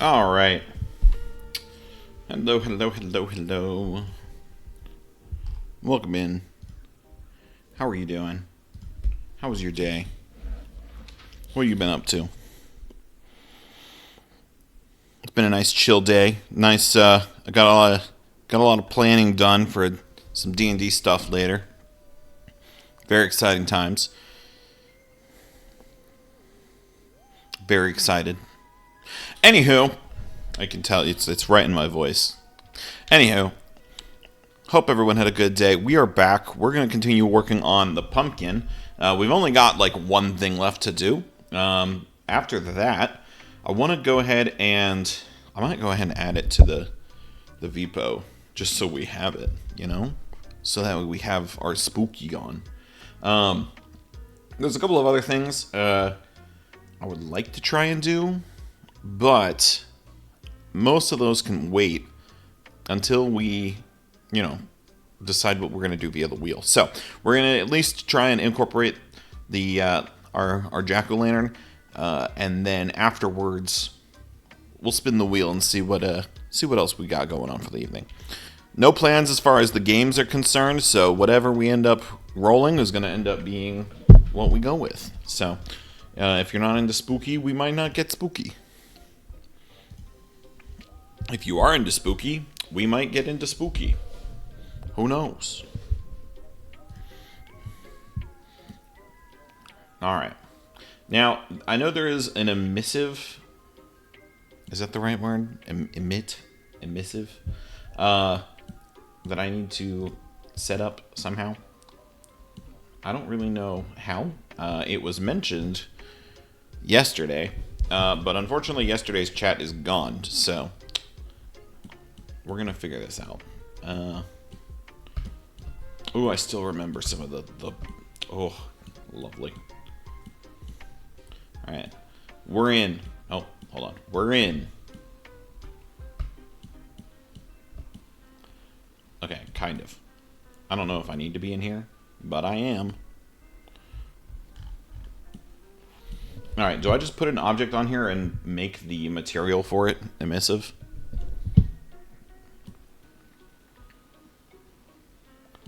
All right. Hello, hello, hello, hello. Welcome in. How are you doing? How was your day? What have you been up to? It's been a nice chill day. Nice. I got a lot of planning done for some D&D stuff later. Very exciting times. Very excited. Anywho, I can tell it's right in my voice. Anywho, hope everyone had a good day. We are back. We're going to continue working on the pumpkin. We've only got like one thing left to do. After that, I want to go ahead and I might go ahead and add it to the Vipo just so we have it, so that way we have our spooky going. There's a couple of other things I would like to try and do, but most of those can wait until we, decide what we're going to do via the wheel. So we're going to at least try and incorporate the our jack-o'-lantern, and then afterwards we'll spin the wheel and see what else we got going on for the evening. No plans as far as the games are concerned, so whatever we end up rolling is going to end up being what we go with. So if you're not into spooky, we might not get spooky. If you are into spooky, we might get into spooky. Who knows? Alright. Now, I know there is an emissive... Is that the right word? Emissive? That I need to set up somehow. I don't really know how. It was mentioned yesterday, but unfortunately yesterday's chat is gone, so we're gonna figure this out. I still remember some of the lovely. Alright. We're in. Oh, hold on. We're in. Okay, kind of. I don't know if I need to be in here, but I am. Alright, do I just put an object on here and make the material for it emissive?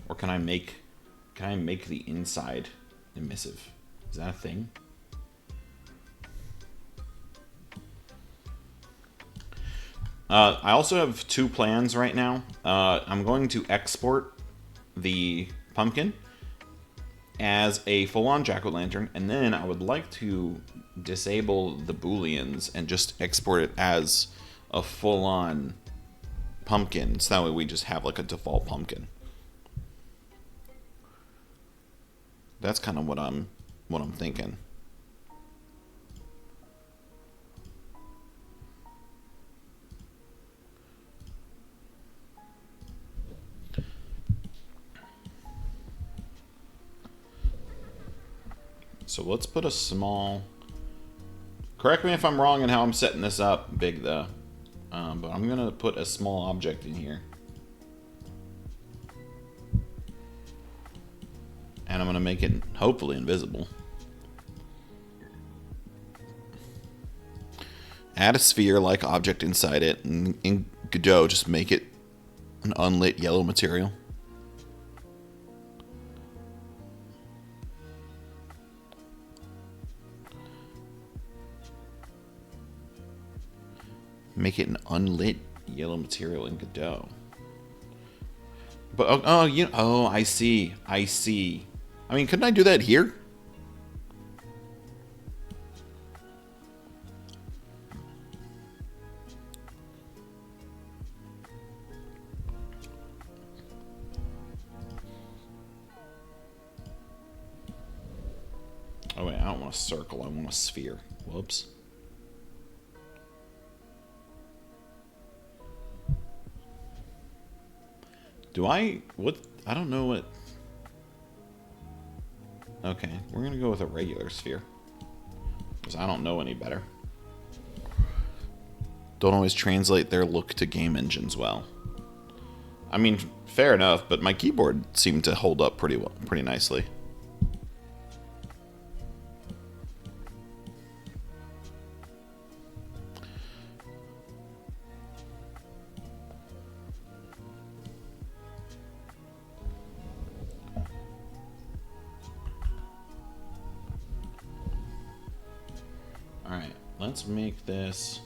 Or can I make the inside emissive? Is that a thing? I also have two plans right now. I'm going to export the pumpkin as a full-on jack-o'-lantern, and then I would like to disable the booleans and just export it as a full-on pumpkin, so that way we just have like a default pumpkin. That's kind of what I'm thinking. So let's put a small... Correct me if I'm wrong in how I'm setting this up, Big though. But I'm going to put a small object in here. And I'm going to make it hopefully invisible. Add a sphere-like object inside it, and in Godot just make it an unlit yellow material. Make it an unlit yellow material in Godot. But I see. I mean, couldn't I do that here? Oh wait, I don't want a circle, I want a sphere. Whoops. I don't know what... Okay, we're gonna go with a regular sphere. Because I don't know any better. Don't always translate their look to game engines well. I mean, fair enough, but my keyboard seemed to hold up pretty nicely. let's make this...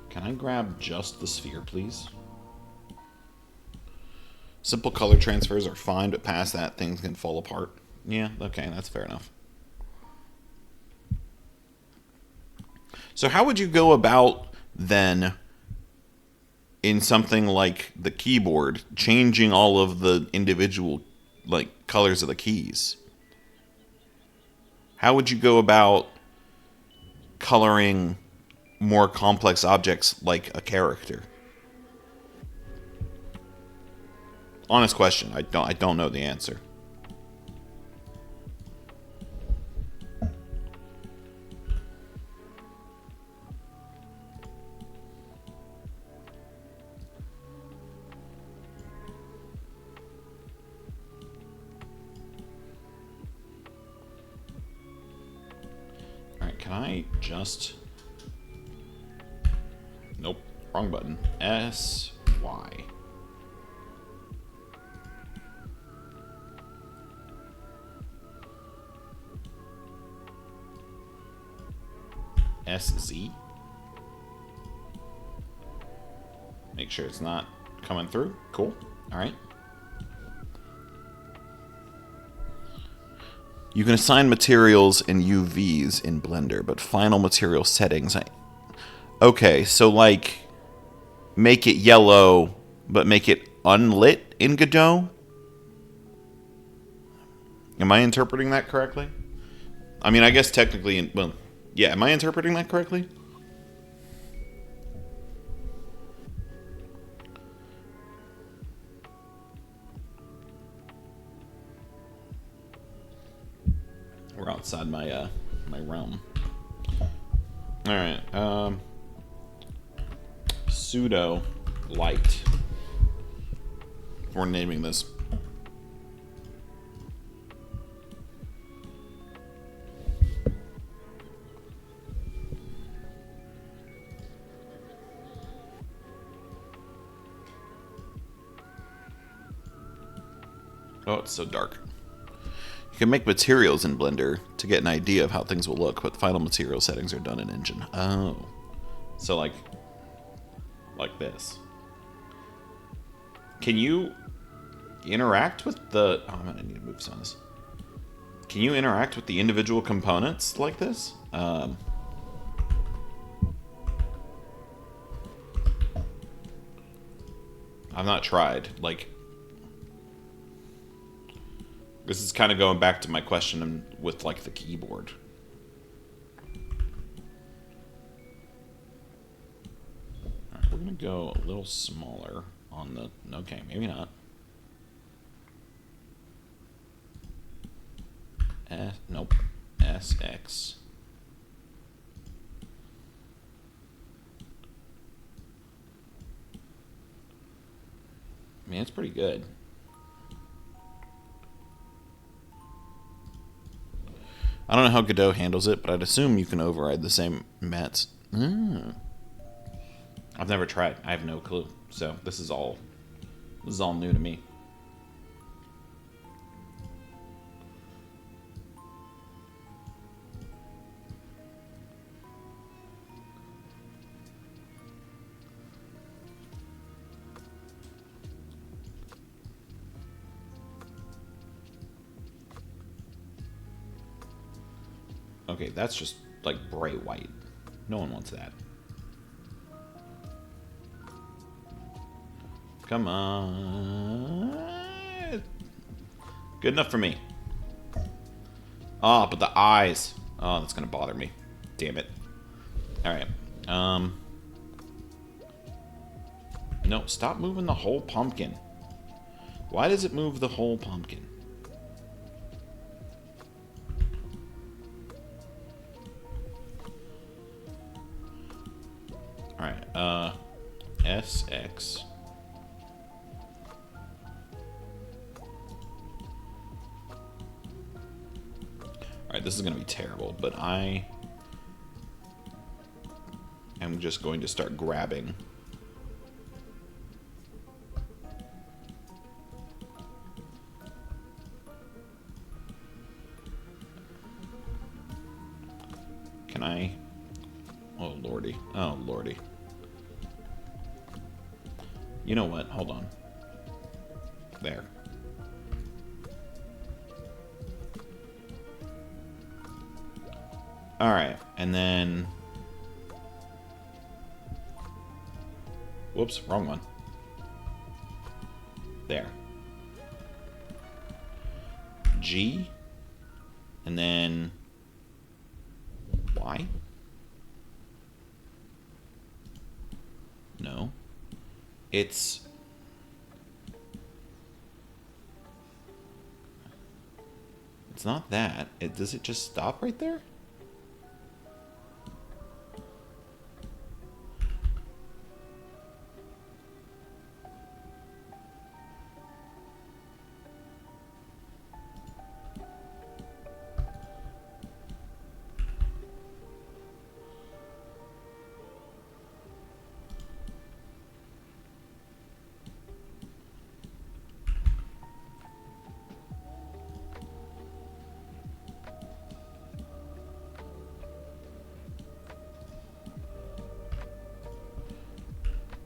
Can I grab just the sphere, please? Simple color transfers are fine, but past that, things can fall apart. Yeah, okay, that's fair enough. So how would you go about, then, in something like the keyboard, changing all of the individual, like, colors of the keys? How would you go about coloring more complex objects like a character? Honest question. I don't know the answer. Alright, can I just... Nope, wrong button. S, Y. SZ. Make sure it's not coming through. Cool. Alright. You can assign materials and UVs in Blender, but final material settings... Okay, so like... Make it yellow, but make it unlit in Godot? Am I interpreting that correctly? I mean, I guess technically... Well, yeah, am I interpreting that correctly? We're outside my my realm. All right. Pseudo light. We're naming this. Oh, it's so dark. You can make materials in Blender to get an idea of how things will look, but final material settings are done in Engine. Oh. So like this. Can you interact with the... Oh, I'm gonna need to move some of this. Can you interact with the individual components like this? I've not tried. Like... This is kind of going back to my question with, like, the keyboard. Alright, we're going to go a little smaller on the... Okay, maybe not. Nope. SX. I mean, it's pretty good. I don't know how Godot handles it, but I'd assume you can override the same mats. I've never tried. I have no clue. So this is all new to me. Okay, that's just like bright white. No one wants that. Come on. Good enough for me. Ah, but the eyes. Oh, that's gonna bother me. Damn it. Alright. No, stop moving the whole pumpkin. Why does it move the whole pumpkin? Alright, SX. Alright, this is going to be terrible, but I am just going to start grabbing. Can I Oh, lordy. You know what? Hold on. There. Alright, and then... Whoops, wrong one. There. G. And then... Y? No. It's... It's not that. Does it just stop right there?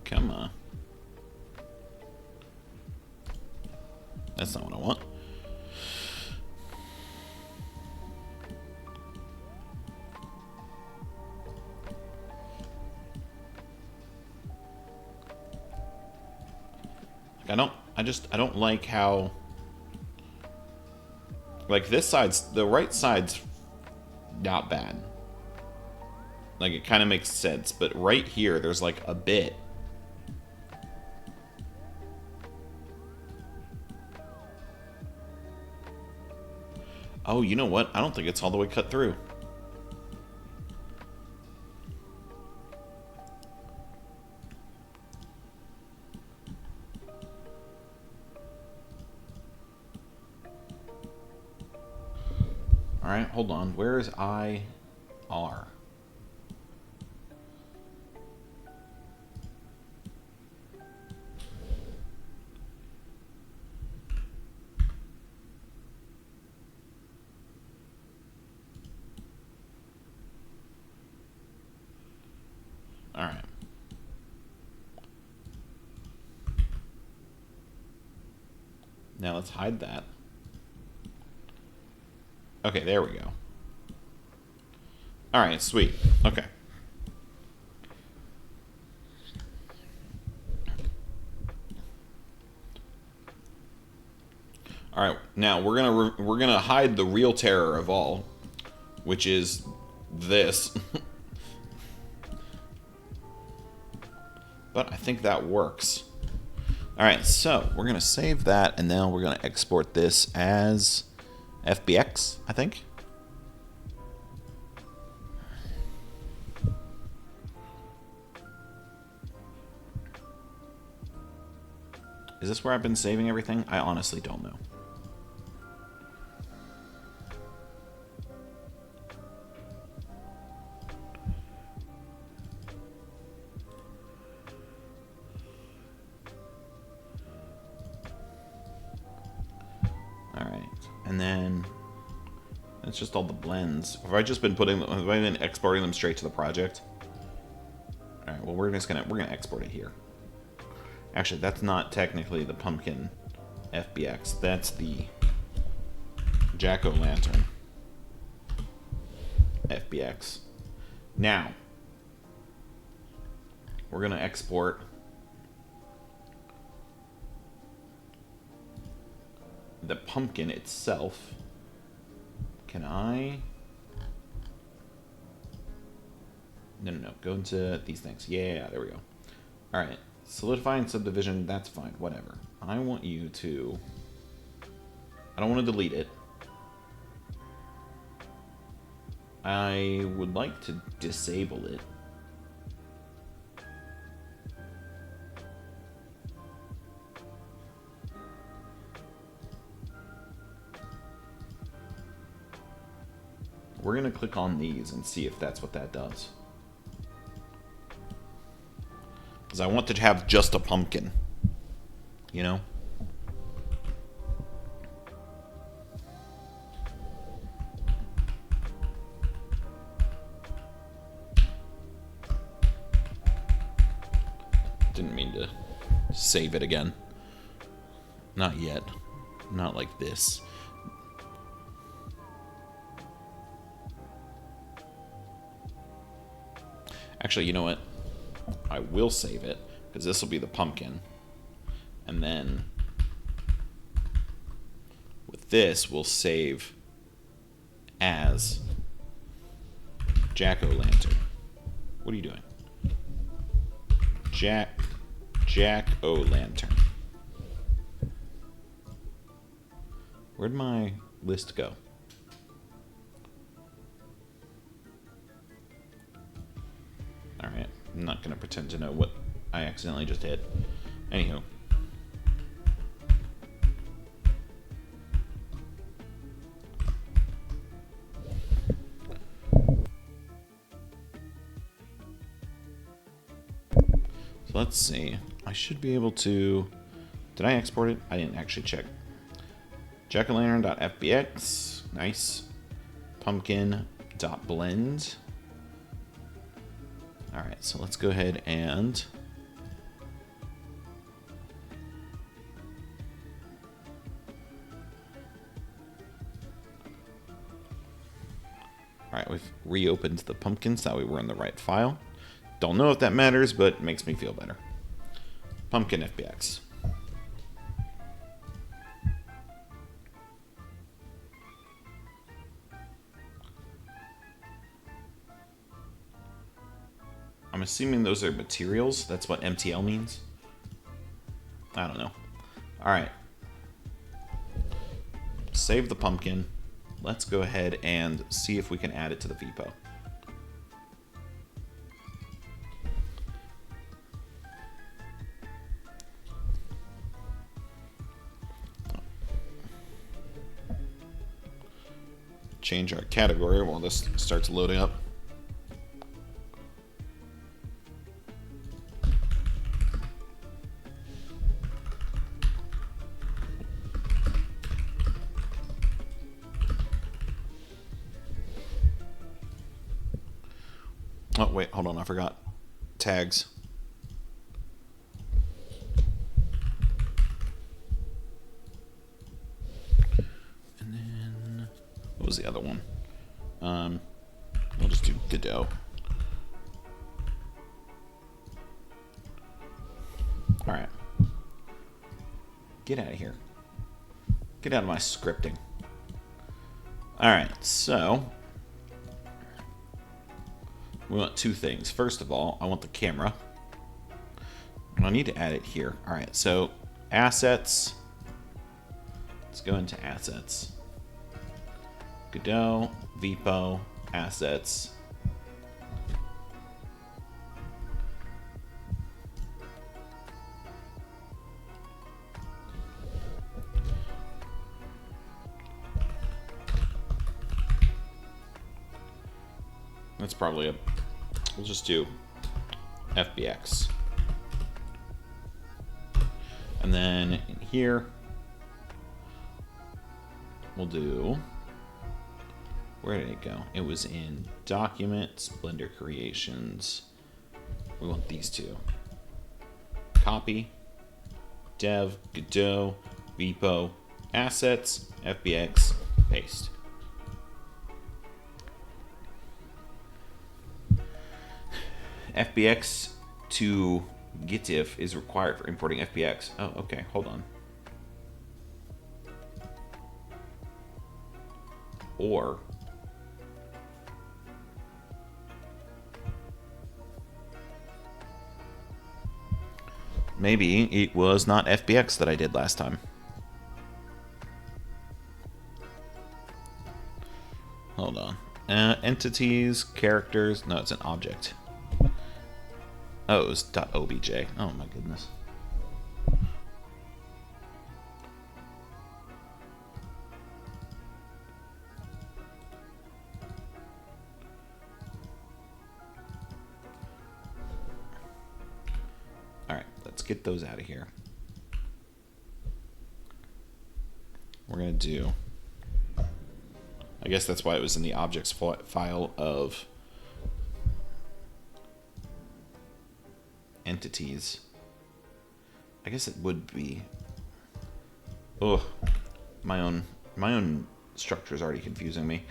Come on. That's not what I want. I don't like how, like, the right side's not bad. Like, it kind of makes sense, but right here, there's like a bit. Oh, you know what? I don't think it's all the way cut through. Alright, hold on. Where is IR? Alright. Now let's hide that. Okay, there we go. Alright, sweet. Okay. Alright, now we're gonna hide the real terror of all, which is this. But I think that works. Alright, so we're gonna save that, and now we're gonna export this as FBX, I think. Is this where I've been saving everything? I honestly don't know. Alright, and then it's just all the blends. Have I just been have I been exporting them straight to the project? Alright, well we're gonna export it here. Actually, that's not technically the pumpkin FBX. That's the jack-o'-lantern FBX. Now, we're going to export the pumpkin itself. Can I? No. Go into these things. Yeah, there we go. All right. Solidifying subdivision, that's fine. Whatever. I want you to... I don't want to delete it. I would like to disable it. We're going to click on these and see if that's what that does. Because I want to have just a pumpkin. You know? save it again. Not yet. Not like this. Actually, you know what? I will save it, because this will be the pumpkin. And then with this, we'll save as Jack-o'-lantern. What are you doing? Jack-o'-lantern. Where'd my list go? Alright, I'm not going to pretend to know what I accidentally just hit. Anywho. So let's see. I should be able to... Did I export it? I didn't actually check. Jack-o'-lantern.fbx. Nice. Pumpkin.blend. Alright, so let's go ahead and... Alright, we've reopened the pumpkins. That way we're in the right file. Don't know if that matters, but it makes me feel better. Pumpkin FBX. I'm assuming those are materials. That's what MTL means. I don't know. Alright. Save the pumpkin. Let's go ahead and see if we can add it to the VPO. Change our category while this starts loading up. Oh, wait, hold on, I forgot. Tags. And then, what was the other one? We'll just do Godot. Alright. Get out of here. Get out of my scripting. Alright, so... we want two things. First of all, I want the camera. And I need to add it here. Alright, so assets. Let's go into assets. Godot, VPO, assets. That's probably a... we'll just do FBX. And then in here, we'll do... where did it go? It was in Documents, Blender Creations. We want these two. Copy, Dev, Godot, VPO, Assets, FBX, Paste. FBX to GITIF is required for importing FBX. Oh, okay, hold on. Or maybe it was not FBX that I did last time. Hold on. Entities, characters. No, it's an object. Oh, it was .obj. Oh my goodness. Alright, let's get those out of here. We're going to do... I guess that's why it was in the objects file of entities. I guess it would be. Oh, my own structure is already confusing me,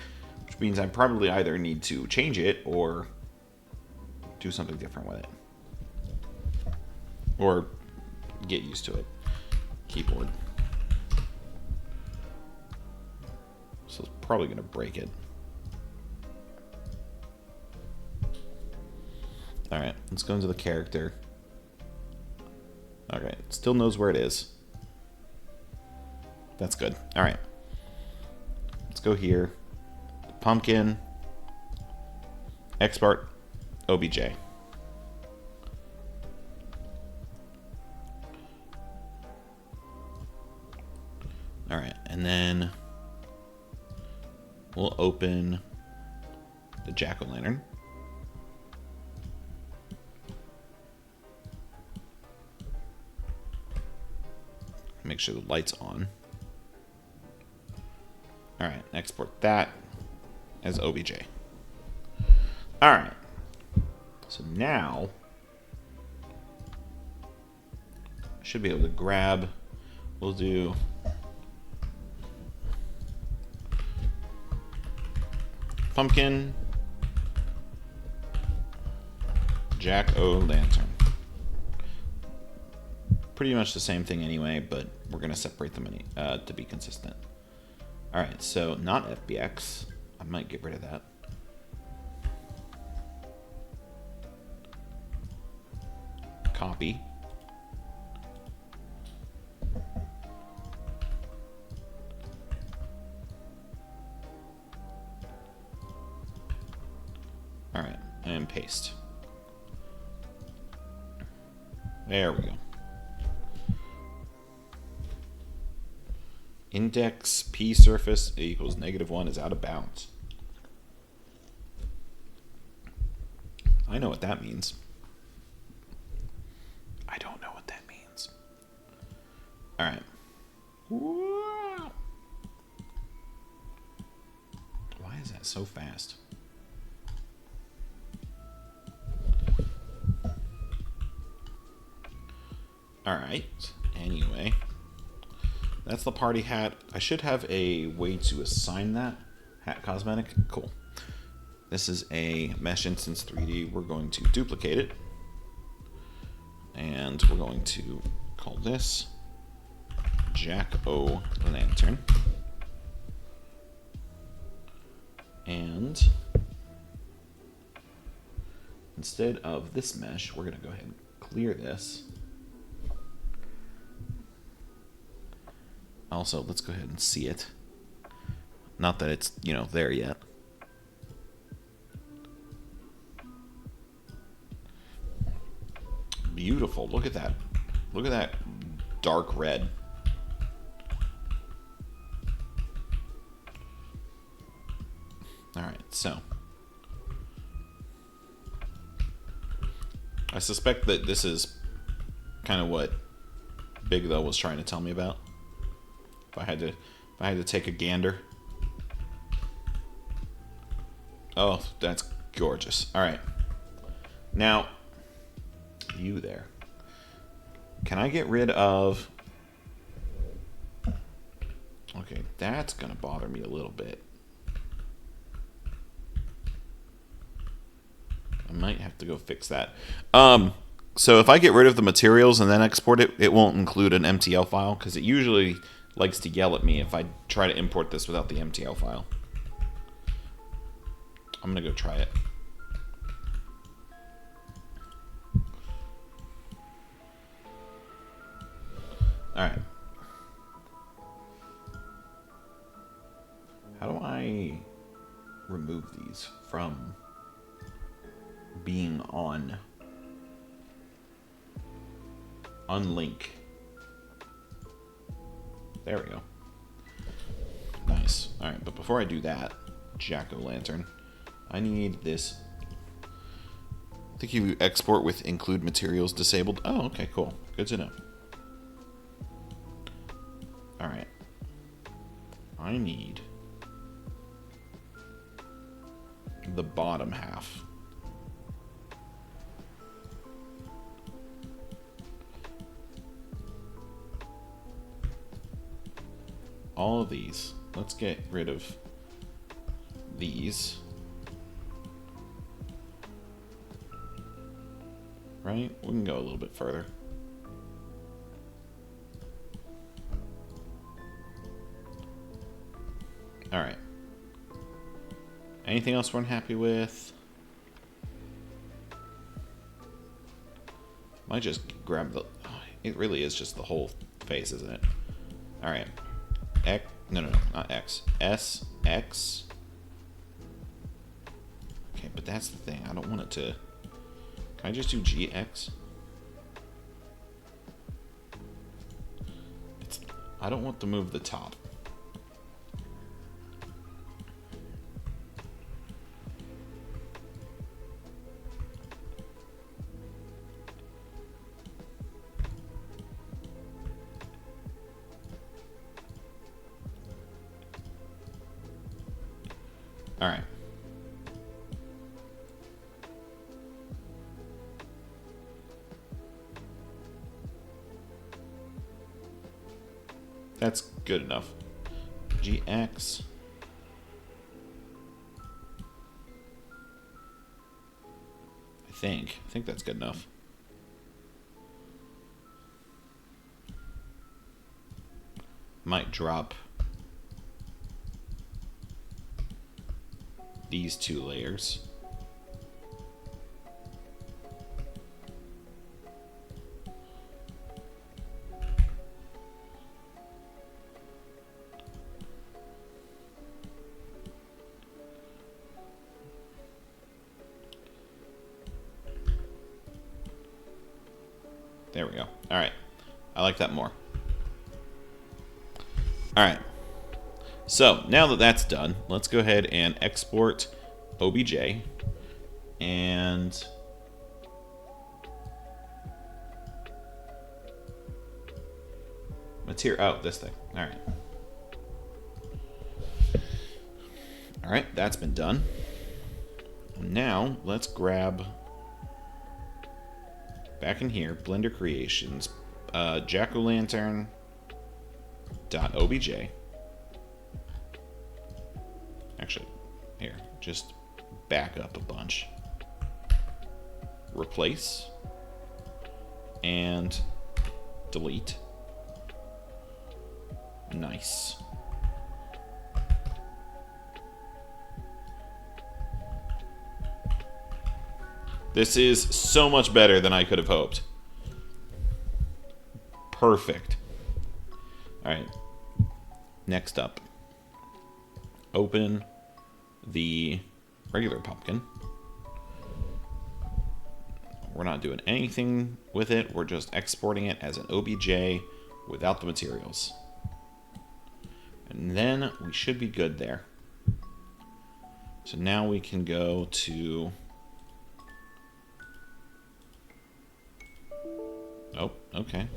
which means I probably either need to change it or do something different with it, or get used to it. Keyboard. So it's probably going to break it. Alright, let's go into the character. Okay, it still knows where it is. That's good. Alright. Let's go here. Pumpkin. Export. OBJ. Alright, and then we'll open the jack-o'-lantern. Make sure the light's on. Alright, export that as OBJ. Alright. So now I should be able to grab. We'll do pumpkin, jack-o'-lantern. Pretty much the same thing anyway, but we're going to separate them to be consistent. Alright, so not FBX. I might get rid of that. Copy. Alright, and paste. There we go. Index P surface equals -1 is out of bounds. I know what that means. I don't know what that means. Alright. Why is that so fast? Alright. Anyway. That's the party hat. I should have a way to assign that. Hat cosmetic. Cool. This is a mesh instance 3D. We're going to duplicate it. And we're going to call this jack-o'-lantern. And instead of this mesh, we're going to go ahead and clear this. Also, let's go ahead and see it. Not that it's, there yet. Beautiful. Look at that. Look at that dark red. Alright, so. I suspect that this is kind of what Big Though was trying to tell me about. If I had to take a gander. Oh, that's gorgeous. All right. Now, you there. Can I get rid of... Okay, that's going to bother me a little bit. I might have to go fix that. So if I get rid of the materials and then export it, it won't include an MTL file because it usually likes to yell at me if I try to import this without the MTL file. I'm gonna go try it. Alright. How do I remove these from being on unlink? There we go. Nice. Alright, but before I do that, jack-o'-lantern, I need this. I think you export with include materials disabled. Oh, okay, cool. Good to know. Alright. I need the bottom half. all of these. Let's get rid of these. Right? We can go a little bit further. Alright. Anything else we're unhappy with? Might just grab the... It really is just the whole face, isn't it? Alright. X... No, not X. S, X. Okay, but that's the thing. I don't want it to... Can I just do GX? I don't want to move the top. All right. That's good enough. GX. I think that's good enough. Might drop these two layers. There we go. All right. I like that more. All right. So now that that's done, let's go ahead and export OBJ and material. Oh, this thing. All right. All right, that's been done. Now let's grab back in here, Blender Creations, jack-o'-lantern.obj. Actually, here, just back up a bunch. Replace and delete. Nice. This is so much better than I could have hoped. Perfect. All right. Next up, open the regular pumpkin. We're not doing anything with it. We're just exporting it as an OBJ without the materials. And then we should be good there. So now we can go to... Oh, okay.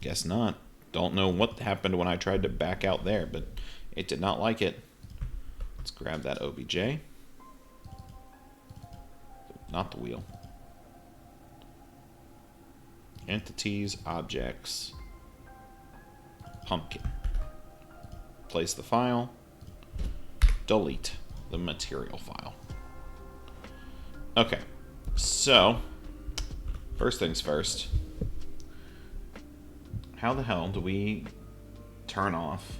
Guess not. Don't know what happened when I tried to back out there, but it did not like it. Let's grab that OBJ. Not the wheel. Entities, objects, pumpkin. Place the file. Delete the material file. Okay, so first things first. How the hell do we turn off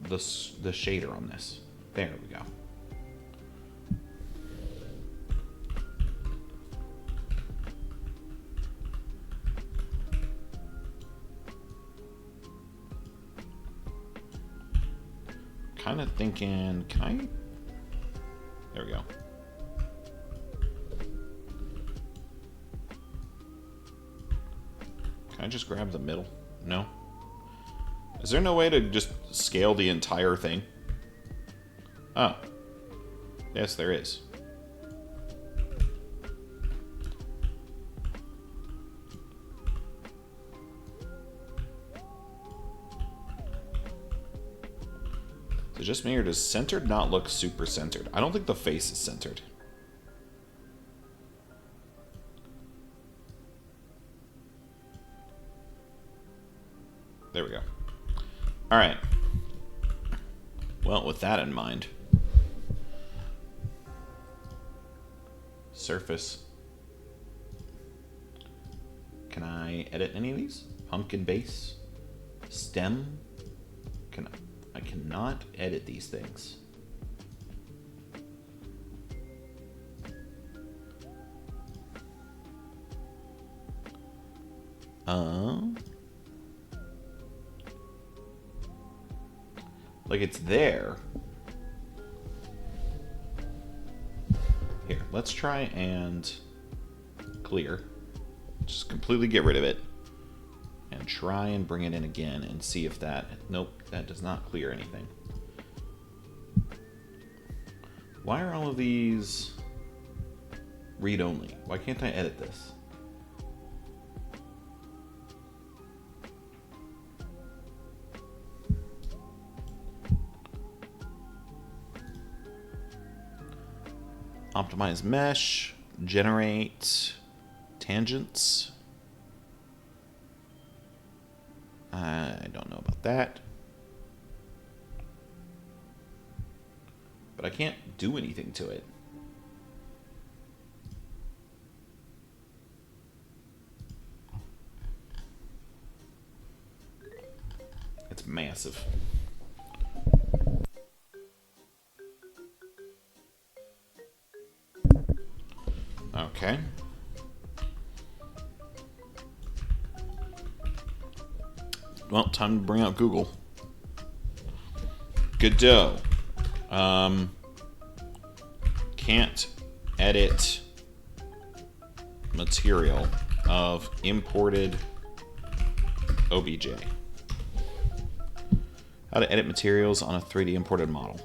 the shader on this? There we go. Kind of thinking, can I? There we go. Can I just grab the middle? No? Is there no way to just scale the entire thing? Oh. Yes, there is. Is it just me, or does centered not look super centered? I don't think the face is centered. There we go. All right. Well, with that in mind, surface. Can I edit any of these? Pumpkin base, stem. I cannot edit these things. Like it's there. Here, let's try and clear. Just completely get rid of it. And try and bring it in again and see if that... Nope, that does not clear anything. Why are all of these read-only? Why can't I edit this? Optimize mesh, generate tangents. I don't know about that. But I can't do anything to it. It's massive. Okay. Well, time to bring out Google. Godot. Can't edit material of imported OBJ. How to edit materials on a 3D imported model.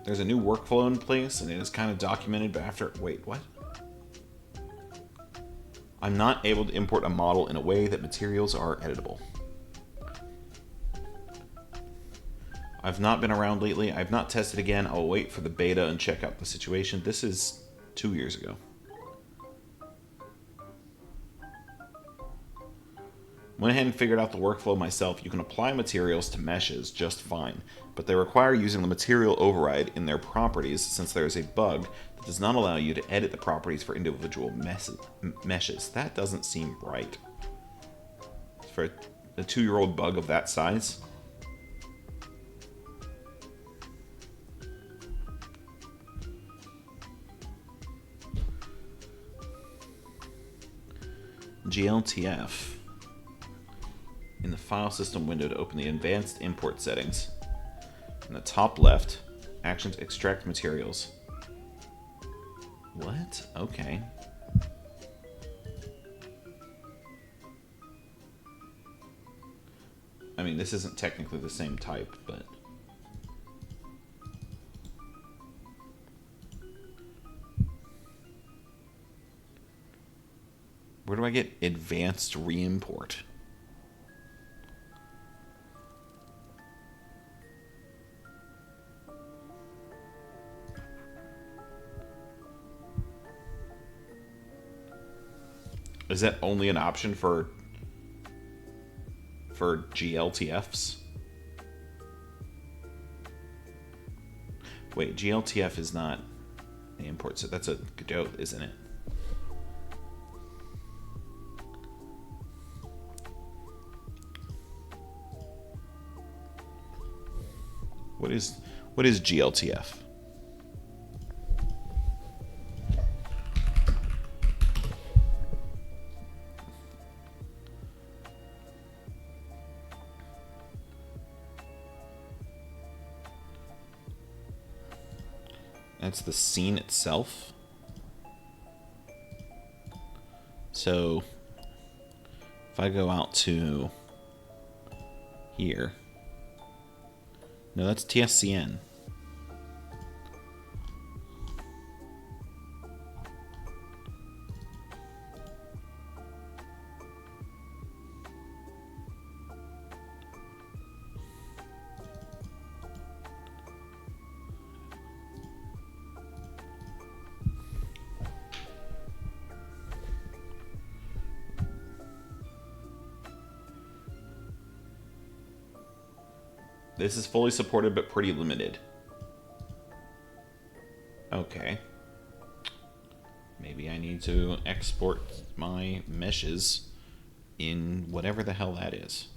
There's a new workflow in place, and it is kind of documented, but after... Wait, what? I'm not able to import a model in a way that materials are editable. I've not been around lately. I've not tested again. I'll wait for the beta and check out the situation. This is 2 years ago. Went ahead and figured out the workflow myself. You can apply materials to meshes just fine, but they require using the material override in their properties since there is a bug that does not allow you to edit the properties for individual meshes. That doesn't seem right. For a 2-year-old bug of that size. GLTF. In the file system window to open the advanced import settings. In the top left, actions extract materials. What? Okay. I mean, this isn't technically the same type, but... Where do I get advanced re-import? Is that only an option for GLTFs? Wait, GLTF is not the import, so that's a Godot, isn't it? What is GLTF? That's the scene itself. So if I go out to here, no, that's TSCN. This is fully supported, but pretty limited. Okay. Maybe I need to export my meshes in whatever the hell that is.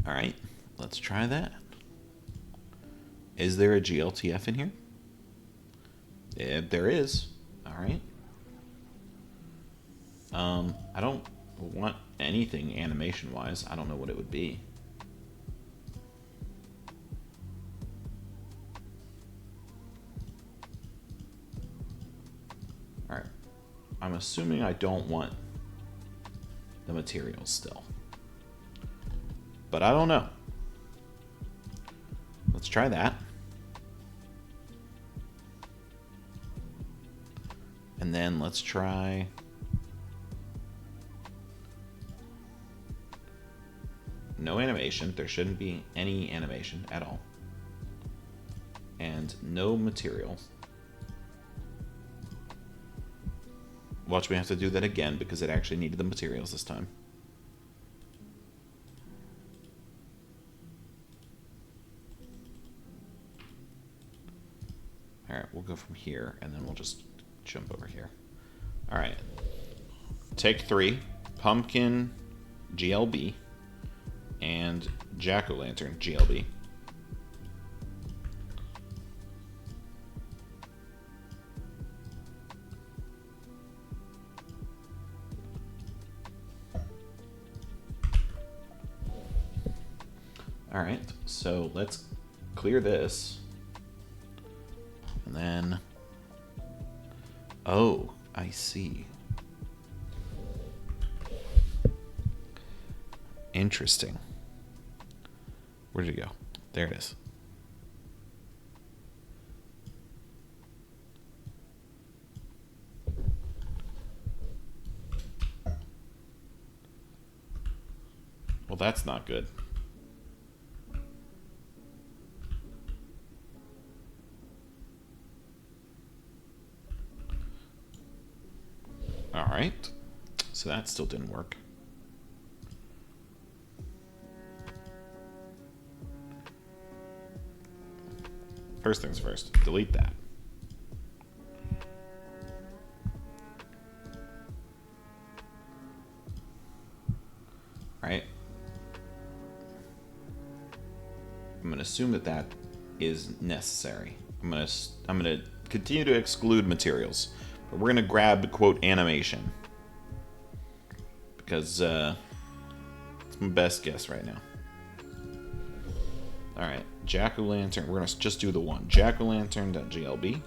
Alright, let's try that. Is there a GLTF in here? Yeah, there is. Alright. I don't want anything animation-wise. I don't know what it would be. Alright. I'm assuming I don't want the materials still. But I don't know. Let's try that. And then let's try... no animation. There shouldn't be any animation at all. And no material. Watch me have to do that again because it actually needed the materials this time. Alright, we'll go from here and then we'll just jump over here. Alright. Take 3. Pumpkin GLB. And Jack-o'-lantern GLB. Alright, so let's clear this. And then... oh, I see. Interesting. Where did it go? There it is. Well, that's not good. All right. So that still didn't work. First things first, delete that. Right? I'm going to assume that that is necessary. I'm going to continue to exclude materials, but we're going to grab quote animation because it's my best guess right now. All right, Jack-o'-lantern. We're gonna just do the one. Jack-o'-lantern.glb.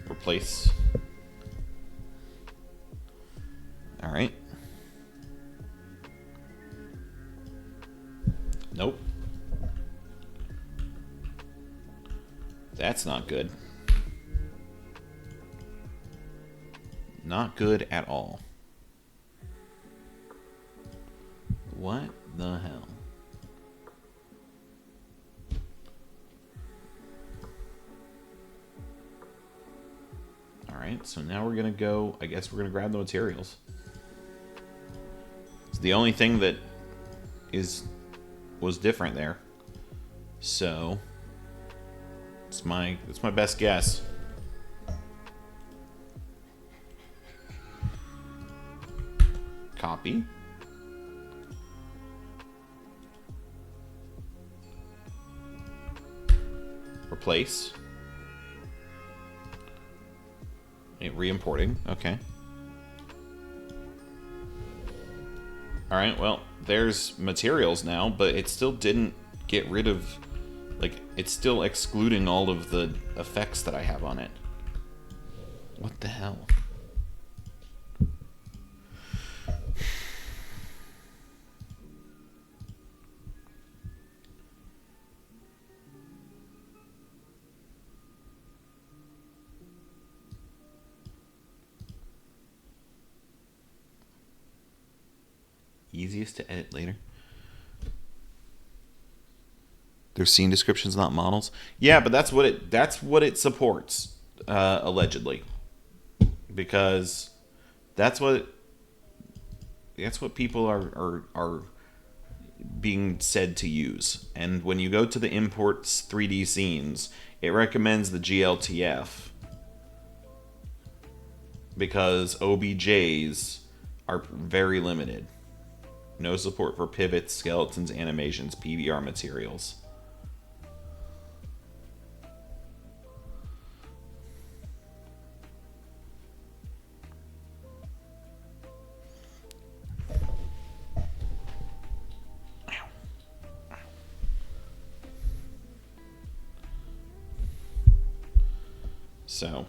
Replace. All right. Nope. That's not good. Not good at all. What the hell? Alright, so now we're going to go... I guess we're going to grab the materials. It's the only thing that was different there. So... it's my best guess. Copy. Replace. Re-importing. Okay. Alright, well, there's materials now, but it still didn't get rid of... like, it's still excluding all of the effects that I have on it. What the hell? Easiest to edit later. There's scene descriptions, not models. Yeah, but that's what it supports, allegedly, because that's what That's what people are being said to use. And when you go to the imports 3D scenes, it recommends the GLTF because OBJs are very limited. No support for pivots, skeletons, animations, PBR materials. So,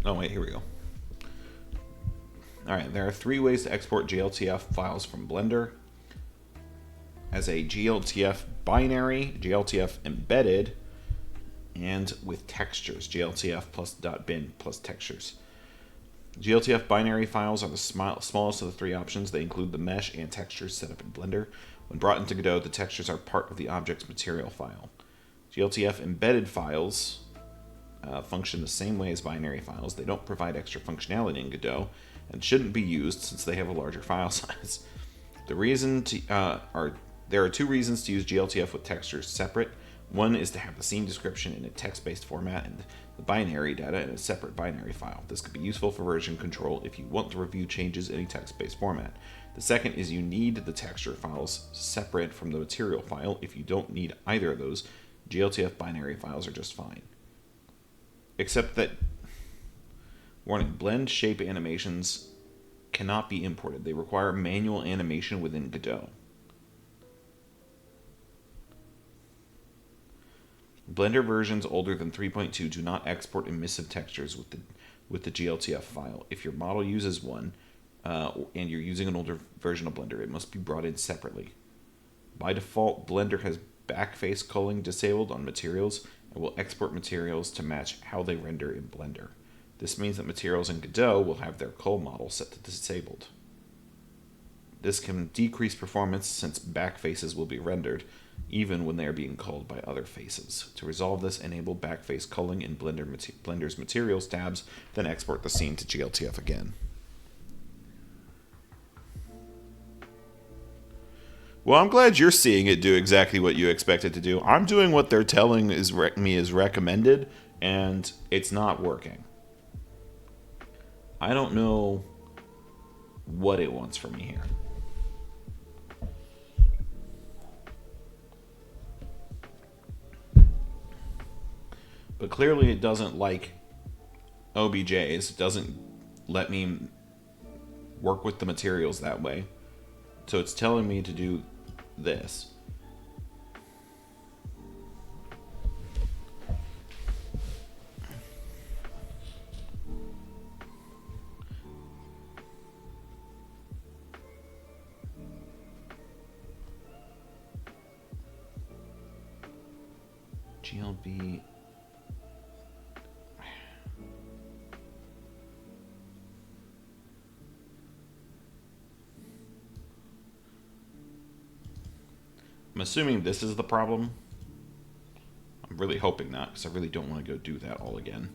oh wait, here we go. Alright, there are 3 ways to export GLTF files from Blender. As a GLTF binary, GLTF embedded, and with textures, GLTF plus .bin plus textures. GLTF binary files are the smallest of the 3 options. They include the mesh and textures set up in Blender. When brought into Godot, the textures are part of the object's material file. GLTF embedded files function the same way as binary files. They don't provide extra functionality in Godot and shouldn't be used since they have a larger file size. There are 2 reasons to use GLTF with textures separate. One is to have the scene description in a text-based format and the binary data in a separate binary file. This could be useful for version control if you want to review changes in a text-based format. The second is you need the texture files separate from the material file. If you don't need either of those, GLTF binary files are just fine. Except that, warning, blend shape animations cannot be imported. They require manual animation within Godot. Blender versions older than 3.2 do not export emissive textures with the GLTF file. If your model uses one, and you're using an older version of Blender, it must be brought in separately. By default, Blender has backface culling disabled on materials and will export materials to match how they render in Blender. This means that materials in Godot will have their cull model set to disabled. This can decrease performance since backfaces will be rendered, even when they are being culled by other faces. To resolve this, enable backface culling in Blender's Materials tabs, then export the scene to GLTF again. Well, I'm glad you're seeing it do exactly what you expect it to do. I'm doing what they're telling me is recommended, and it's not working. I don't know what it wants from me here. But clearly it doesn't like OBJs. It doesn't let me work with the materials that way. So it's telling me to do this. GLB. I'm assuming this is the problem. I'm really hoping not, because I really don't want to go do that all again.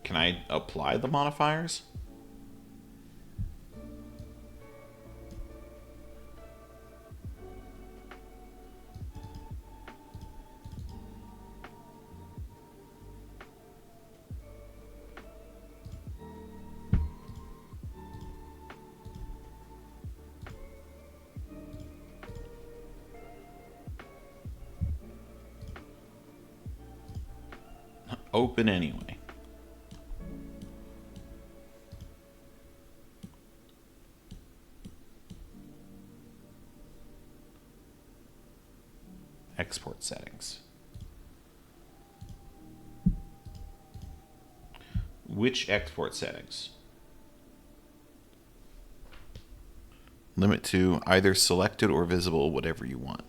Can I apply the modifiers? Open anyway. export settings. Which export settings? Limit to either selected or visible, whatever you want.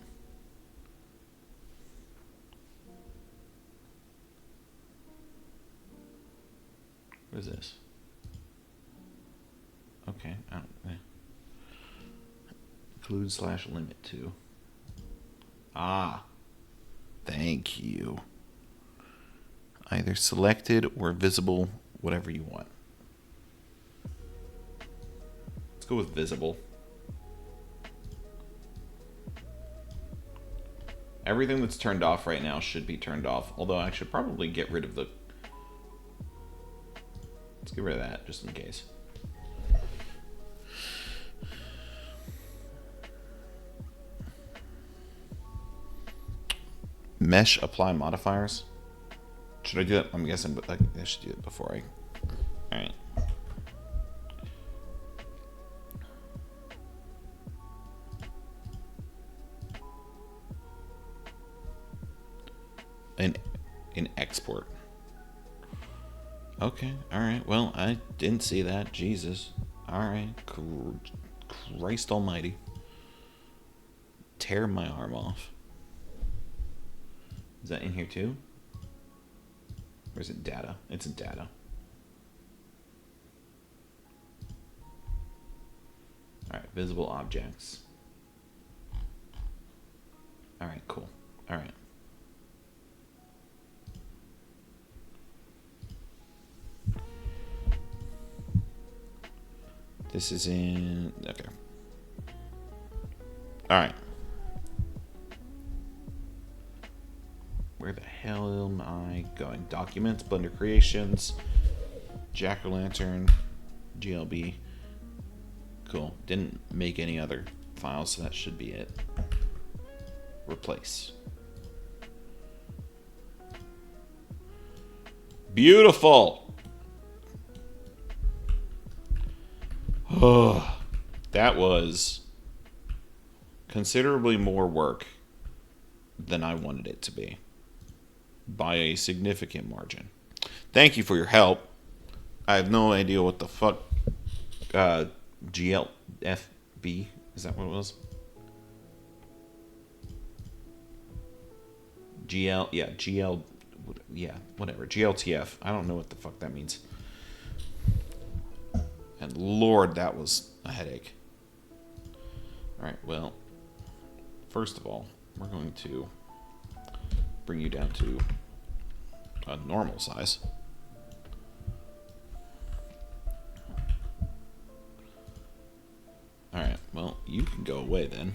What is this? Okay, I don't. Include / limit to. Ah, thank you. Either selected or visible, whatever you want. Let's go with visible. Everything that's turned off right now should be turned off, although I should probably get rid of the... Let's get rid of that, just in case. Mesh apply modifiers. Should I do that? I'm guessing, but I should do it before I... Alright. In export. Okay, alright. Well, I didn't see that. Jesus. Alright. Christ almighty. Tear my arm off. Is that in here too? Or is it data? It's in data. Alright, visible objects. Alright, cool. Alright. This is in... Okay. Alright. Where the hell am I going? Documents, Blender Creations, Jack-O-Lantern, GLB. Cool. Didn't make any other files, so that should be it. Replace. Beautiful! Oh, that was considerably more work than I wanted it to be. By a significant margin. Thank you for your help. I have no idea what the fuck GLFB, is that what it was? Whatever. GLTF. I don't know what the fuck that means. And Lord, that was a headache. Alright, well, first of all, we're going to bring you down to a normal size. Alright, well, you can go away then.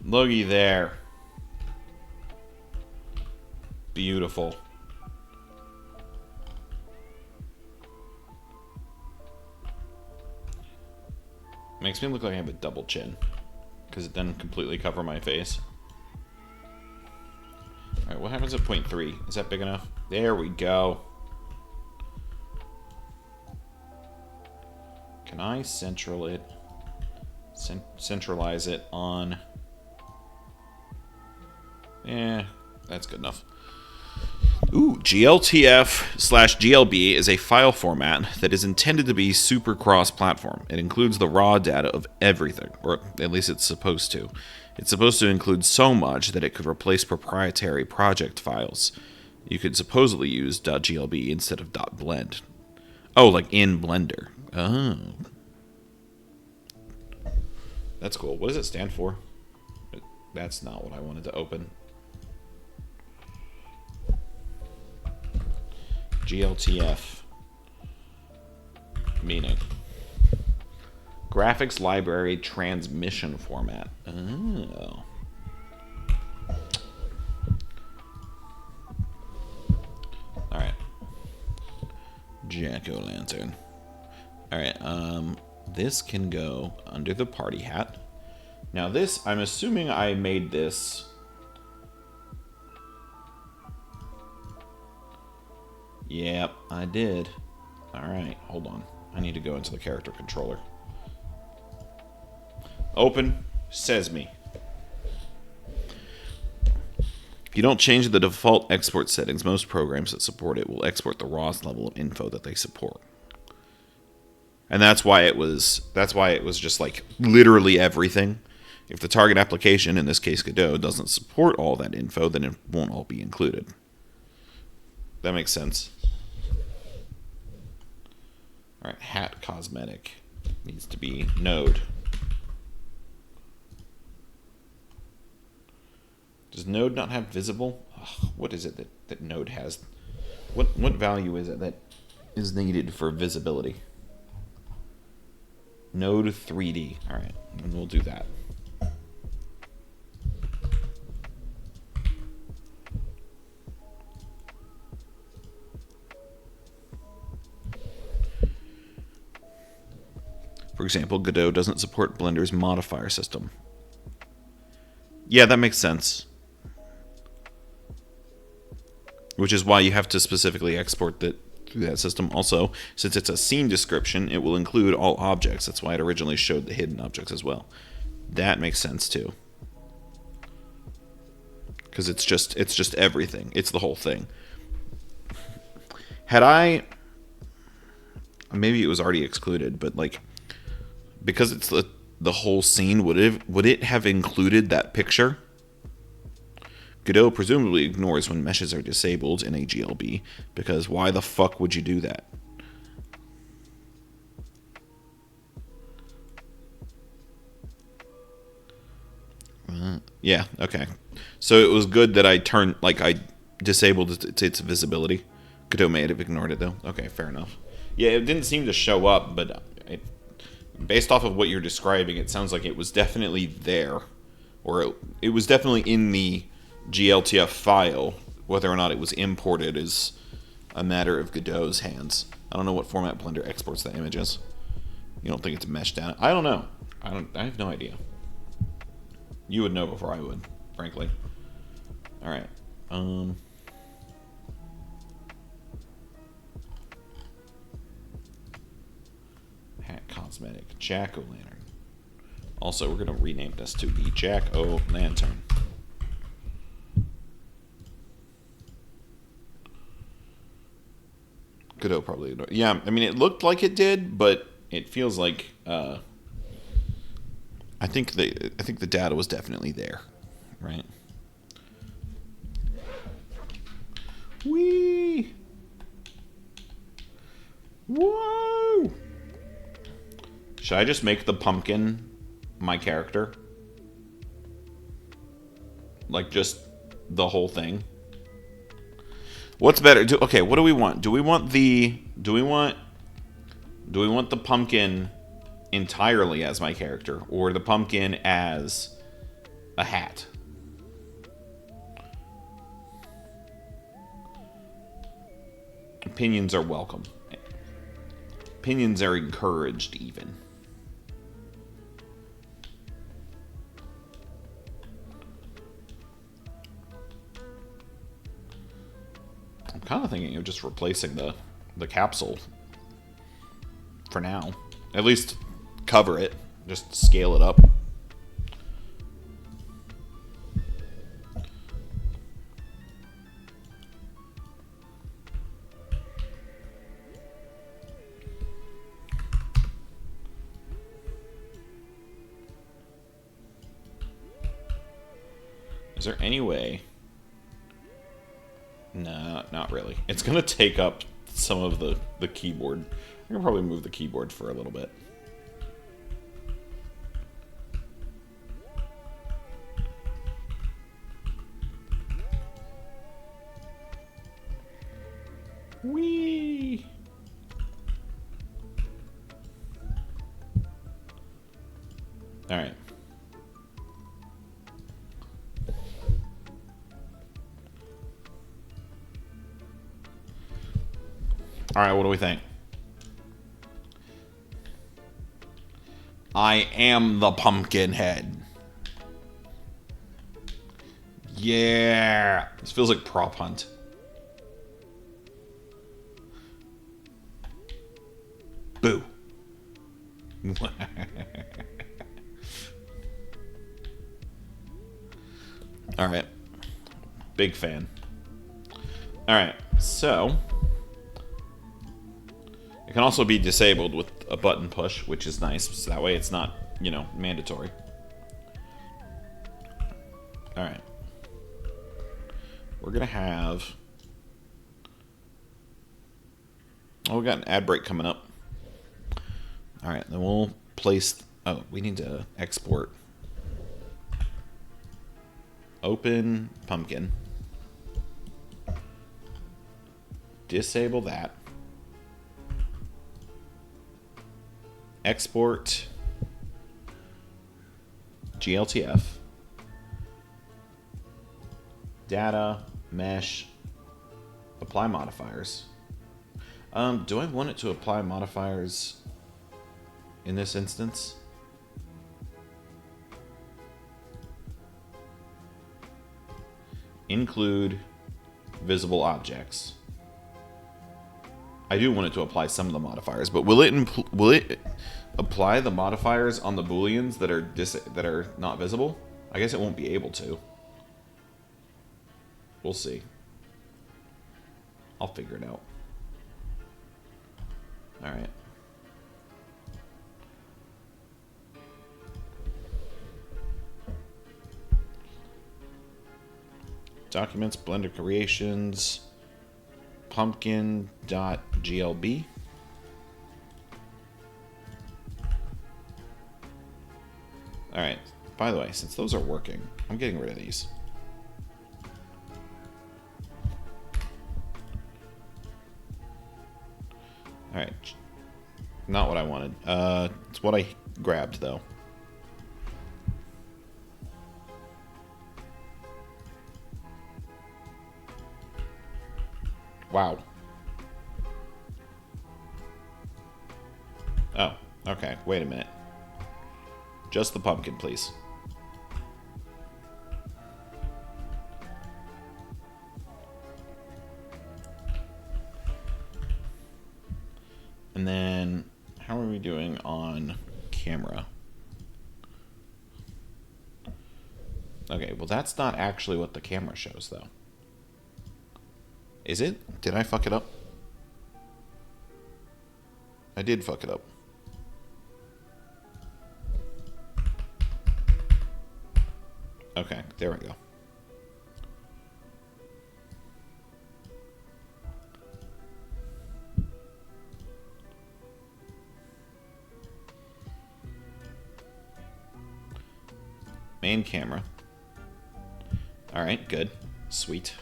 Looky there. Beautiful. Makes me look like I have a double chin, because it doesn't completely cover my face. Alright, what happens at 0.3? Is that big enough? There we go. Can I centralize it on... that's good enough. Ooh, GLTF/GLB is a file format that is intended to be super cross-platform. It includes the raw data of everything, or at least it's supposed to. It's supposed to include so much that it could replace proprietary project files. You could supposedly use .glb instead of .blend. Oh, like in Blender. Oh. That's cool. What does it stand for? That's not what I wanted to open. GLTF. Meaning. Graphics Library Transmission Format. Oh. Alright. Jack-O-Lantern. Alright, this can go under the party hat. Now this, I'm assuming I made this... Yep, I did. Alright, hold on. I need to go into the character controller. Open. Says me. If you don't change the default export settings, most programs that support it will export the rawest level of info that they support. And that's why it was just like literally everything. If the target application, in this case Godot, doesn't support all that info, then it won't all be included. That makes sense. Alright, hat cosmetic needs to be node. Does node not have visible? Ugh, what is it that node has? What value is it that is needed for visibility? Node 3D. Alright, and we'll do that. For example, Godot doesn't support Blender's modifier system. Yeah, that makes sense. Which is why you have to specifically export that through that system. Also, since it's a scene description, it will include all objects. That's why it originally showed the hidden objects as well. That makes sense too. Because it's just everything. It's the whole thing. Had I... Maybe it was already excluded, but like... Because it's the whole scene, would it have included that picture? Godot presumably ignores when meshes are disabled in a GLB, because why the fuck would you do that? Yeah, okay. So it was good that I disabled its visibility. Godot may have ignored it though. Okay, fair enough. Yeah, it didn't seem to show up, but based off of what you're describing, it sounds like it was definitely there. Or it was definitely in the GLTF file. Whether or not it was imported is a matter of Godot's hands. I don't know what format Blender exports the images. You don't think it's meshed down? I don't know. I have no idea. You would know before I would, frankly. Alright. Hat cosmetic. Jack-o'-lantern. Also, we're going to rename this to the Jack-o'-lantern. Godot probably... Yeah, I mean, it looked like it did, but it feels like... I think the data was definitely there, right? Whee! Whoa! Should I just make the pumpkin my character? Like, just the whole thing? What's better? Okay, what do we want? Do we want the pumpkin entirely as my character, or the pumpkin as a hat? Opinions are welcome. Opinions are encouraged, even. I'm kind of thinking of just replacing the capsule for now. At least cover it. Just scale it up. Is there any way? No, not really. It's going to take up some of the keyboard. I can probably move the keyboard for a little bit. Whee! All right. All right, what do we think? I am the pumpkin head. Yeah. This feels like prop hunt. Boo. All right. Big fan. All right. So it can also be disabled with a button push, which is nice. So that way it's not, mandatory. All right. We're going to have... Oh, we got an ad break coming up. All right. Then we'll place... Oh, we need to export. Open pumpkin. Disable that. Export GLTF. Data, mesh, apply modifiers. Do I want it to apply modifiers in this instance? Include visible objects. I do want it to apply some of the modifiers, but will it apply the modifiers on the booleans that are not visible? I guess it won't be able to. We'll see. I'll figure it out. All right. Documents, Blender Creations, pumpkin.glb. All right. By the way, since those are working, I'm getting rid of these. All right. Not what I wanted. It's what I grabbed, though. Wow. Oh, okay. Wait a minute. Just the pumpkin, please. And then, how are we doing on camera? Okay, well that's not actually what the camera shows, though. Is it? Did I fuck it up? I did fuck it up. Okay, there we go. Main camera. All right, good. Sweet.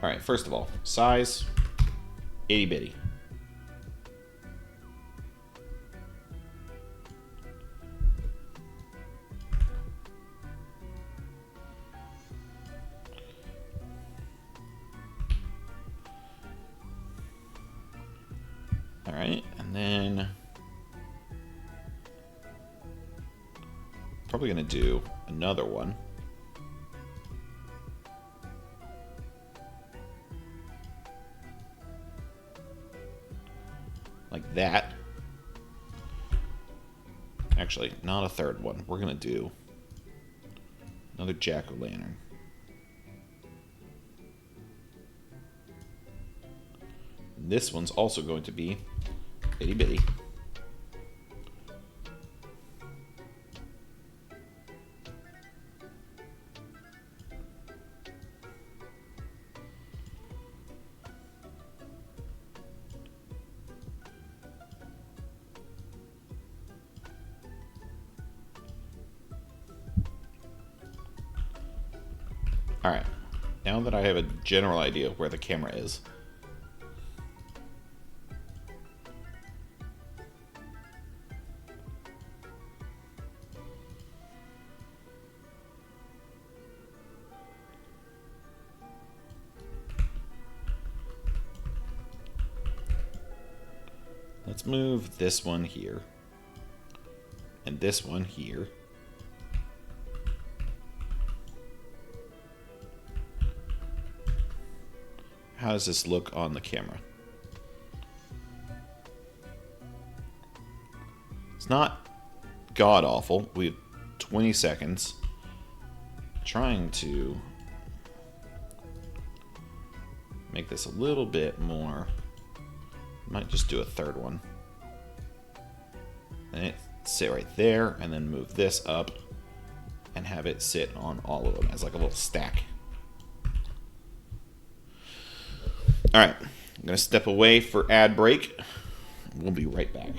All right, first of all, size, itty bitty. All right, and then probably gonna do another one. Like that. Actually, not a third one. We're gonna do another jack-o'-lantern. This one's also going to be itty bitty. Alright, now that I have a general idea of where the camera is, let's move this one here, and this one here. How does this look on the camera? It's not god awful. We have 20 seconds. Trying to make this a little bit more. Might just do a third one. And it sit right there, and then move this up and have it sit on all of them as like a little stack. Alright, I'm going to step away for ad break. We'll be right back.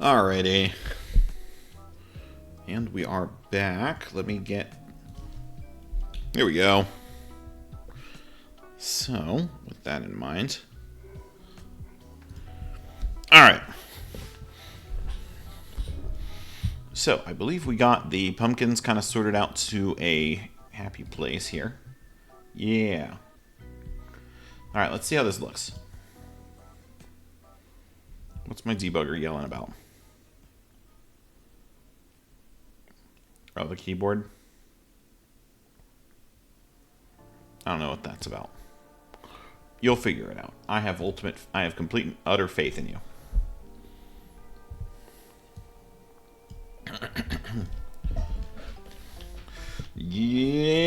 Alrighty. And we are back. Let me get... Here we go. So, with that in mind... Alright. So, I believe we got the pumpkins kind of sorted out to a happy place here. Yeah. Alright, let's see how this looks. What's my debugger yelling about? Oh, the keyboard? I don't know what that's about. You'll figure it out. I have complete and utter faith in you. Yeah!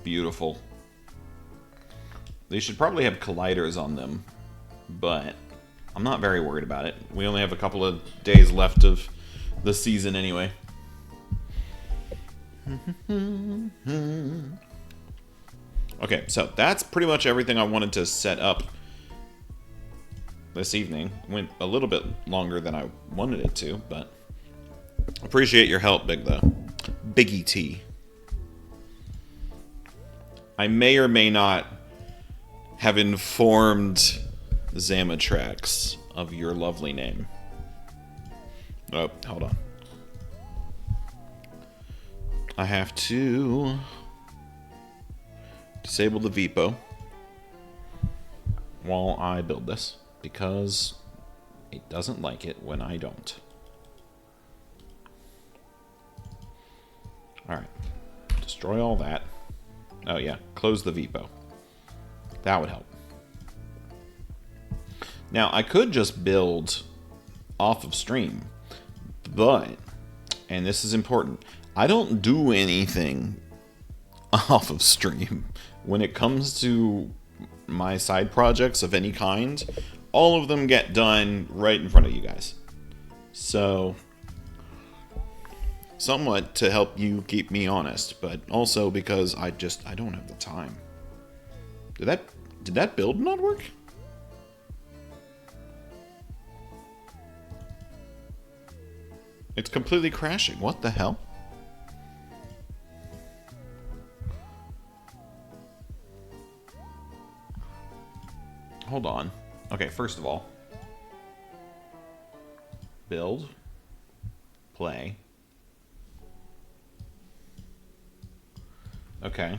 Beautiful. They should probably have colliders on them, but I'm not very worried about it. We only have a couple of days left of the season anyway. Okay, so that's pretty much everything I wanted to set up this evening. Went a little bit longer than I wanted it to, but appreciate your help, Biggie T. I may or may not have informed Zamatrax of your lovely name. Oh, hold on. I have to disable the VPO while I build this because it doesn't like it when I don't. Alright. Destroy all that. Oh yeah, close the VPO. That would help. Now, I could just build off of stream, but, and this is important, I don't do anything off of stream. When it comes to my side projects of any kind, all of them get done right in front of you guys. So, somewhat to help you keep me honest, but also because I don't have the time. Did that build not work? It's completely crashing. What the hell? Hold on. Okay, first of all, build, play. Okay.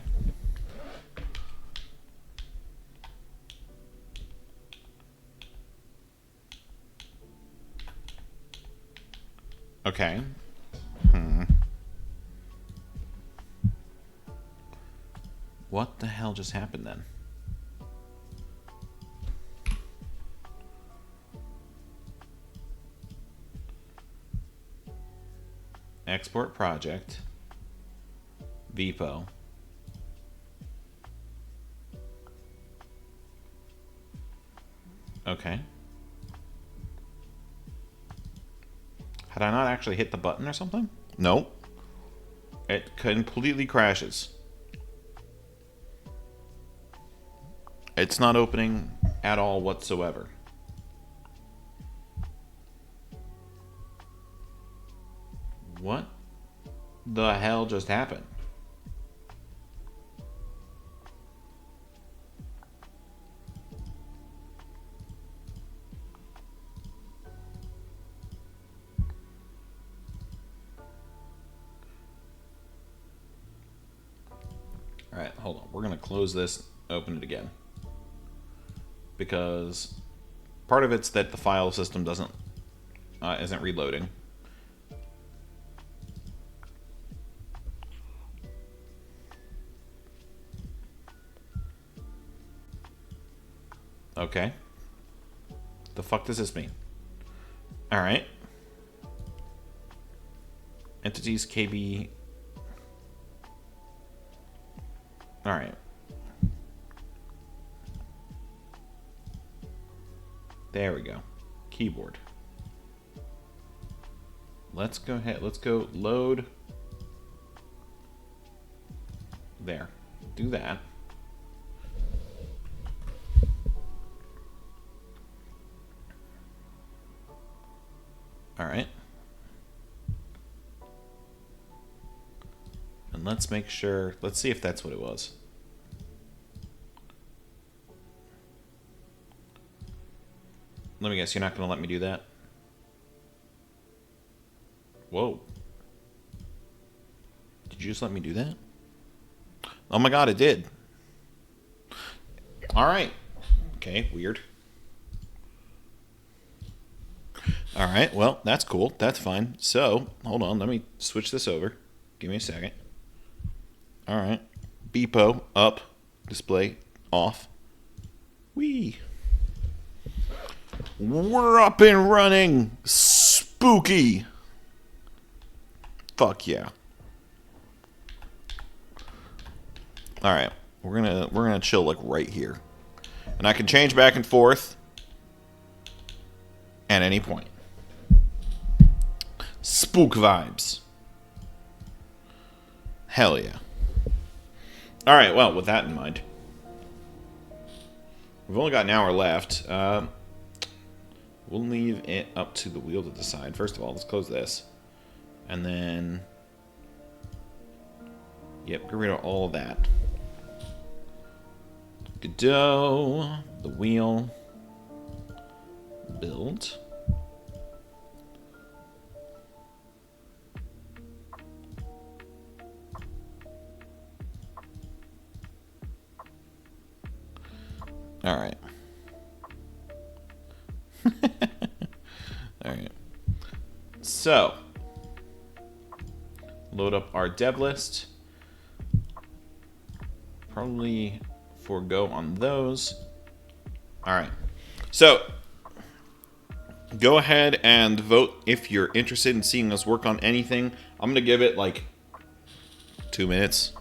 Okay. What the hell just happened then? Export project. VPO. Okay. Had I not actually hit the button or something? Nope. It completely crashes. It's not opening at all whatsoever. What the hell just happened? Alright, hold on. We're going to close this, open it again. Because part of it's that the file system isn't reloading. Okay. The fuck does this mean? Alright. Entities KB. Alright. There we go. Keyboard. Let's go ahead. Let's go load. There. Do that. Alright. And let's make sure. Let's see if that's what it was. Let me guess, you're not going to let me do that? Whoa. Did you just let me do that? Oh my god, it did. Alright. Okay, weird. All right, well, that's cool. That's fine. So, hold on. Let me switch this over. Give me a second. All right. Beepo, up. Display, off. Whee. We're up and running. Spooky. Fuck yeah. All right. We're gonna chill like right here. And I can change back and forth at any point. Spook vibes. Hell yeah. Alright, well, with that in mind, we've only got an hour left. We'll leave it up to the wheel to decide. First of all, let's close this. And then... Yep, get rid of all of that. Godot. The wheel. Build. All right. All right. So, load up our dev list. Probably forego on those. All right. So, go ahead and vote if you're interested in seeing us work on anything. I'm going to give it like 2 minutes.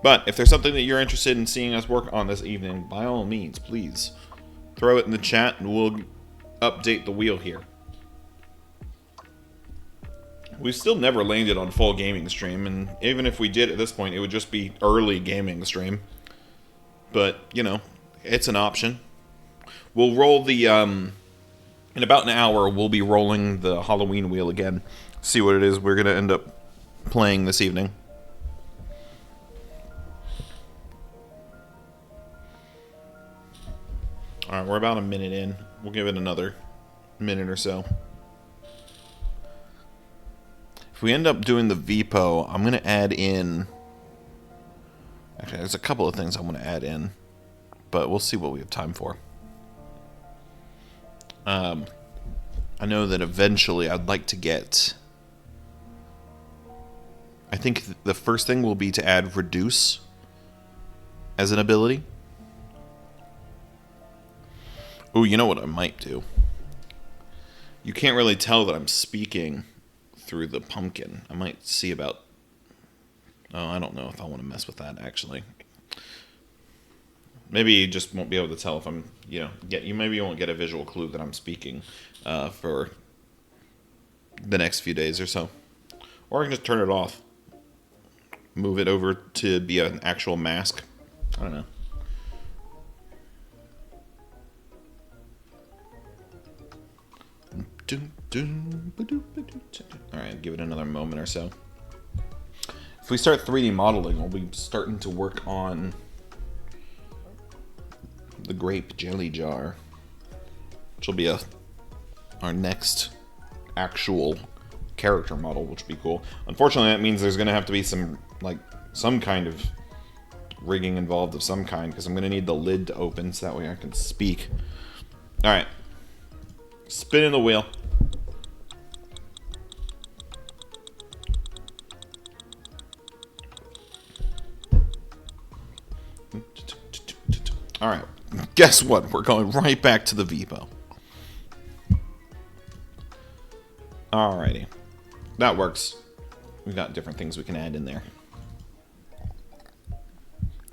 But if there's something that you're interested in seeing us work on this evening, by all means, please throw it in the chat and we'll update the wheel here. We've still never landed on full gaming stream, and even if we did at this point, it would just be early gaming stream. But, you know, it's an option. We'll roll the, in about an hour, we'll be rolling the Halloween wheel again. See what it is we're going to end up playing this evening. Alright, we're about a minute in. We'll give it another minute or so. If we end up doing the VPO, I'm going to add in... Actually, there's a couple of things I want to add in. But we'll see what we have time for. I know that eventually I'd like to get... I think the first thing will be to add Reduce as an ability. Oh, you know what I might do? You can't really tell that I'm speaking through the pumpkin. I might see about... Oh, I don't know if I want to mess with that, actually. Maybe you just won't be able to tell if I'm, you know, maybe you won't get a visual clue that I'm speaking for the next few days or so. Or I can just turn it off. Move it over to be an actual mask. I don't know. Alright, give it another moment or so. If we start 3D modeling, we'll be starting to work on the grape jelly jar, which will be our next actual character model, which will be cool. Unfortunately, that means there's going to have to be some kind of rigging involved of some kind, because I'm going to need the lid to open so that way I can speak. Alright. Spinning the wheel. Alright. Guess what? We're going right back to the VPO. Alrighty. That works. We've got different things we can add in there.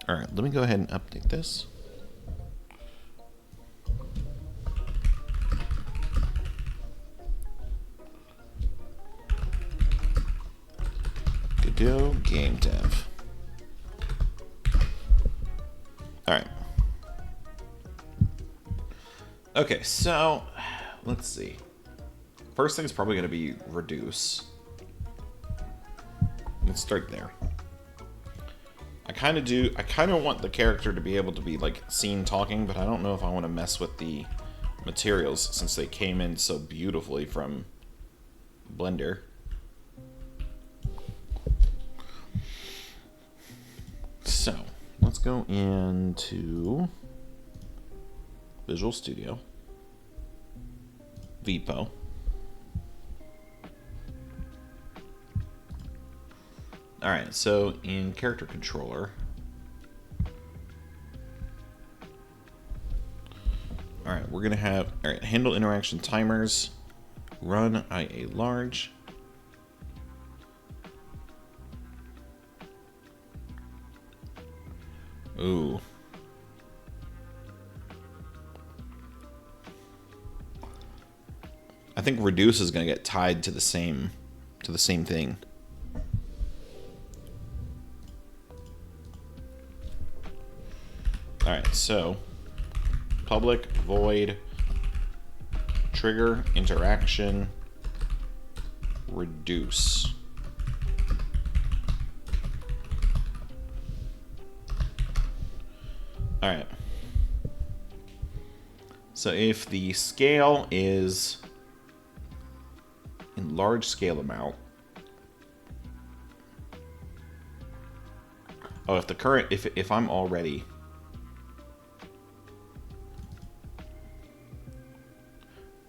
Alright, let me go ahead and update this. Godot Game Dev. Alright. Okay, so let's see. First thing's probably going to be Reduce. Let's start there. I kind of want the character to be able to be like seen talking, but I don't know if I want to mess with the materials since they came in so beautifully from Blender. So, let's go into Visual Studio. VPO. All right, so in character controller, all right, we're gonna have, all right, handle interaction timers, run IA large. Ooh. I think reduce is gonna get tied to the same thing. All right, so public void trigger interaction reduce. All right. So if the scale is in large scale amount, oh, if the current, if I'm already,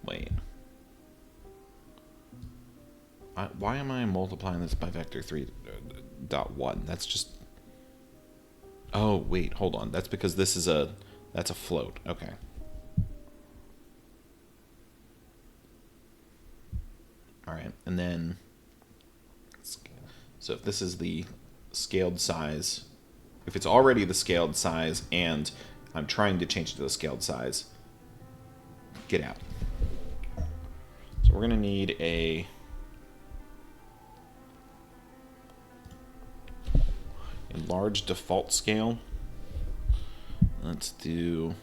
wait, why am I multiplying this by vector 3.1? That's just, oh wait, hold on, that's because this is that's a float. Okay. All right, and then, so if this is the scaled size, if it's already the scaled size and I'm trying to change it to the scaled size, get out. So we're gonna need a large default scale. Let's do,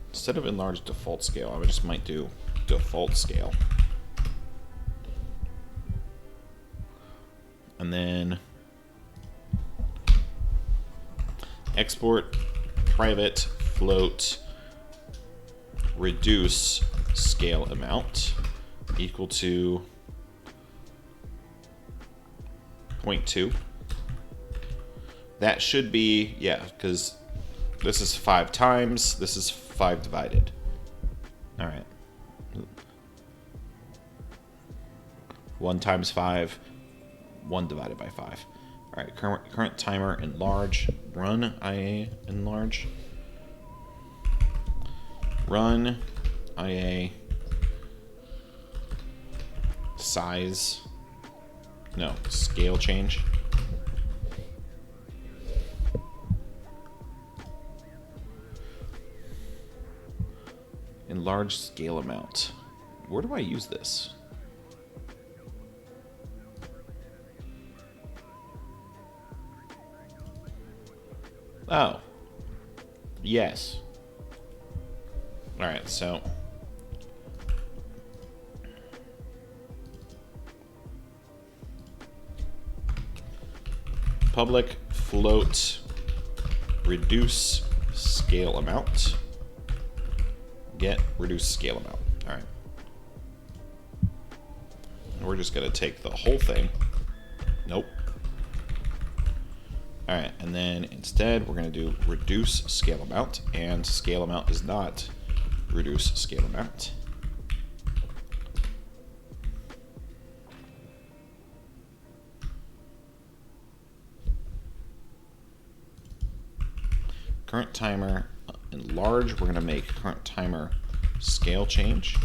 instead of enlarged default scale, I just might do default scale. And then export private float reduce scale amount equal to 0.2. That should be, yeah, because this is 5 times, this is 5 divided. All right. 1 times 5, 1 divided by 5. All right, current timer enlarge, run IA enlarge, run IA size, no, scale change. Enlarge scale amount. Where do I use this? Oh. Yes. All right, so public float reduce scale amount. Get reduce scale amount. All right. We're just gonna take the whole thing. Nope. All right, and then instead we're gonna do reduce scale amount, and scale amount is not reduce scale amount. Current timer enlarge, we're gonna make current timer scale change.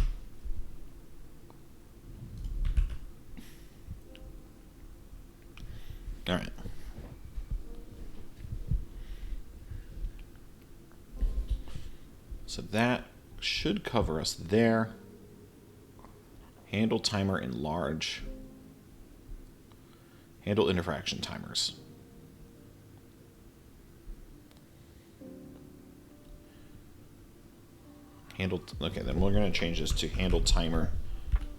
All right. So that should cover us there. Handle timer enlarge. Handle interaction timers. Handle, okay, then we're gonna change this to handle timer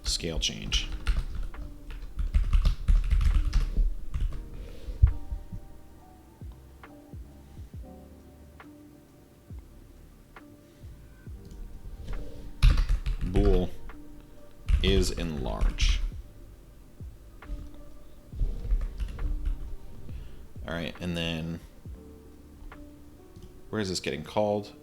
scale change. Bool is enlarge. All right, and then where is this getting called?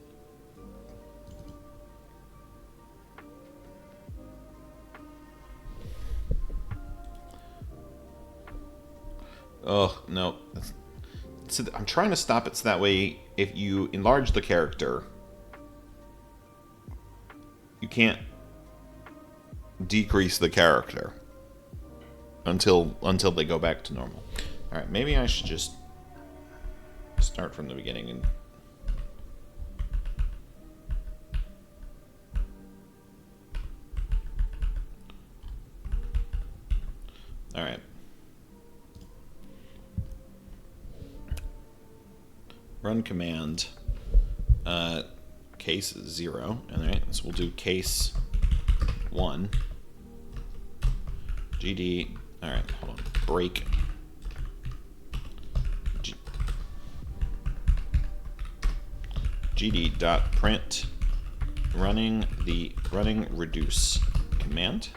Oh, no. I'm trying to stop it so that way if you enlarge the character, you can't decrease the character until they go back to normal. All right, maybe I should just start from the beginning and all right. Run command case 0. All right, so we'll do case 1. GD. All right, hold on. Break. GD.print running reduce command.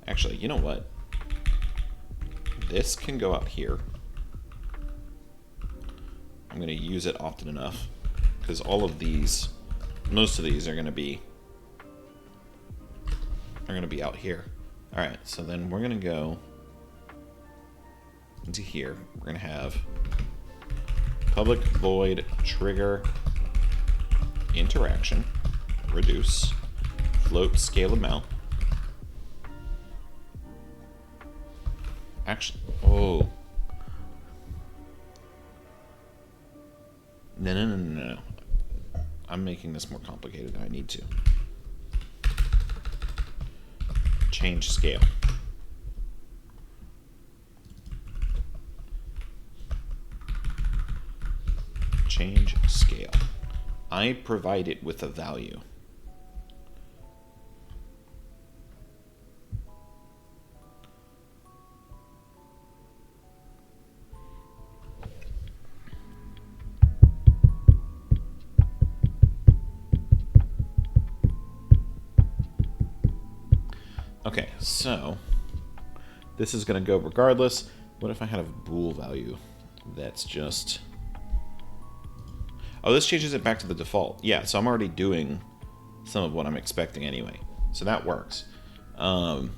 Actually, you know what? This can go out here. I'm going to use it often enough because most of these are going to be out here. All right, so then we're going to go into here. We're going to have public void trigger interaction reduce float scale amount. Actually, oh. No. I'm making this more complicated than I need to. Change scale. Change scale. I provide it with a value. Okay, so this is going to go regardless. What if I had a bool value that's just... Oh, this changes it back to the default. Yeah, so I'm already doing some of what I'm expecting anyway. So that works. And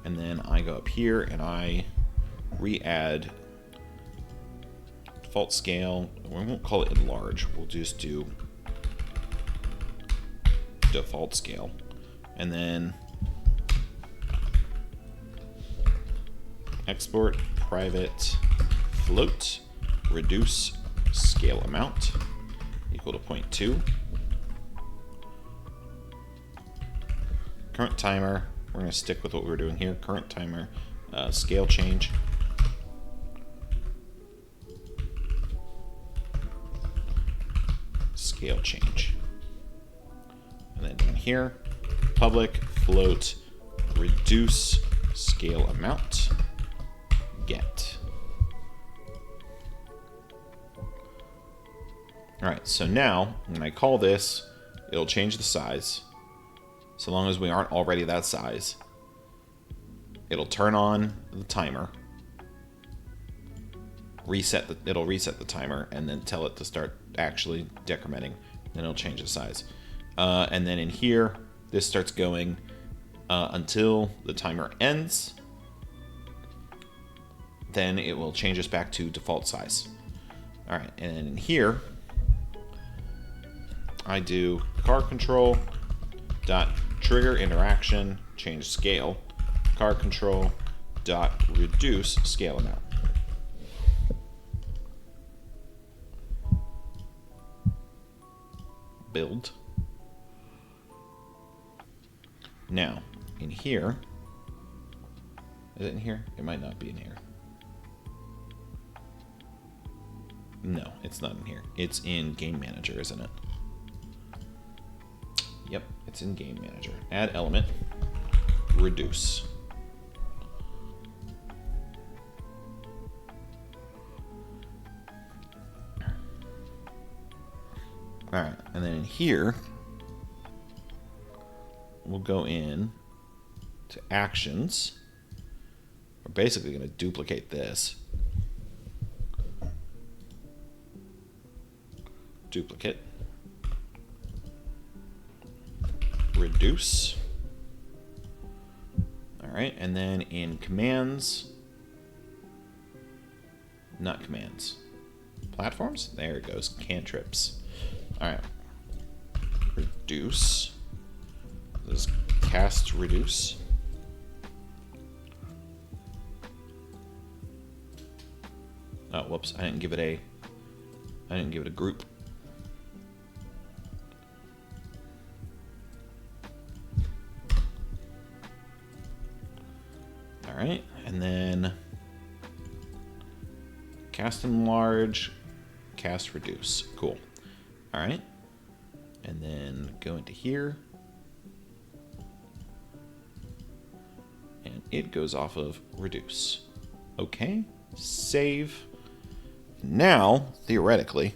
then I go up here and I re-add default scale. We won't call it enlarge. We'll just do default scale. And then export private float reduce scale amount equal to 0.2. Current timer, we're going to stick with what we were doing here. Current timer, scale change. Scale change. And then down here, public float reduce scale amount get. All right, so now when I call this, it'll change the size. So long as we aren't already that size, it'll turn on the timer, it'll reset the timer, and then tell it to start actually decrementing. Then it'll change the size. And then in here, this starts going until the timer ends. Then it will change us back to default size. All right, and then in here, I do car control dot trigger interaction change scale car control dot reduce scale amount. Build. Now, in here, is it in here? It might not be in here. No, it's not in here. It's in Game Manager, isn't it? Yep, it's in Game Manager. Add element, reduce. All right, and then in here, we'll go in to actions. We're basically going to duplicate this. duplicate, reduce. All right, and then in commands, not commands, platforms, there it goes, cantrips. All right, reduce, this is cast reduce. Oh, whoops, I didn't give it a group. All right, and then cast enlarge, cast reduce. Cool. All right, and then go into here, and it goes off of reduce. Okay, save. Now, theoretically,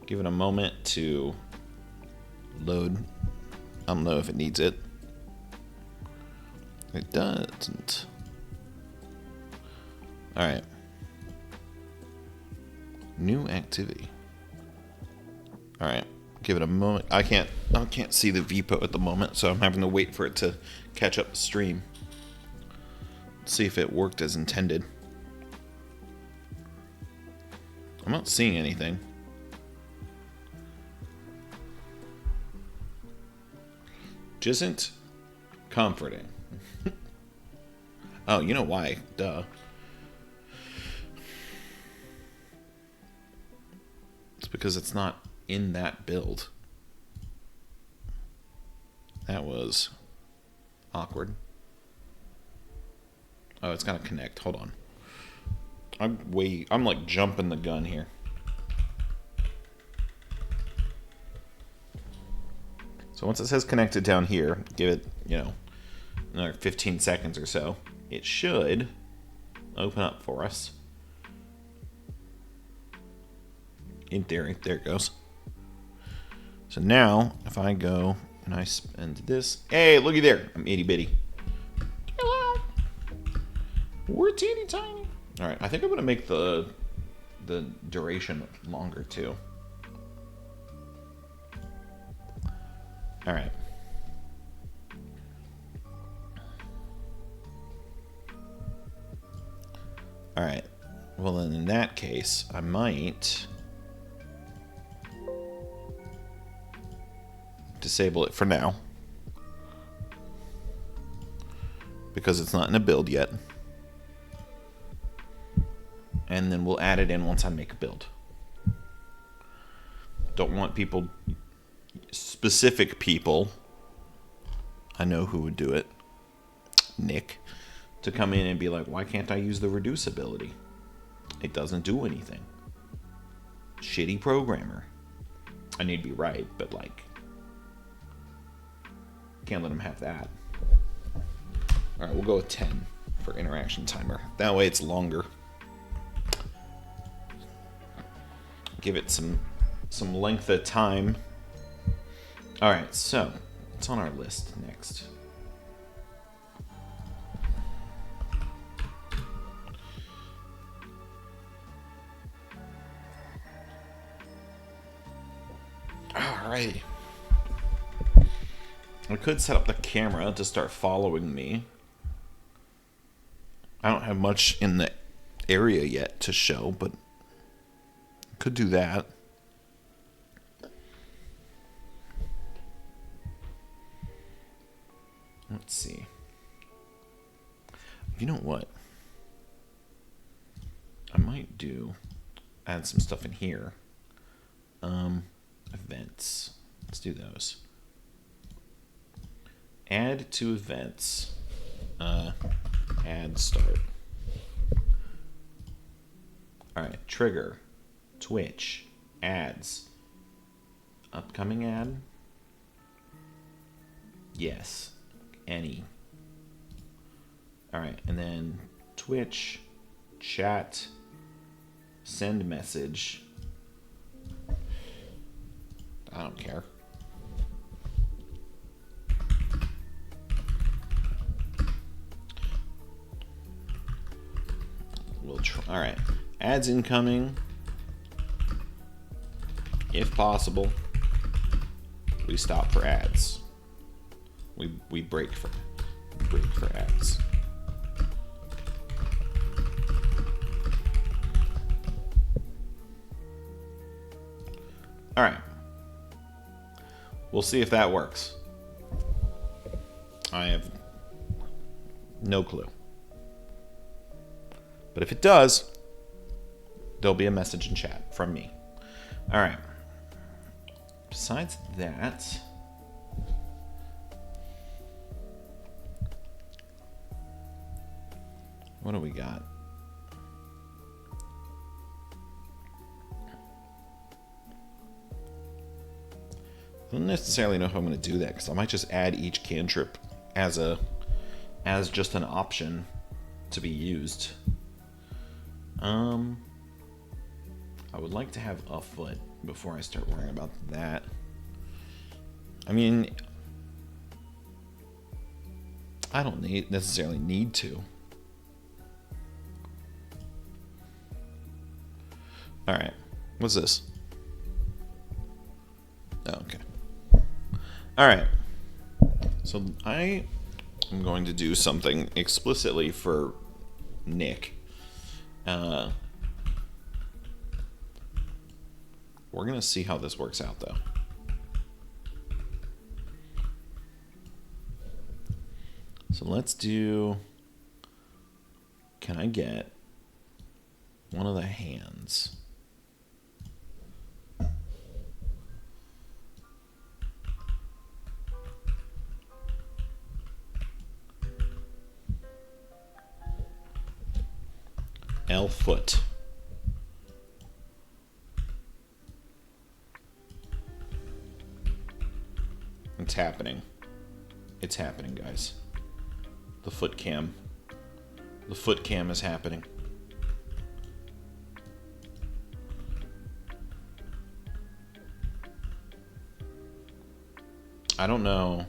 give it a moment to load. I don't know if it needs it. It doesn't. All right. New activity. All right. Give it a moment. I can't see the VPO at the moment, so I'm having to wait for it to catch up the stream. Let's see if it worked as intended. I'm not seeing anything. Which isn't comforting. Oh, you know why? Duh. It's because it's not in that build. That was awkward. Oh, it's gotta connect. Hold on. I'm like jumping the gun here. So once it says connected down here, give it, another 15 seconds or so. It should open up for us. In theory, there it goes. So now, if I go and I spend this, hey, looky there, I'm itty bitty. Hello. We're teeny tiny. All right, I think I'm gonna make the duration longer too. All right. All right. Well, then in that case, I might disable it for now because it's not in a build yet. And then we'll add it in once I make a build. Don't want people, specific people, I know who would do it, Nick, to come in and be like, why can't I use the reduce ability? It doesn't do anything. Shitty programmer. I need to be right, but like, can't let him have that. All right, we'll go with 10 for interaction timer. That way it's longer. Give it some length of time. All right, so what's on our list next? All right. I could set up the camera to start following me. I don't have much in the area yet to show, but could do that. Let's see. You know what? I might add some stuff in here. Events. Let's do those. Add to events. Add start. All right, trigger. Twitch, ads, upcoming ad, yes, any. All right, and then Twitch, chat, send message. I don't care. We'll try. All right, ads incoming. if possible, we stop for ads. We break for ads. All right. We'll see if that works. I have no clue. But if it does, there'll be a message in chat from me. All right. Besides that, what do we got? I don't necessarily know how I'm going to do that, because I might just add each cantrip as just an option to be used. I would like to have a foot before I start worrying about that. I mean, I don't necessarily need to. All right, what's this? Oh, okay. All right. So I am going to do something explicitly for Nick. We're going to see how this works out, though. So let's do... Can I get one of the hands? Foot. It's happening. It's happening, guys. The foot cam. The foot cam is happening. I don't know.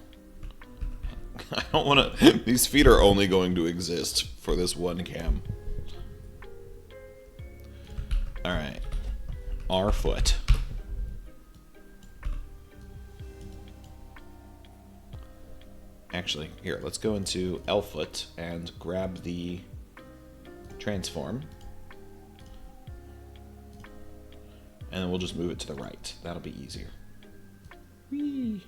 I don't want to... These feet are only going to exist for this one cam. Alright. Our foot. Actually, here, let's go into L foot and grab the transform. And then we'll just move it to the right. That'll be easier. Whee!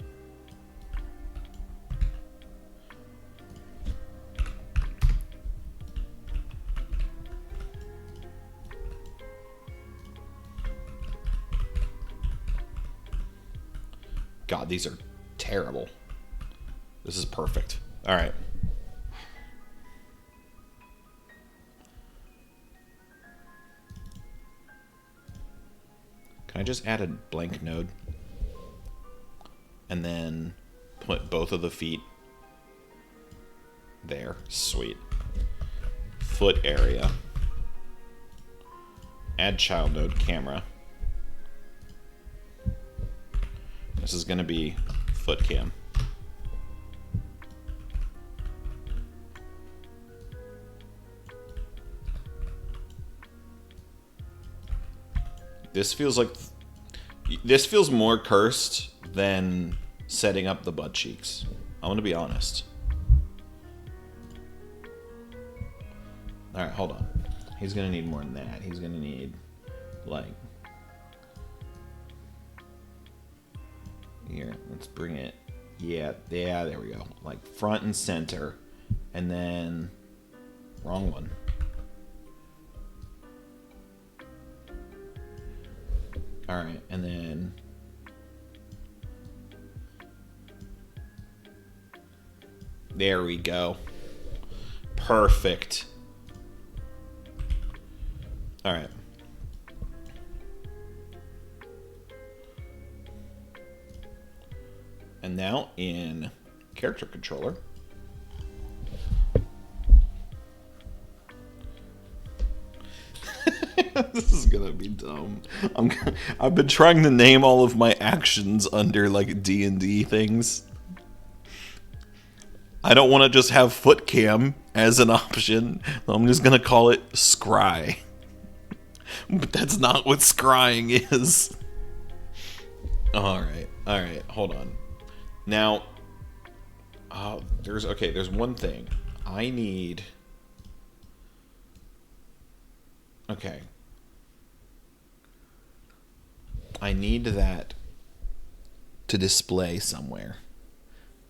God, these are terrible. This is perfect. All right. Can I just add a blank node? And then put both of the feet there. Sweet. Foot area. Add child node camera. This is going to be foot cam. This feels more cursed than setting up the butt cheeks. I'm going to be honest. All right, hold on. He's going to need more than that. He's going to need, like... Here, let's bring it. Yeah, there we go. Like front and center. And then... Wrong one. Alright, and then... There we go. Perfect. Alright. And now in character controller, this is gonna be dumb. I've been trying to name all of my actions under like D&D things. I don't want to just have foot cam as an option. I'm just gonna call it scry. But that's not what scrying is. All right. Hold on. Now, there's one thing. I need. Okay. I need that to display somewhere.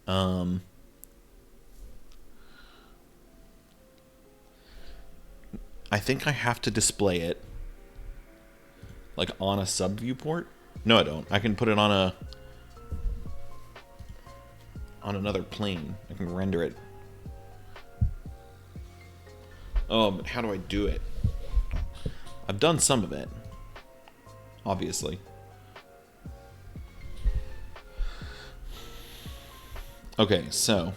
Um, I think I have to display it like on a sub viewport. No, I don't. I can put it on another plane. I can render it. But how do I do it? I've done some of it, obviously. Okay, so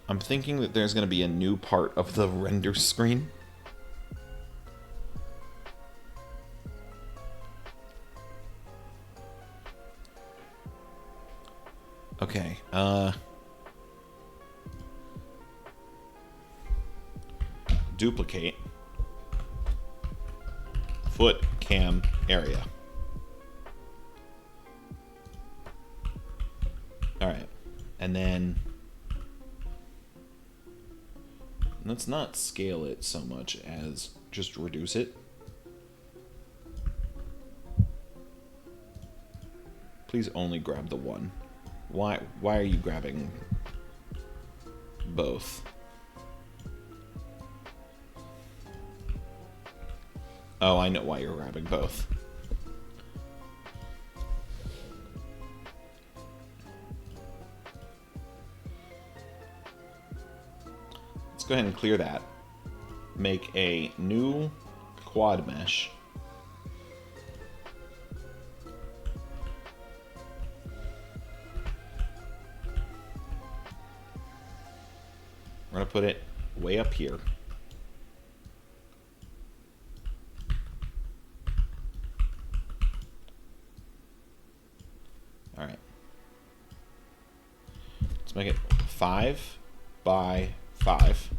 I'm thinking that there's going to be a new part of the render screen. Okay, duplicate foot cam area. All right, and then let's not scale it so much as just reduce it. Please only grab the one. Why are you grabbing both? Oh, I know why you're grabbing both. Let's go ahead and clear that. Make a new quad mesh. We're going to put it way up here. All right. Let's make it 5 by 5.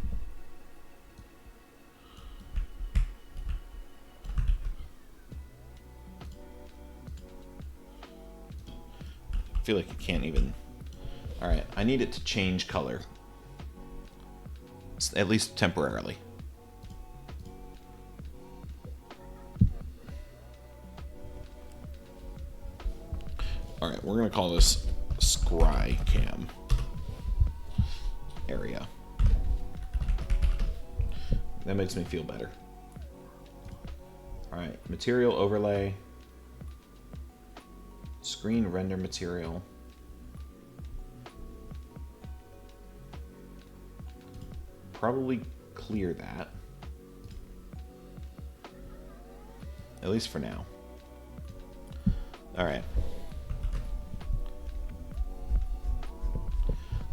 I feel like you can't even. All right, I need it to change color. At least temporarily. All right, we're going to call this scry cam area. That makes me feel better. All right, material overlay, screen render material. Probably clear that. At least for now. All right.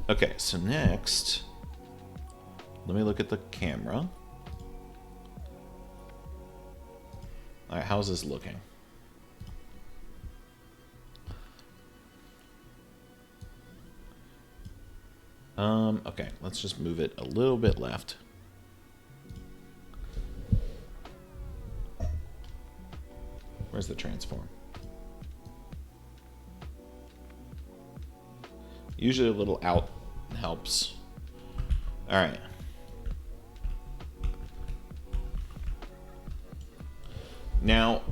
Okay, so next, let me look at the camera. All right, how's this looking? Okay, let's just move it a little bit left. Where's the transform? Usually a little out helps. All right. Now,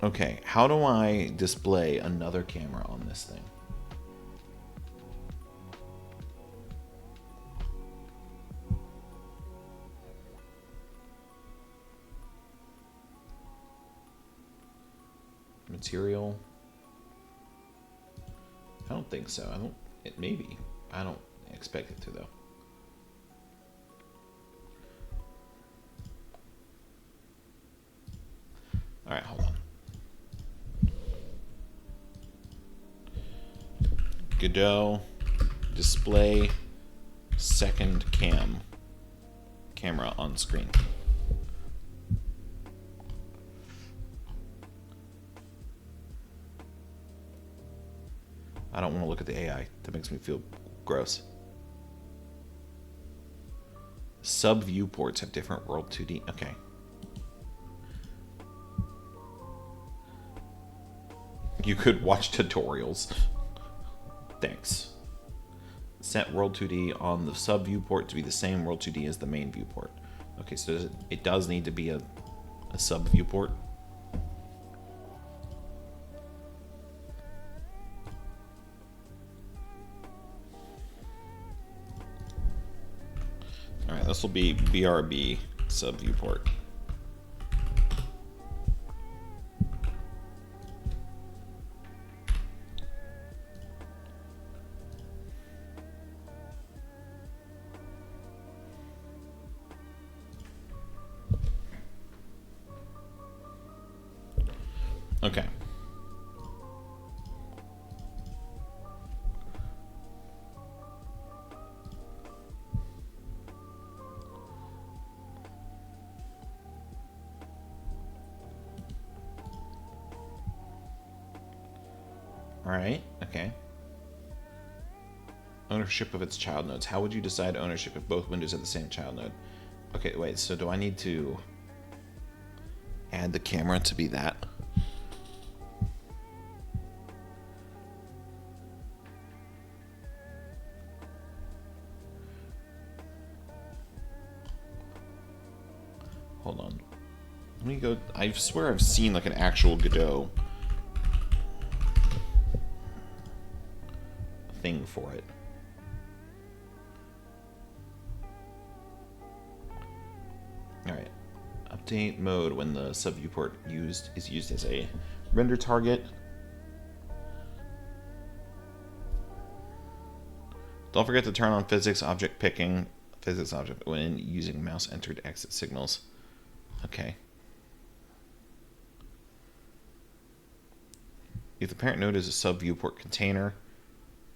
okay, how do I display another camera on this thing? Material. I don't think so. It maybe. I don't expect it to though. All right, hold on. Godot, display second camera on screen. I don't want to look at the AI. That makes me feel gross. Sub viewports have different world 2D. Okay. You could watch tutorials. Thanks. Set World 2D on the sub viewport to be the same World 2D as the main viewport. Okay, so it does need to be a sub viewport. Alright, this will be BRB sub viewport. Okay. Alright, okay. Ownership of its child nodes. How would you decide ownership if both windows have the same child node? Okay, wait, so do I need to add the camera to be that? Hold on. Let me go. I swear I've seen like an actual Godot thing for it. Alright. Update mode when the sub viewport is used as a render target. Don't forget to turn on physics object picking. Physics object when using mouse entered exit signals. Okay. If the parent node is a sub viewport container,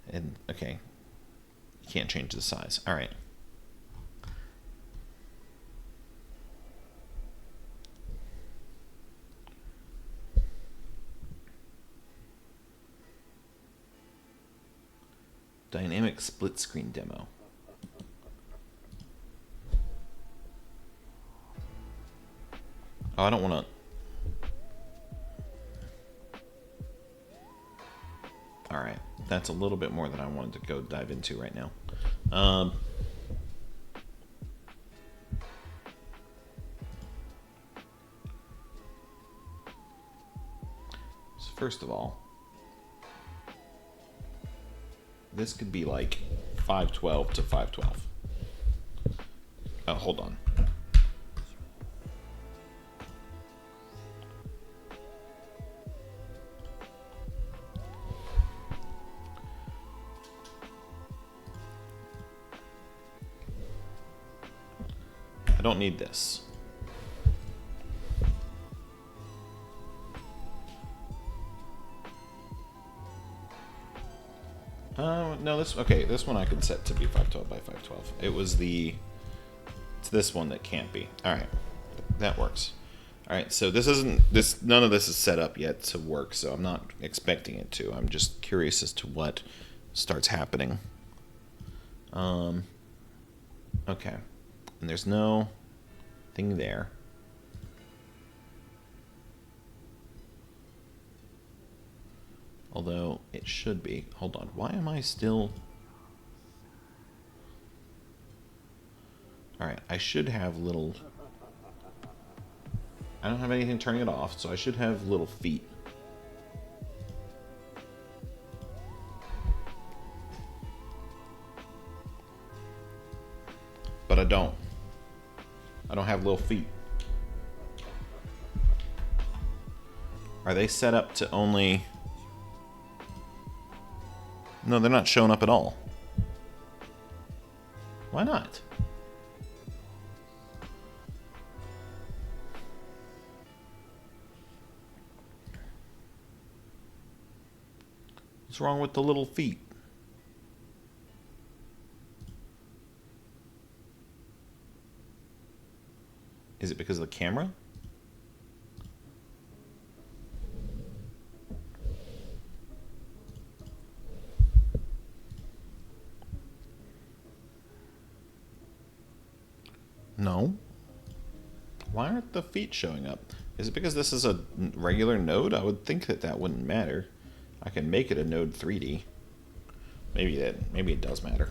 and okay, you can't change the size. All right. Dynamic split screen demo. Oh, I don't want to. All right, that's a little bit more than I wanted to go dive into right now. So first of all, this could be like 512 to 512. Oh, hold on. I don't need this. No, this one I can set to be 512 by 512. It's this one that can't be. All right, that works. All right, so none of this is set up yet to work, so I'm not expecting it to. I'm just curious as to what starts happening. Okay, and there's no thing there. Although it should be. Hold on. Why am I still... Alright, I should have little... I don't have anything turning it off, so I should have little feet. But I don't. I don't have little feet. Are they set up to only... No, they're not showing up at all. Why not? What's wrong with the little feet? Is it because of the camera? No. Why aren't the feet showing up? Is it because this is a regular node? I would think that that wouldn't matter. I can make it a node 3D. Maybe it does matter.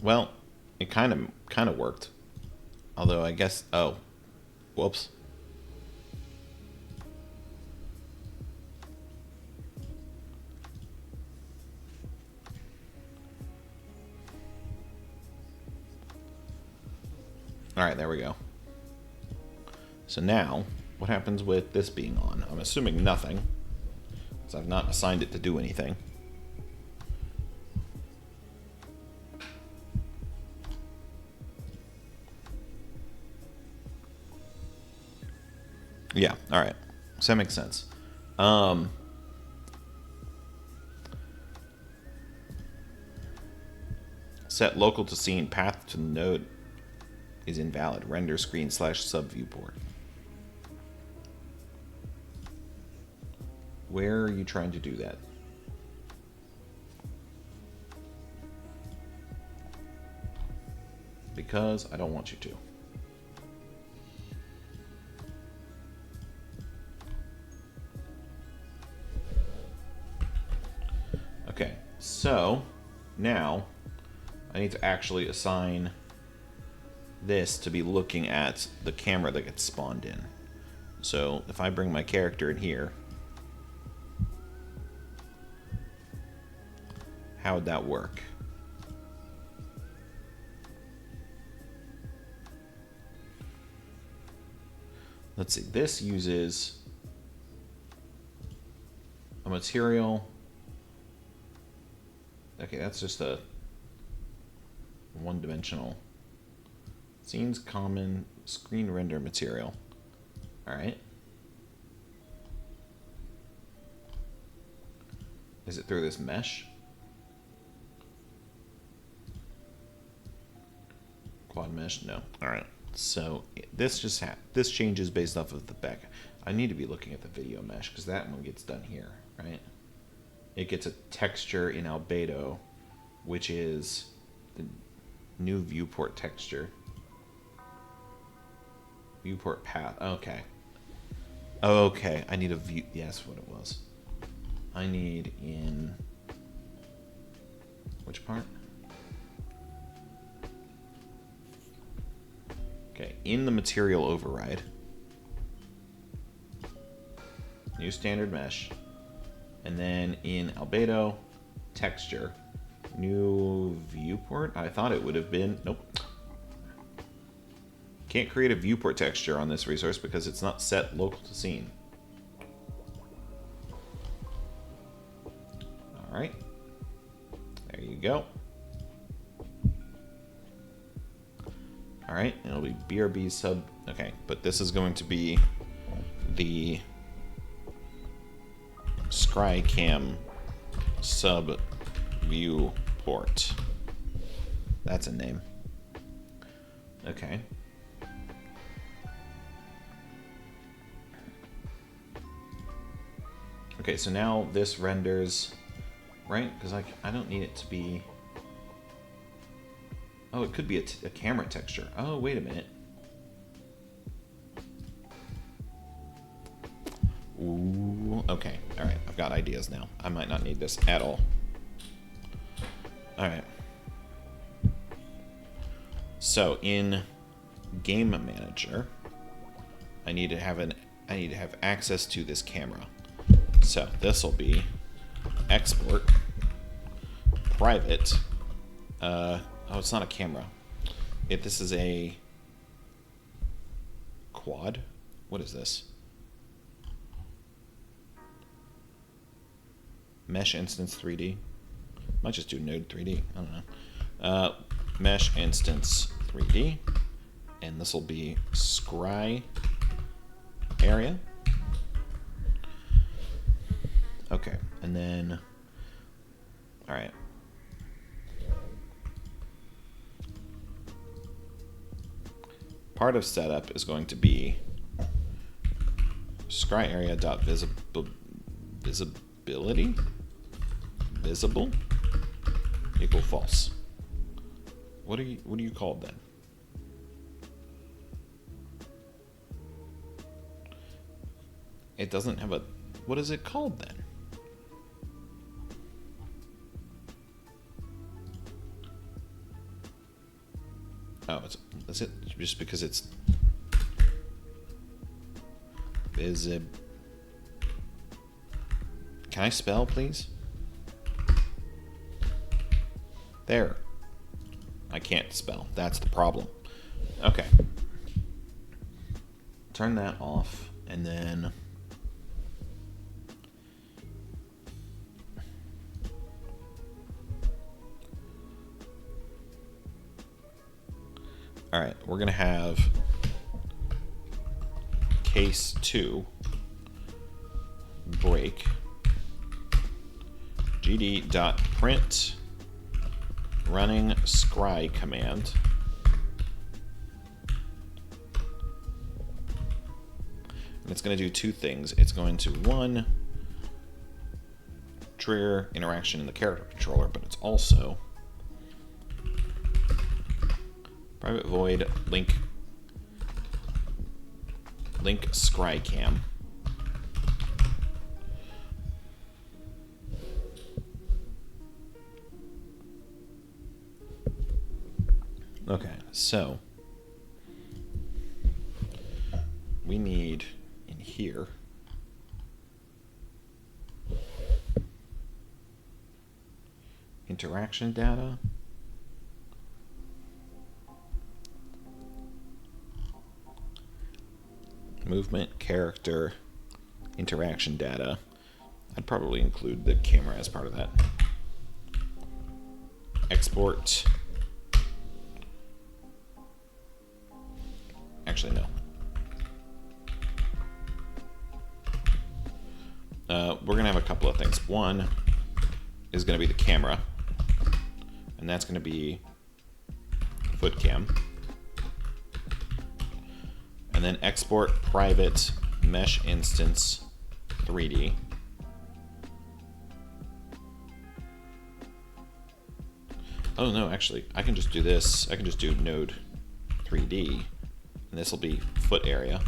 Well, it kind of worked. Although I guess, oh, whoops. All right, there we go. So now, what happens with this being on? I'm assuming nothing, because I've not assigned it to do anything. Yeah, all right. So that makes sense. Set local to scene path to node is invalid. Render screen / sub viewport. Where are you trying to do that? Because I don't want you to. Okay, so now I need to actually assign this to be looking at the camera that gets spawned in. So if I bring my character in here, how would that work? Let's see, this uses a material. Okay, that's just a one-dimensional. Scenes common screen render material. All right. Is it through this mesh? Quad mesh? No. All right. So this just this changes based off of the back. I need to be looking at the video mesh because that one gets done here, right? It gets a texture in albedo, which is the new viewport texture. Viewport path. Okay. Okay. I need a view. Yes, what it was. I need in which part? Okay, in the material override, new standard mesh, and then in albedo, texture, new viewport. I thought it would have been, nope. Can't create a viewport texture on this resource because it's not set local to scene. All right, there you go. All right, it'll be BRB sub. Okay, but this is going to be the ScryCam sub viewport. That's a name. Okay. Okay, so now this renders, right? Because I don't need it to be. Oh, it could be a camera texture. Oh, wait a minute. Ooh, okay. All right, I've got ideas now. I might not need this at all. All right. So in Game Manager, I need to have access to this camera. So this will be export private. Oh, it's not a camera. This is a quad. What is this? Mesh instance 3D. Might just do node 3D. I don't know. Mesh instance 3D. And this will be scry area. Okay. And then, all right. Part of setup is going to be scry area.visibility visible equal false. What are you called then? It doesn't have a... What is it called then? Oh, is it just because it's visib? Can I spell, please? There. I can't spell. That's the problem. Okay. Turn that off, and then all right, we're gonna have case 2 break gd.print running scry command. And it's going to do two things. It's going to, one, trigger interaction in the character controller, but it's also private void link scry cam. Okay, so we need in here interaction data, movement, character, interaction data. I'd probably include the camera as part of that. Export. Actually, no. We're going to have a couple of things. One is going to be the camera, and that's going to be foot cam. And then export private mesh instance 3D. Oh no, actually, I can just do this. I can just do node 3D, and this will be foot area.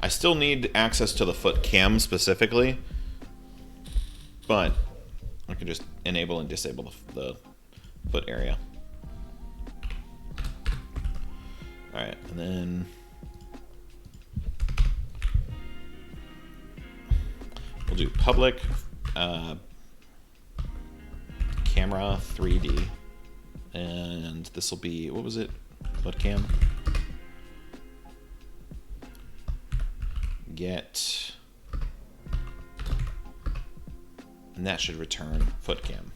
I still need access to the foot cam specifically, but I can just enable and disable the foot area. All right, and then we'll do public camera 3D, and this will be, what was it? Foot cam. Get, and that should return foot cam.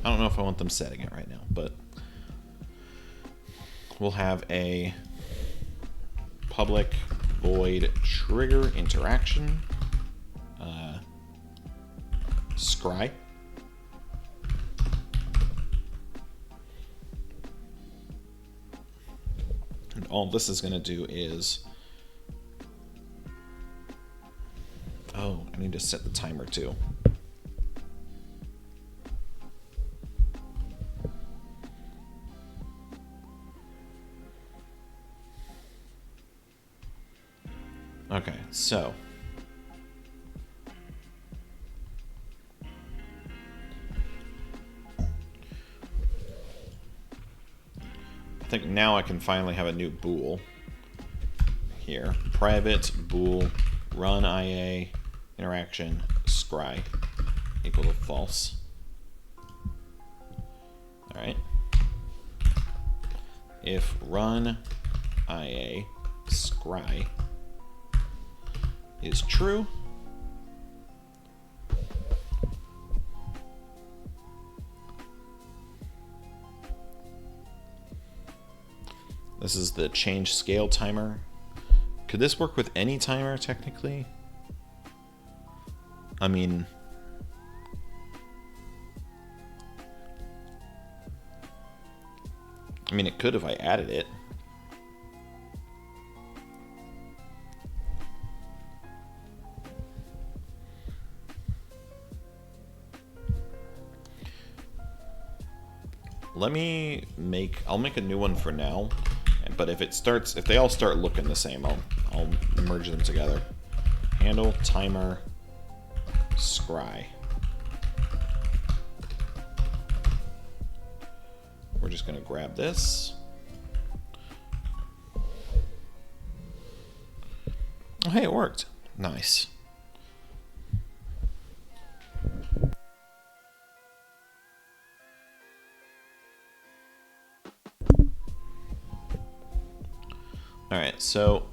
I don't know if I want them setting it right now, but we'll have a public void trigger interaction scry. And all this is going to do is, oh, I need to set the timer too. Okay, so I think now I can finally have a new bool here. Private bool run IA interaction scry equal to false. All right. If run IA scry is true, this is the change scale timer. Could this work with any timer technically? I mean, it could if I added it. I'll make a new one for now, but if they all start looking the same, I'll merge them together. Handle, timer, scry. We're just going to grab this. Oh, hey, it worked. Nice. Alright, so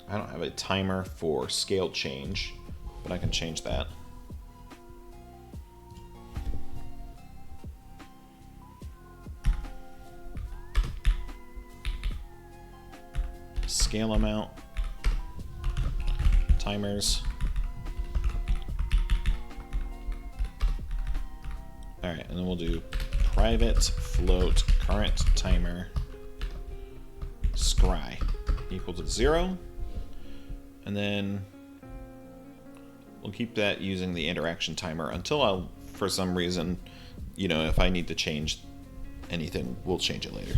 I don't have a timer for scale change, but I can change that. Scale amount, timers. Alright, and then we'll do private float current timer scry equal to 0. And then we'll keep that using the interaction timer until for some reason, if I need to change anything, we'll change it later.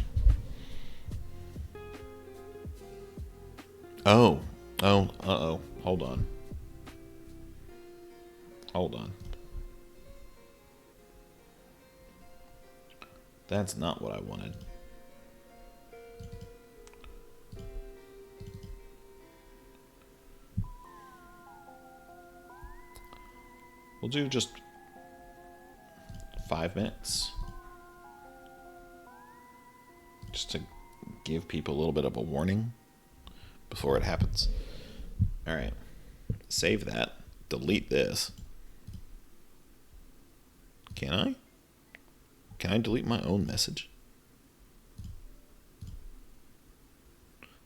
Oh, uh-oh. Hold on. That's not what I wanted. We'll do just 5 minutes. Just to give people a little bit of a warning before it happens. Alright. Save that. Delete this. Can I? Can I delete my own message?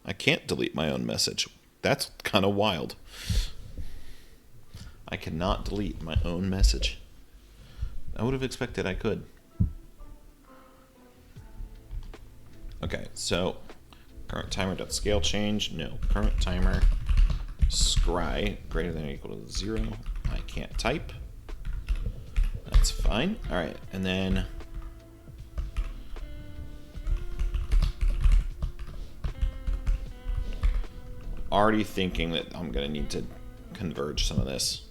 I can't delete my own message. That's kind of wild. I cannot delete my own message. I would have expected I could. Okay, so current timer.scale change. No. Current timer scry greater than or equal to 0. I can't type. That's fine. Alright, and then already thinking that I'm going to need to converge some of this.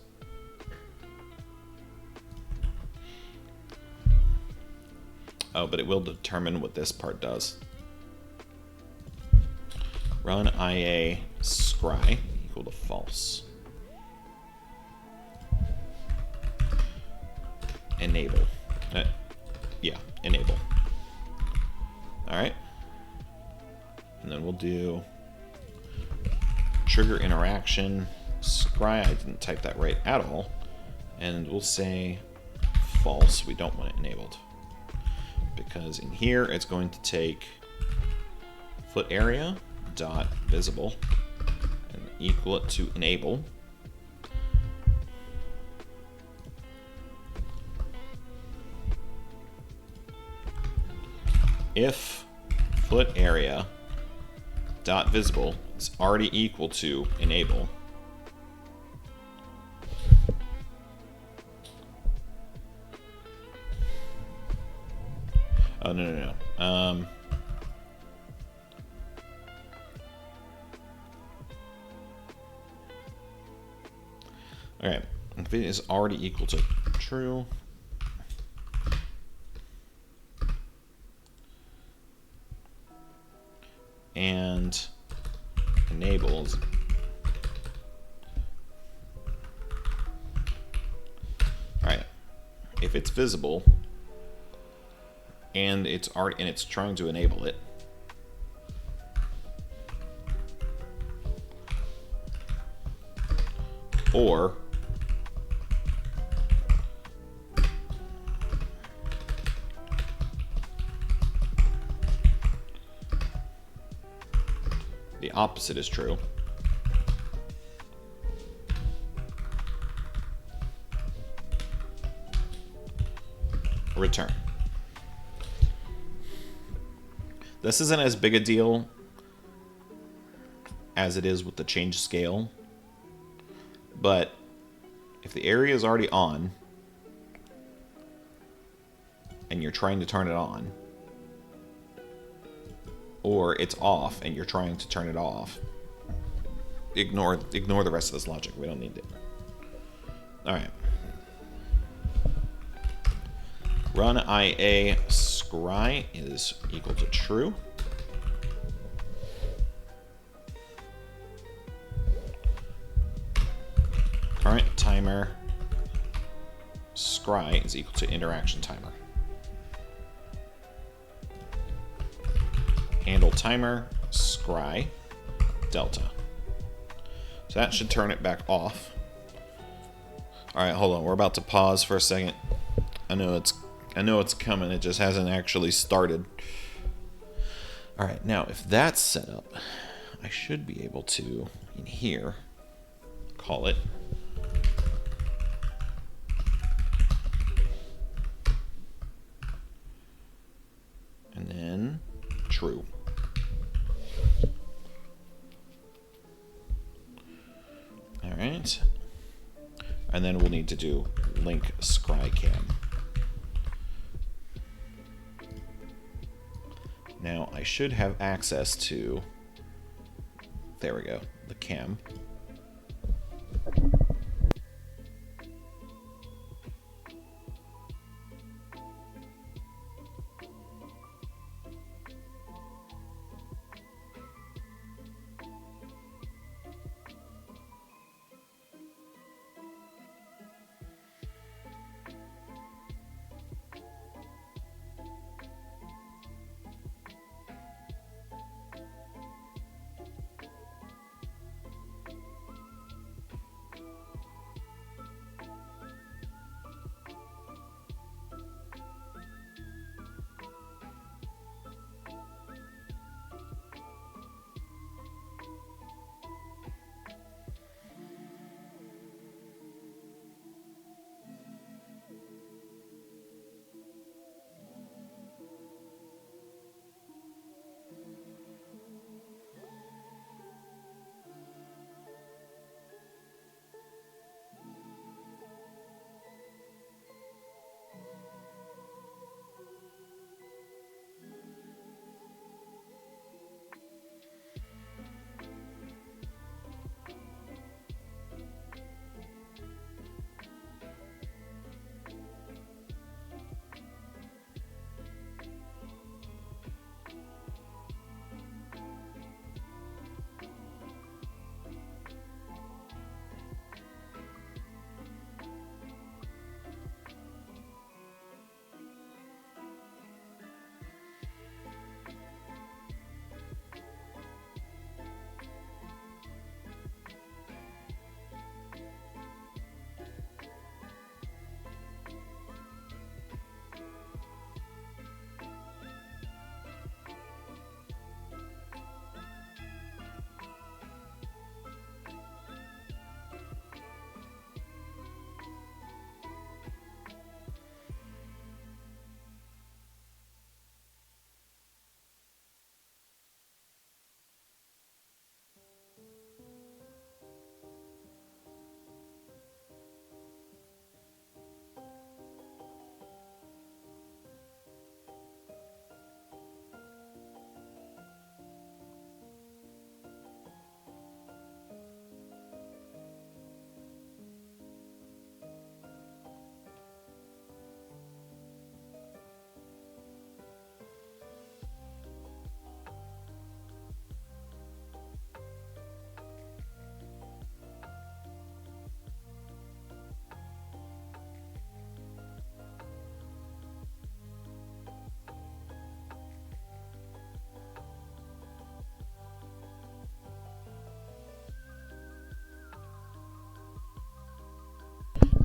Oh, but it will determine what this part does. Run IA scry equal to false. Enable. Yeah, enable. Alright. And then we'll do trigger interaction scry. I didn't type that right at all. And we'll say false. We don't want it enabled. Because in here it's going to take foot area dot visible and equal it to enable. If foot area dot visible is already equal to enable, oh, no. Alright, if it is already equal to true, and enables alright, if it's visible and it's trying to enable it, or the opposite is true, return. This isn't as big a deal as it is with the change scale, but if the area is already on and you're trying to turn it on, or it's off and you're trying to turn it off, ignore the rest of this logic. We don't need it. All right. Run IA scry is equal to true. Current timer scry is equal to interaction timer. Handle timer scry delta. So that should turn it back off. All right, hold on. We're about to pause for a second. I know it's coming. It just hasn't actually started. All right, now if that's set up, I should be able to, in here, call it and then true. All right. And then we'll need to do link scry cam. Now I should have access to, there we go, the cam.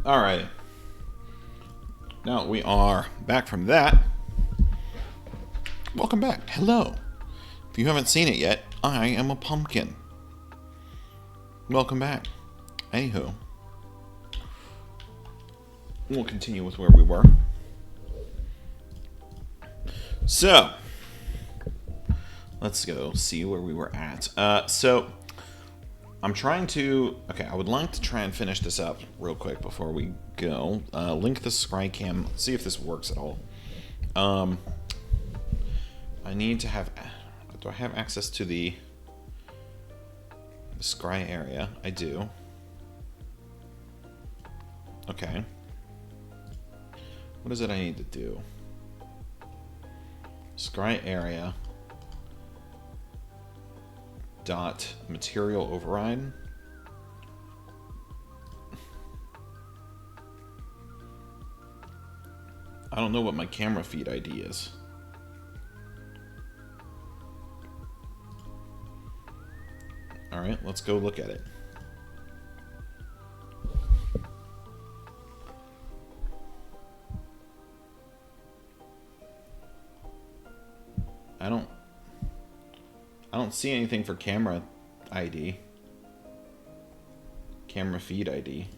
All right. Now we are back from that. Welcome back. Hello. If you haven't seen it yet, I am a pumpkin. Welcome back. Anywho, we'll continue with where we were. So, let's go see where we were at. So, I'm trying to... Okay, I would like to try and finish this up real quick before we go. Link the scry cam. See if this works at all. I need to have Do I have access to the scry area? I do. Okay. What is it I need to do? Scry area dot material override. I don't know what my camera feed ID is. Alright, let's go look at it. I don't see anything for camera ID. Camera feed ID.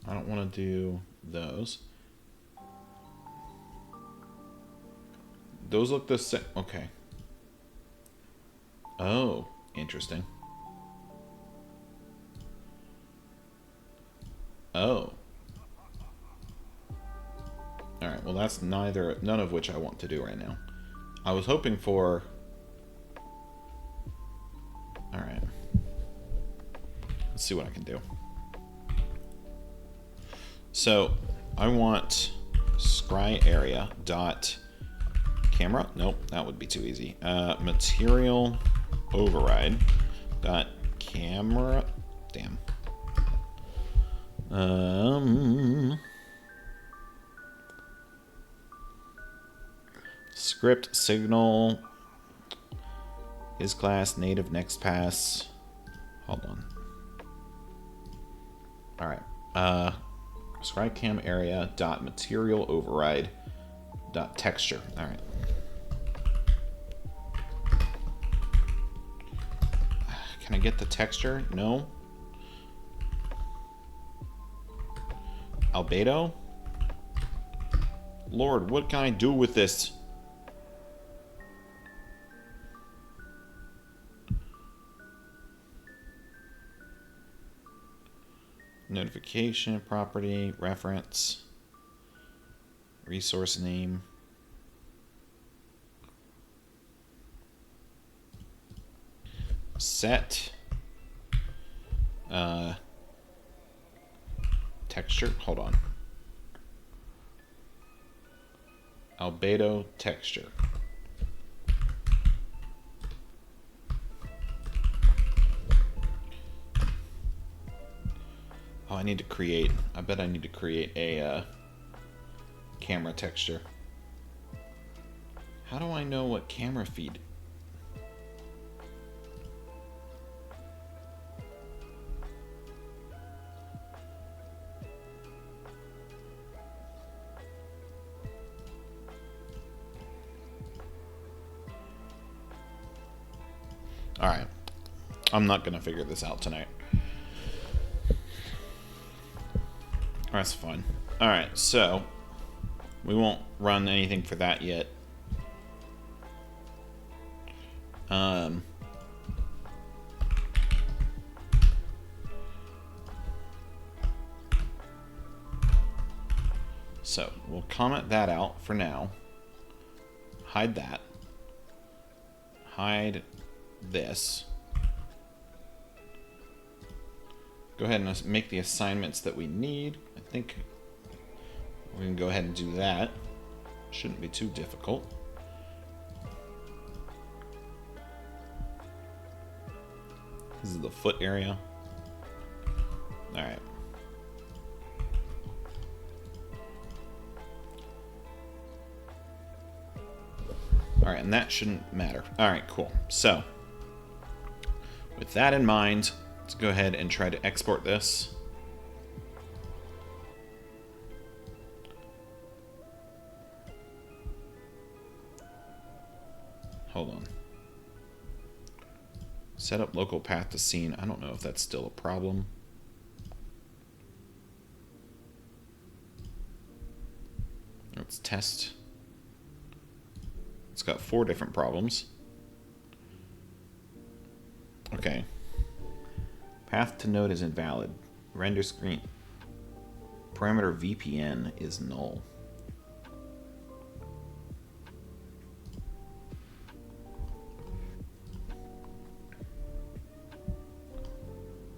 I don't want to do those. Those look the same. Okay. Oh, interesting. Oh. Alright, well that's none of which I want to do right now. I was hoping for... Alright. Let's see what I can do. So, I want scry area dot camera. Nope, that would be too easy. Material override dot camera. Damn. Script signal is class native next pass. Hold on. All right. Scry cam area dot material override dot texture. All right. Can I get the texture? No. Albedo? Lord, what can I do with this? Notification, property, reference, resource name. Set. Texture. Hold on. Albedo texture. Oh, I need to create. I bet I need to create a camera texture. How do I know what camera feed? Alright. I'm not going to figure this out tonight. That's fine. Alright, so we won't run anything for that yet. So we'll comment that out for now. Hide that. Hide this. Go ahead and make the assignments that we need. I think we can go ahead and do that. Shouldn't be too difficult. This is the foot area. Alright. Alright, and that shouldn't matter. Alright, cool. So, with that in mind, let's go ahead and try to export this. Hold on. Set up local path to scene. I don't know if that's still a problem. Let's test. It's got 4 different problems. Okay. Path to node is invalid. Render screen. Parameter VPN is null.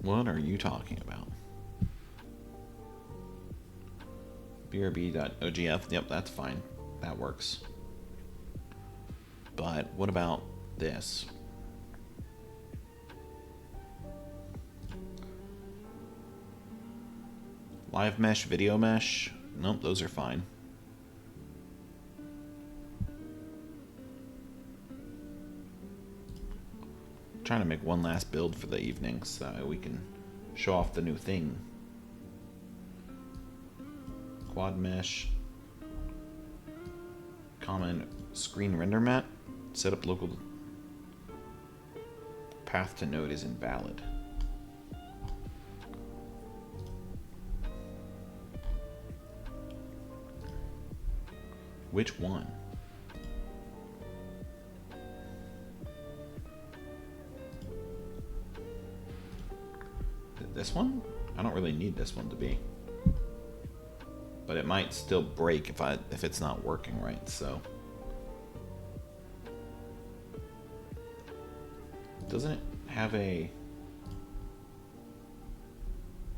What are you talking about? brb.ogf. Yep, that's fine. That works. But what about this? Live mesh, video mesh? Nope, those are fine. I'm trying to make one last build for the evening so we can show off the new thing. Quad mesh. Common screen render mat. Set up local. Path to node is invalid. Which one? This one? I don't really need this one to be. But it might still break if it's not working right, so. Doesn't it have a...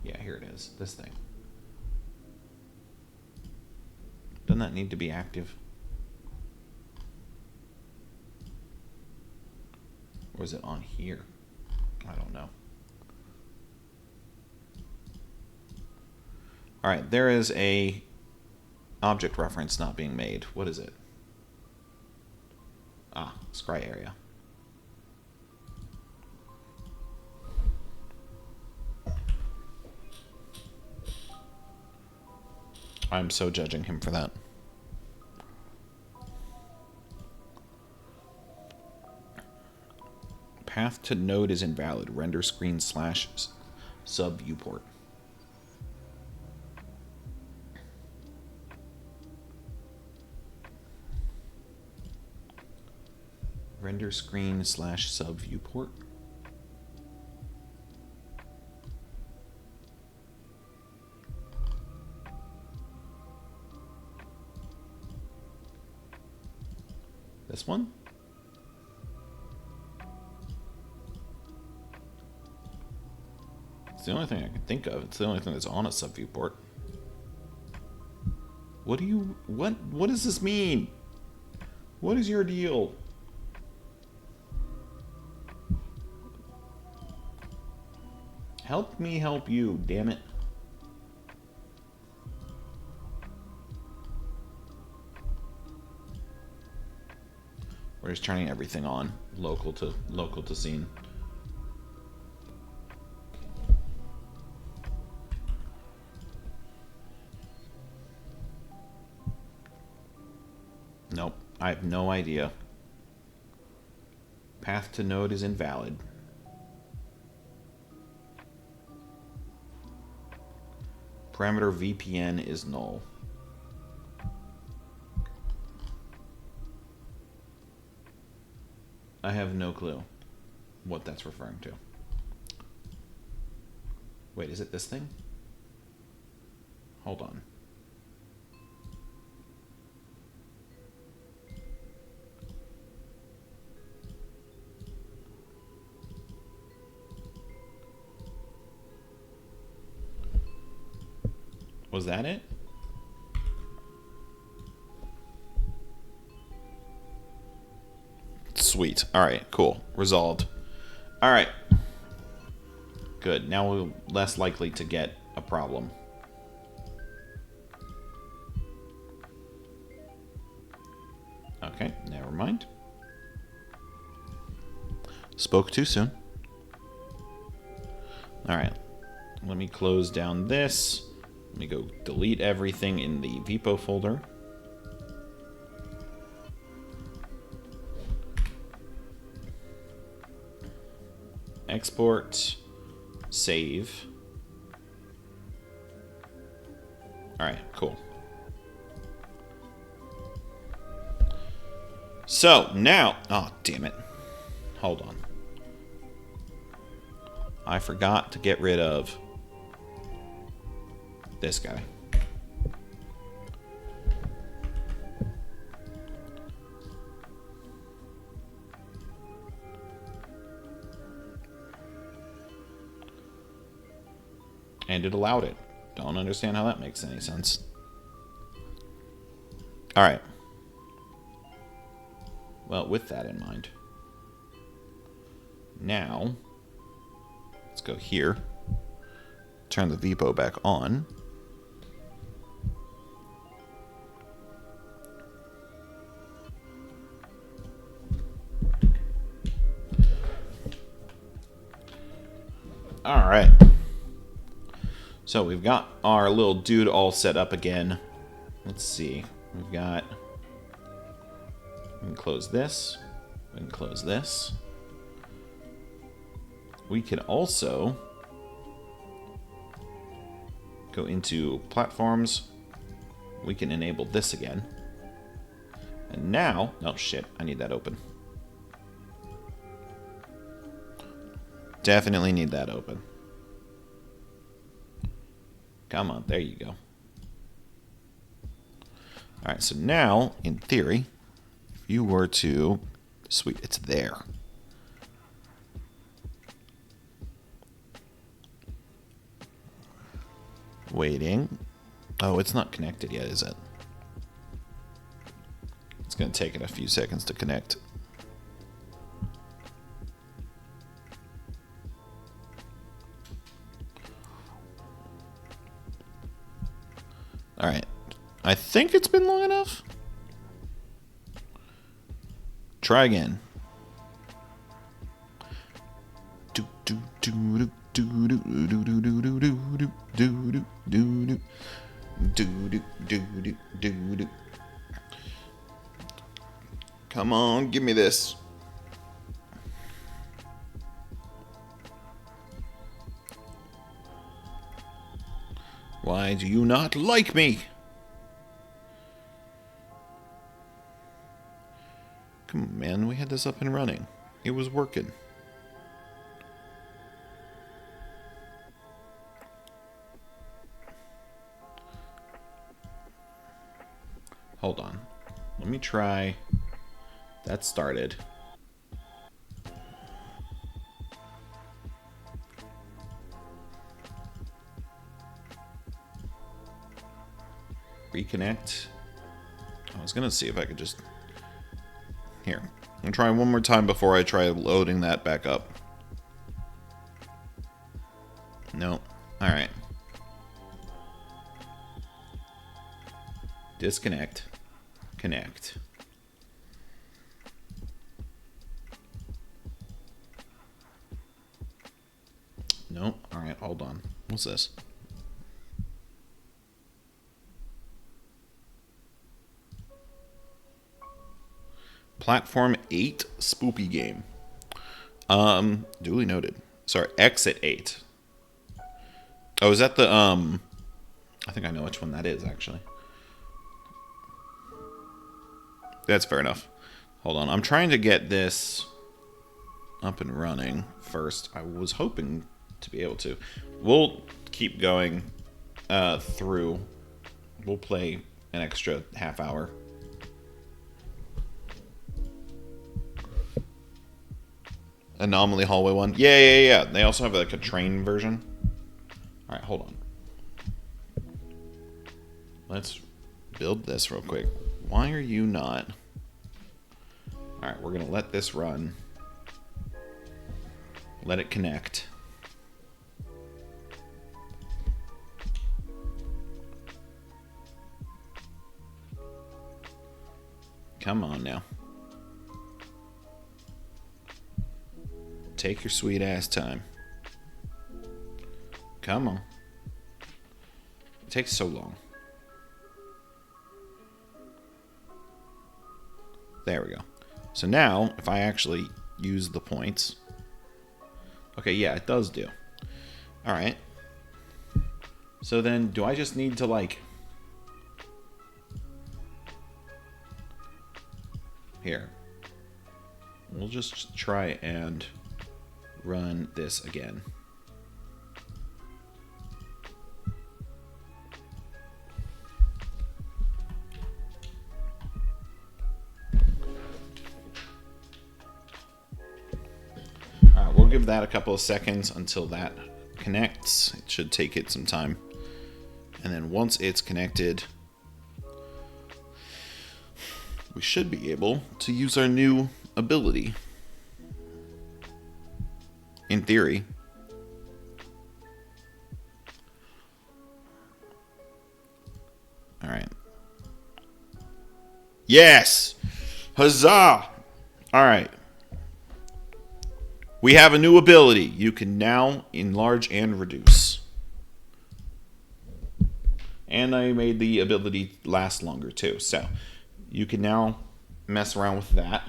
Yeah, here it is. This thing. Doesn't that need to be active? Or is it on here? I don't know. Alright, there is a object reference not being made. What is it? Ah, scry area. I'm so judging him for that. Path to node is invalid. Render screen / sub viewport. Render screen / sub viewport. This one? It's the only thing I can think of. It's the only thing that's on a sub viewport. What does this mean? What is your deal? Help me help you, damn it. We're just turning everything on, local to scene. Nope, I have no idea. Path to node is invalid. Parameter VPN is null. I have no clue what that's referring to. Wait, is it this thing? Hold on. Was that it? Sweet. All right, cool. Resolved. All right. Good. Now we're less likely to get a problem. Okay, never mind. Spoke too soon. All right. Let me close down this. Let me go delete everything in the VPO folder. Export, save. All right, cool. So now, oh, damn it. Hold on. I forgot to get rid of this guy. And it allowed it. Don't understand how that makes any sense. Alright. Well, with that in mind, now, let's go here. Turn the Vipo back on. Alright. So we've got our little dude all set up again. Let's see. We've got... We can close this. We can close this. We can also go into platforms. We can enable this again. And now... Oh, shit. I need that open. Definitely need that open. Come on. There you go. Alright, so now, in theory, if you were to... Sweet, it's there. Waiting. Oh, it's not connected yet, is it? It's going to take it a few seconds to connect. Alright. I think it's been long enough. Try again. Come on, give me this. Why do you not like me? Come on, man. We had this up and running. It was working. Hold on. Let me try. That started. Reconnect. I was going to see if I could just... Here. I'm going to try one more time before I try loading that back up. Nope. Alright. Disconnect. Connect. Nope. Alright, hold on. What's this? Platform 8 spoopy game. Duly noted. Sorry, exit 8. Oh, is that the, I think I know which one that is, actually. That's fair enough. Hold on. I'm trying to get this up and running first. I was hoping to be able to. We'll keep going through. We'll play an extra half hour. Anomaly Hallway 1. Yeah. They also have like a train version. Alright, hold on. Let's build this real quick. Why are you not? Alright, we're going to let this run. Let it connect. Come on now. Take your sweet ass time. Come on. It takes so long. There we go. So now, if I actually use the points... Okay, yeah, it does do. Alright. So then, do I just need to, like... Here. We'll just try and run this again. Alright, we'll give that a couple of seconds until that connects. It should take it some time. And then once it's connected, we should be able to use our new ability. In theory. All right. Yes! Huzzah! All right. We have a new ability. You can now enlarge and reduce. And I made the ability last longer too. So you can now mess around with that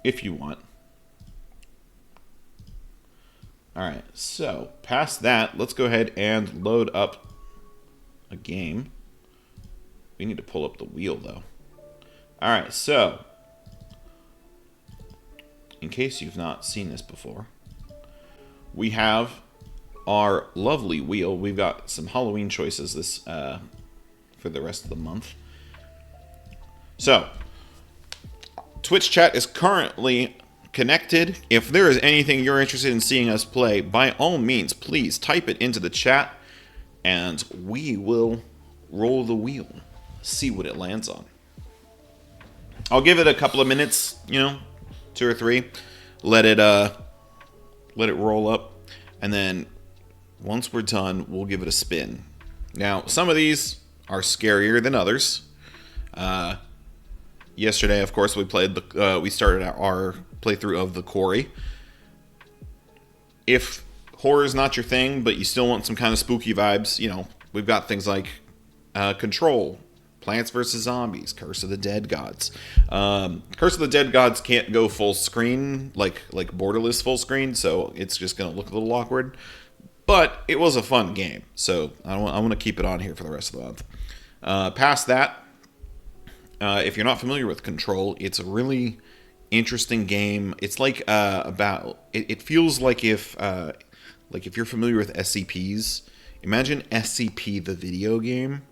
if you want. All right. So past that, let's go ahead and load up a game. We need to pull up the wheel though. All right. So in case you've not seen this before, we have our lovely wheel. We've got some Halloween choices this for the rest of the month. So, Twitch chat is currently connected. If there is anything you're interested in seeing us play, by all means, please type it into the chat, and we will roll the wheel, see what it lands on. I'll give it a couple of minutes, 2 or 3, let it roll up, and then once we're done, we'll give it a spin. Now, some of these are scarier than others. Yesterday, of course, we started our playthrough of the Quarry. If horror is not your thing, but you still want some kind of spooky vibes, we've got things like Control, Plants vs. Zombies, Curse of the Dead Gods. Curse of the Dead Gods can't go full screen, like borderless full screen, so it's just going to look a little awkward. But it was a fun game, so I want to keep it on here for the rest of the month. Past that, if you're not familiar with Control, it's a really interesting game. It's like it feels like if you're familiar with SCPs, imagine SCP the video game.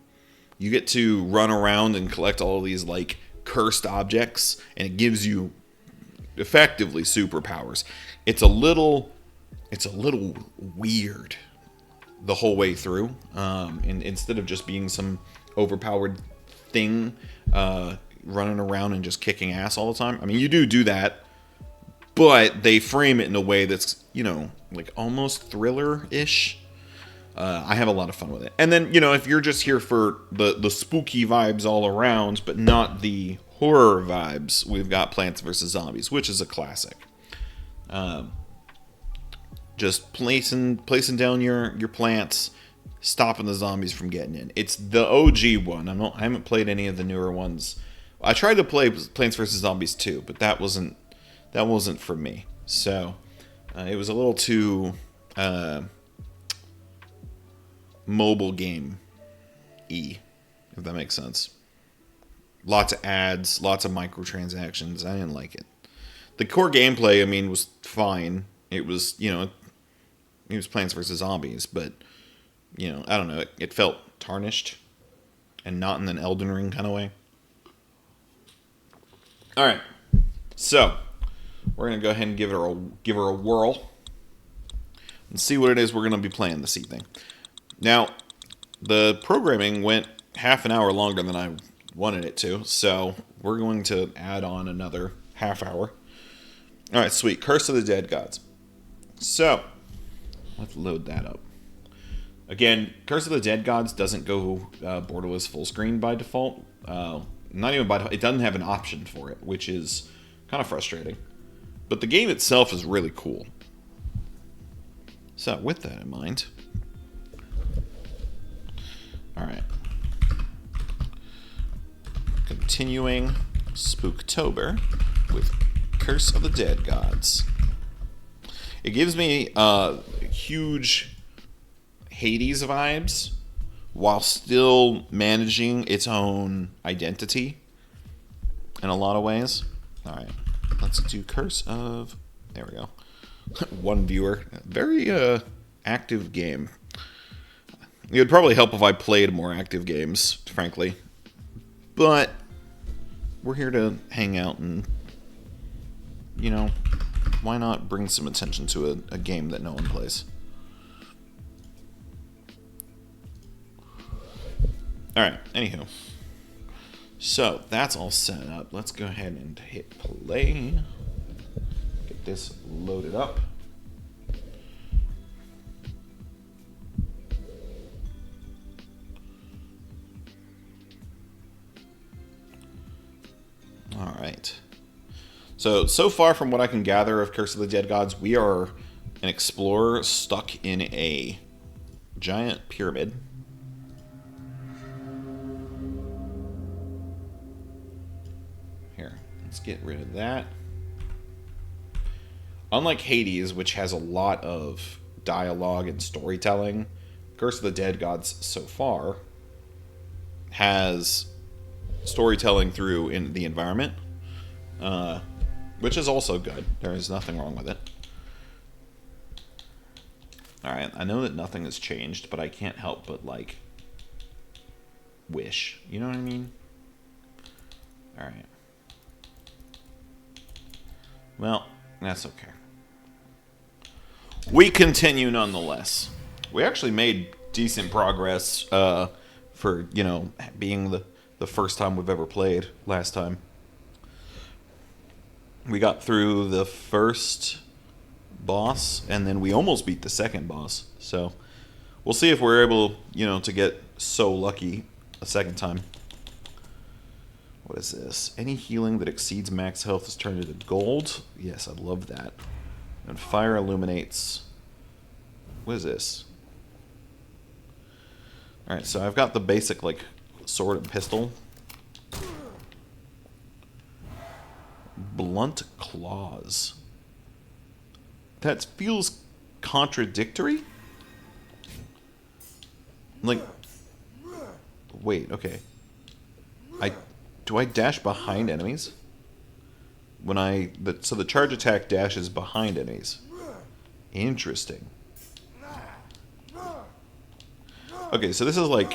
You get to run around and collect all of these like cursed objects, and it gives you effectively superpowers. It's a little weird the whole way through. And instead of just being some overpowered thing running around and just kicking ass all the time. I mean, you do that, but they frame it in a way that's, like almost thriller-ish. I have a lot of fun with it. And then, if you're just here for the spooky vibes all around, but not the horror vibes, we've got Plants vs. Zombies, which is a classic. Just placing down your plants, stopping the zombies from getting in. It's the OG one. I haven't played any of the newer ones. I tried to play Plants vs. Zombies 2, but that wasn't for me. So it was a little too mobile game-y, if that makes sense. Lots of ads, lots of microtransactions. I didn't like it. The core gameplay, was fine. It was, it was Plants vs. Zombies, but, I don't know. It felt tarnished and not in an Elden Ring kind of way. All right. So, we're going to go ahead and give her a whirl and see what it is we're going to be playing this evening. Now, the programming went half an hour longer than I wanted it to, so we're going to add on another half hour. All right, sweet. Curse of the Dead Gods. So, let's load that up. Again, Curse of the Dead Gods doesn't go borderless full screen by default. Not even by default. It doesn't have an option for it, which is kind of frustrating. But the game itself is really cool. So, with that in mind... Alright. Continuing Spooktober with Curse of the Dead Gods. It gives me huge Hades vibes while still managing its own identity in a lot of ways. Alright, let's do Curse of... There we go. One viewer. Very active game. It would probably help if I played more active games, frankly. But we're here to hang out and, why not bring some attention to a game that no one plays? Alright, anywho. So, that's all set up. Let's go ahead and hit play. Get this loaded up. Alright. So far from what I can gather of Curse of the Dead Gods, we are an explorer stuck in a giant pyramid. Here, let's get rid of that. Unlike Hades, which has a lot of dialogue and storytelling, Curse of the Dead Gods so far has storytelling through in the environment, which is also good. There is nothing wrong with it. Alright, I know that nothing has changed, but I can't help but, like, wish. You know what I mean? Alright. Well, that's okay. We continue nonetheless. We actually made decent progress for, you know, being the first time we've ever played last time. We got through the first boss, and then we almost beat the second boss. So we'll see if we're able, you know, to get so lucky a second time. What is this? Any healing that exceeds max health is turned into gold. Yes, I love that. And fire illuminates. What is this? Alright, so I've got the basic, like, sword and pistol. Blunt claws. That feels contradictory? Like, wait, okay. Do I dash behind enemies? So the charge attack dashes behind enemies. Interesting. Okay, so this is like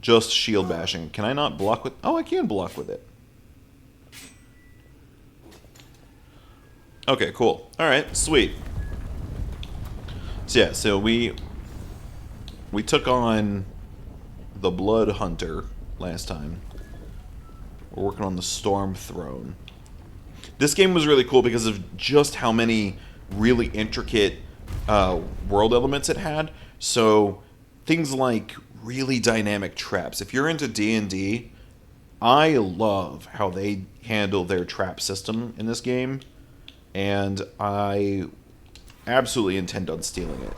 just shield bashing. Can I not block with... Oh, I can block with it. Okay, cool. Alright, sweet. So yeah, so we took on the Blood Hunter last time. We're working on the Storm Throne. This game was really cool because of just how many really intricate world elements it had. So things like really dynamic traps. If you're into D&D, I love how they handle their trap system in this game. And I absolutely intend on stealing it.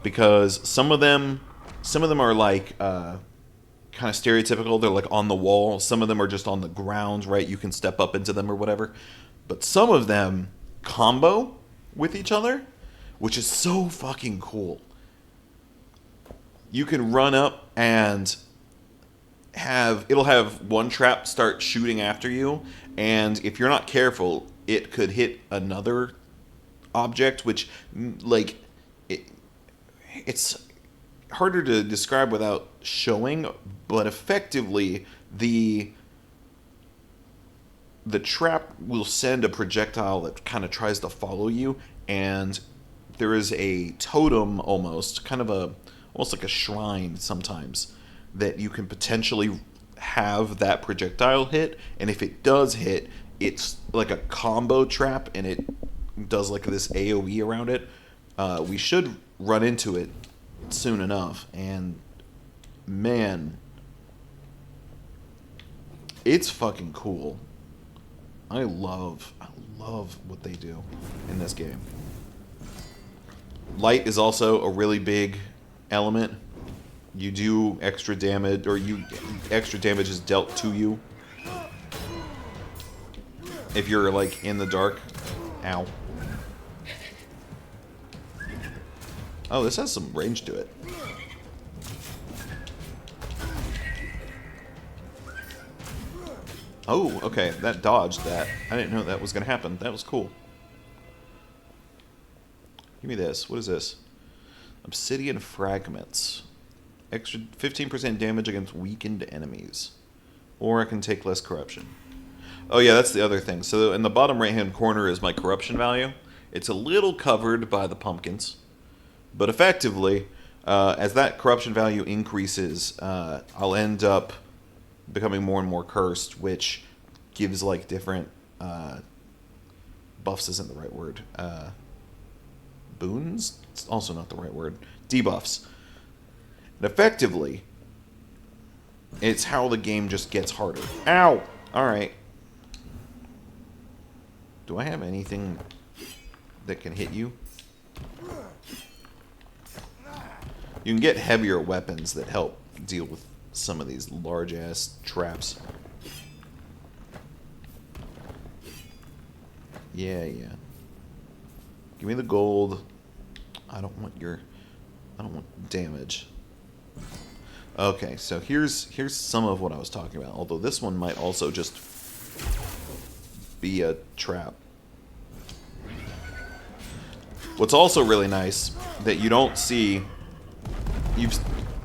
Because some of them are like kind of stereotypical. They're like on the wall. Some of them are just on the ground, right? You can step up into them or whatever. But some of them combo with each other, which is so fucking cool. You can run up and it'll have one trap start shooting after you, and if you're not careful, it could hit another object, which, like, it's harder to describe without showing, but effectively the trap will send a projectile that kind of tries to follow you, and there is a totem almost like a shrine sometimes that you can potentially have that projectile hit, and if it does hit, it's like a combo trap, and it does like this AoE around it. We should run into it soon enough, and man, it's fucking cool. I love what they do in this game. Light is also a really big element. You do extra damage, or extra damage is dealt to you if you're like in the dark. Ow. Oh, this has some range to it. Oh, okay, that dodged that. I didn't know that was gonna happen. That was cool. Give me this. What is this? Obsidian fragments. Extra 15% damage against weakened enemies. Or I can take less corruption. Oh yeah, that's the other thing. So in the bottom right-hand corner is my corruption value. It's a little covered by the pumpkins, but effectively, as that corruption value increases, I'll end up becoming more and more cursed, which gives like different buffs isn't the right word. Boons? It's also not the right word. Debuffs. And effectively, it's how the game just gets harder. Ow! Alright. Do I have anything that can hit you? You can get heavier weapons that help deal with some of these large-ass traps. Yeah. Give me the gold. I don't want damage. Okay, so here's some of what I was talking about. Although this one might also just be a trap. What's also really nice that you don't see.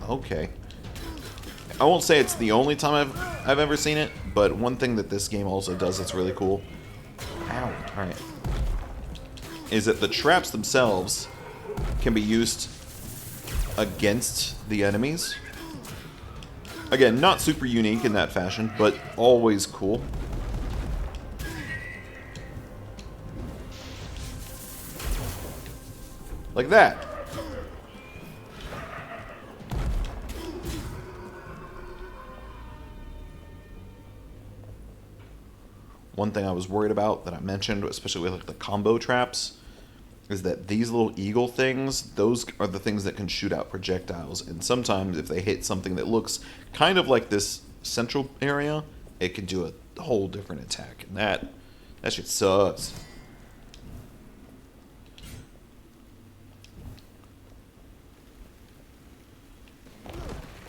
Okay. I won't say it's the only time I've ever seen it, but one thing that this game also does that's really cool. Ow! All right. Is that the traps themselves can be used against the enemies. Again, not super unique in that fashion, but always cool. Like that. One thing I was worried about that I mentioned, especially with like the combo traps, is that these little eagle things, those are the things that can shoot out projectiles. And sometimes if they hit something that looks kind of like this central area, it can do a whole different attack. And that shit sucks.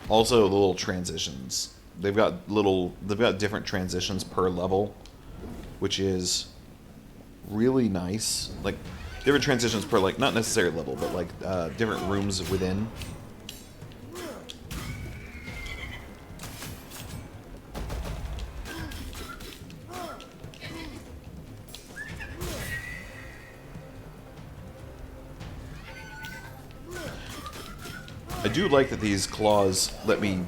Also, the little transitions. They've got different transitions per level, which is really nice. Like different transitions per, like, not necessarily level, but like different rooms within. I do like that these claws let me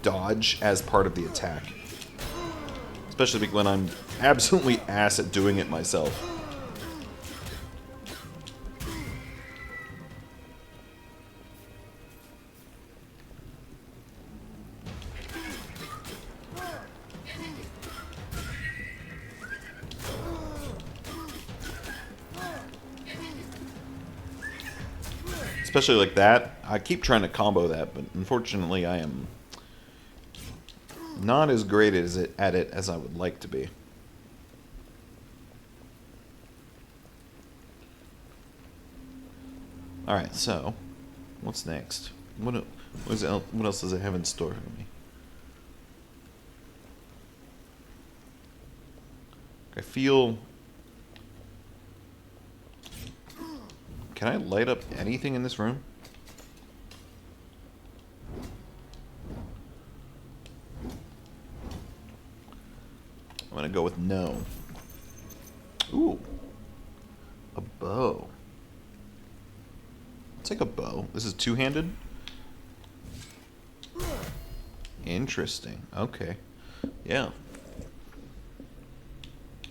dodge as part of the attack. Especially when I'm absolutely ass at doing it myself. Especially like that. I keep trying to combo that, but unfortunately I am not as great at it as I would like to be. Alright, so what's next? What else does it have in store for me? I feel... Can I light up anything in this room? I'm gonna go with no. Ooh. A bow. I'll take a bow. This is two-handed? Interesting. Okay. Yeah.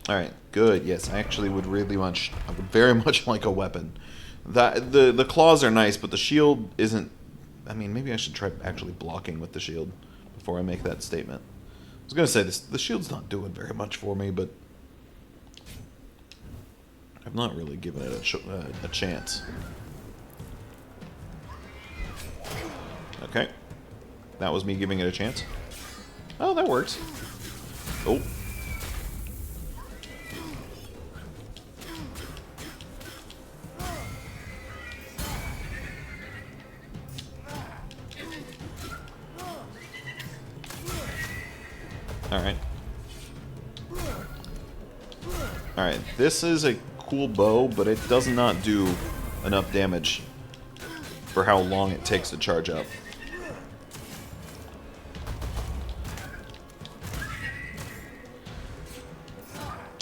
Alright, good. Yes, I actually would really much... I would very much like a weapon. The claws are nice, but the shield isn't... I mean, maybe I should try actually blocking with the shield before I make that statement. I was going to say, the shield's not doing very much for me, but I've not really given it a chance. Okay. That was me giving it a chance. Oh, that works. Oh. Alright. Alright, this is a cool bow, but it does not do enough damage for how long it takes to charge up.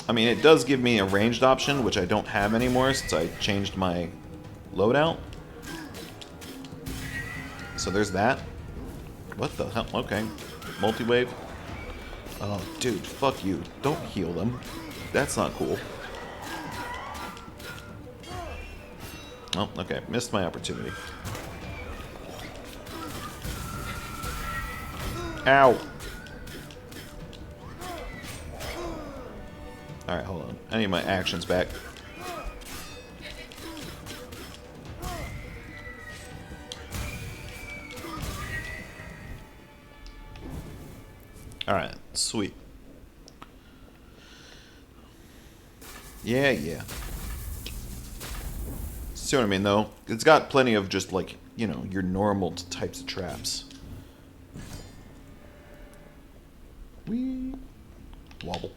I mean, it does give me a ranged option, which I don't have anymore since I changed my loadout. So there's that. What the hell? Okay. Multi-wave. Oh, dude, fuck you. Don't heal them. That's not cool. Oh, okay. Missed my opportunity. Ow. Alright, hold on. I need my actions back. Alright, sweet. Yeah, yeah. See what I mean, though? It's got plenty of just, like, you know, your normal types of traps. Whee! Wobble.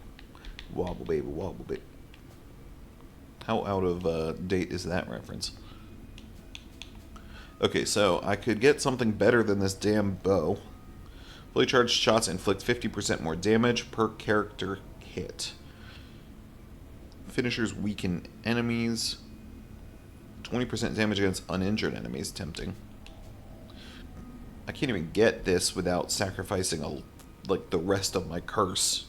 Wobble, baby, wobble, baby. How out of date is that reference? Okay, so I could get something better than this damn bow. Fully charged shots inflict 50% more damage per character hit. Finishers weaken enemies. 20% damage against uninjured enemies. Tempting. I can't even get this without sacrificing like the rest of my curse.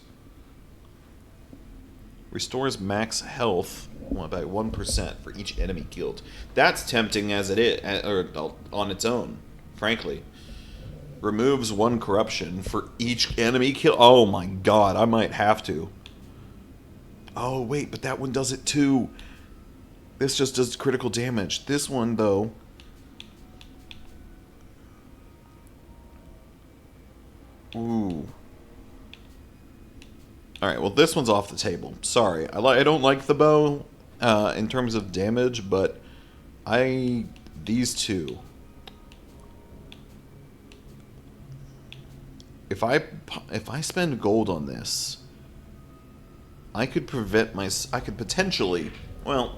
Restores max health by 1% for each enemy killed. That's tempting as it is, or on its own, frankly. Removes 1 corruption for each enemy kill. Oh my god, I might have to. Oh wait, but that one does it too. This just does critical damage. This one, though... Ooh. Alright, well this one's off the table. Sorry. I don't like the bow in terms of damage, but these two... If I spend gold on this, I could potentially... Well...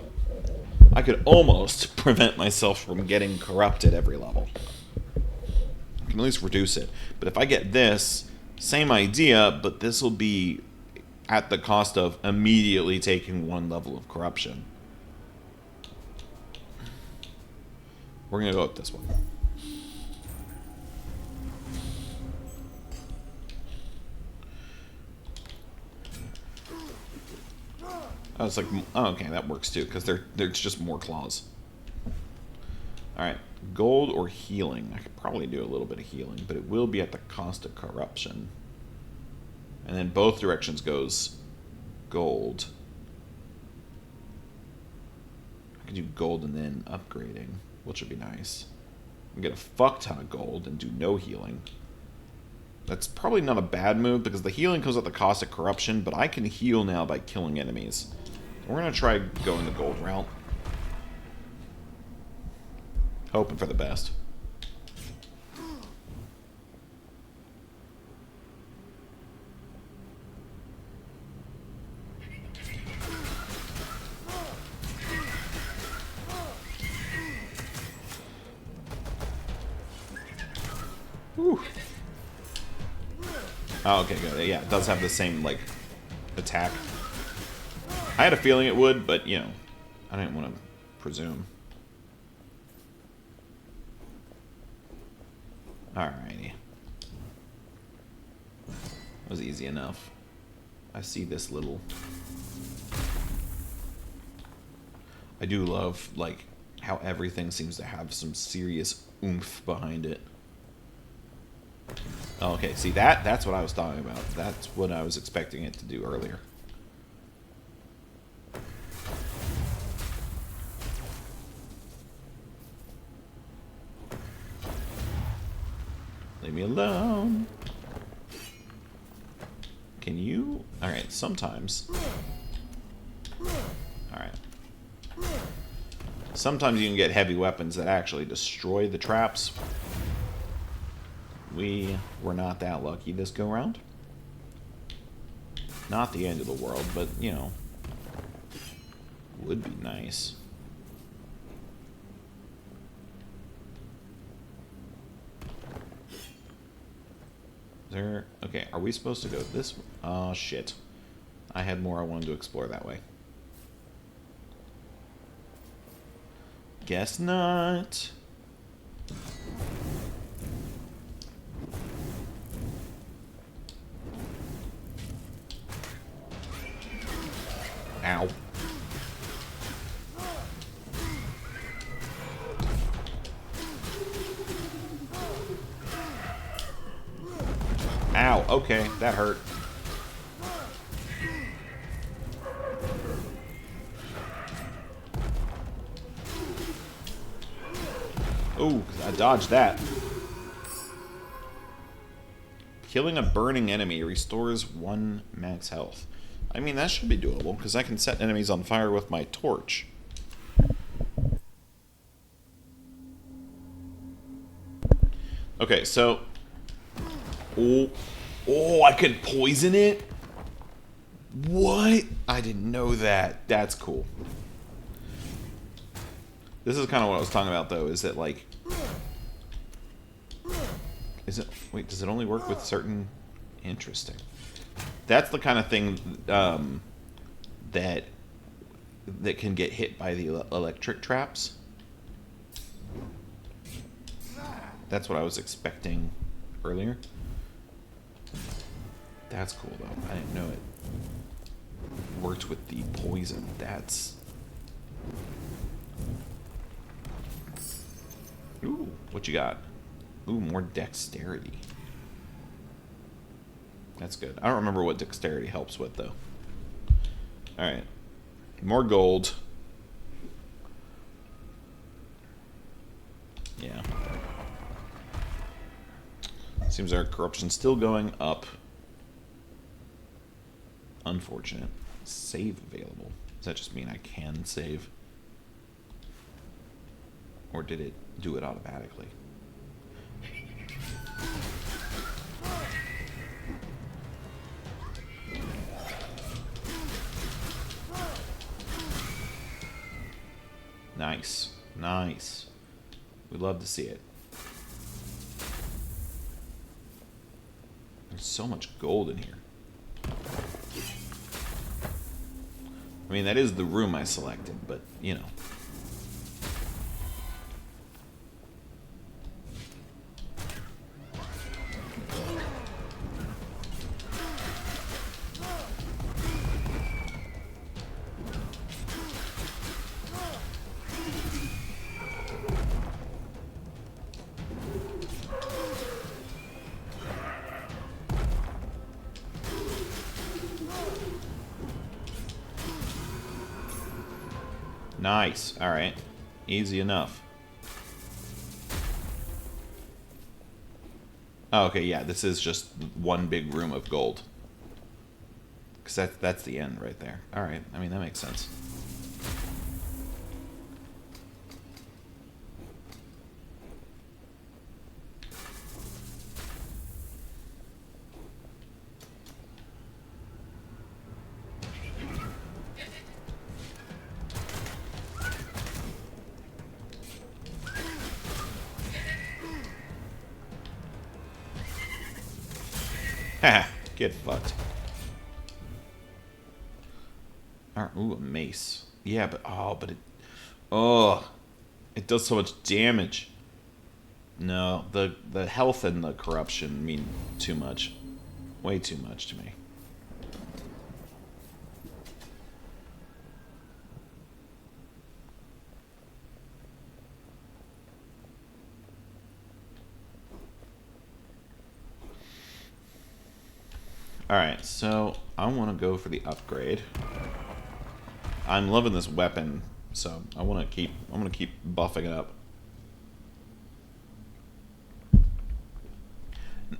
I could almost prevent myself from getting corrupted every level. I can at least reduce it. But if I get this, same idea, but this will be at the cost of immediately taking 1 level of corruption. We're going to go with this one. I was like, oh, okay, that works too, because there's just more claws. Alright, gold or healing. I could probably do a little bit of healing, but it will be at the cost of corruption. And then both directions goes gold. I could do gold and then upgrading, which would be nice. I get a fuck ton of gold and do no healing. That's probably not a bad move, because the healing comes at the cost of corruption, but I can heal now by killing enemies. We're going to try going the gold route. Hoping for the best. Whew. Oh, okay, good. Yeah, it does have the same, like, attack. I had a feeling it would, but, you know, I didn't want to presume. Alrighty. That was easy enough. I see this little... I do love, like, how everything seems to have some serious oomph behind it. Oh, okay, see, that's what I was talking about. That's what I was expecting it to do earlier. Leave me alone. Can you? Alright, sometimes. Alright. Sometimes you can get heavy weapons that actually destroy the traps. We were not that lucky this go round. Not the end of the world, but, you know, would be nice. Okay, are we supposed to go this way? Oh, shit. I had more I wanted to explore that way. Guess not. Ow. Ow, okay, that hurt. Ooh, I dodged that. Killing a burning enemy restores 1 max health. I mean, that should be doable, because I can set enemies on fire with my torch. Okay, so... Oh, I could poison it? What? I didn't know that. That's cool. This is kind of what I was talking about, though, is that, like... Is it... Wait, does it only work with certain... Interesting. That's the kind of thing that can get hit by the electric traps. That's what I was expecting earlier. That's cool, though. I didn't know it worked with the poison. That's... Ooh, what you got? Ooh, more dexterity. That's good. I don't remember what dexterity helps with, though. Alright. More gold. Yeah. Seems our corruption's still going up. Unfortunate. Save available. Does that just mean I can save? Or did it do it automatically? Nice. Nice. We'd love to see it. There's so much gold in here. I mean, that is the room I selected, but, you know. Nice. Alright. Easy enough. Oh, okay, yeah, this is just one big room of gold. Because that's the end right there. Alright, I mean, that makes sense. Haha, get fucked. Alright, ooh, a mace. Yeah, but, it does so much damage. No, the health and the corruption mean too much. Way too much to me. Alright, so I want to go for the upgrade. I'm loving this weapon, so I'm gonna keep buffing it up.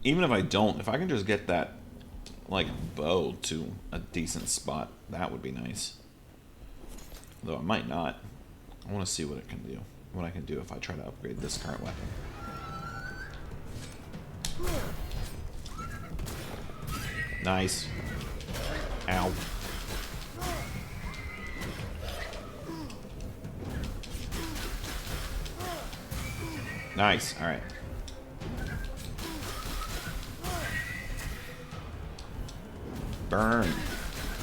Even if I don't, if I can just get that like bow to a decent spot, that would be nice. Though I might not. I want to see what it can do. What I can do if I try to upgrade this current weapon. Nice. Ow. Nice. All right. Burn.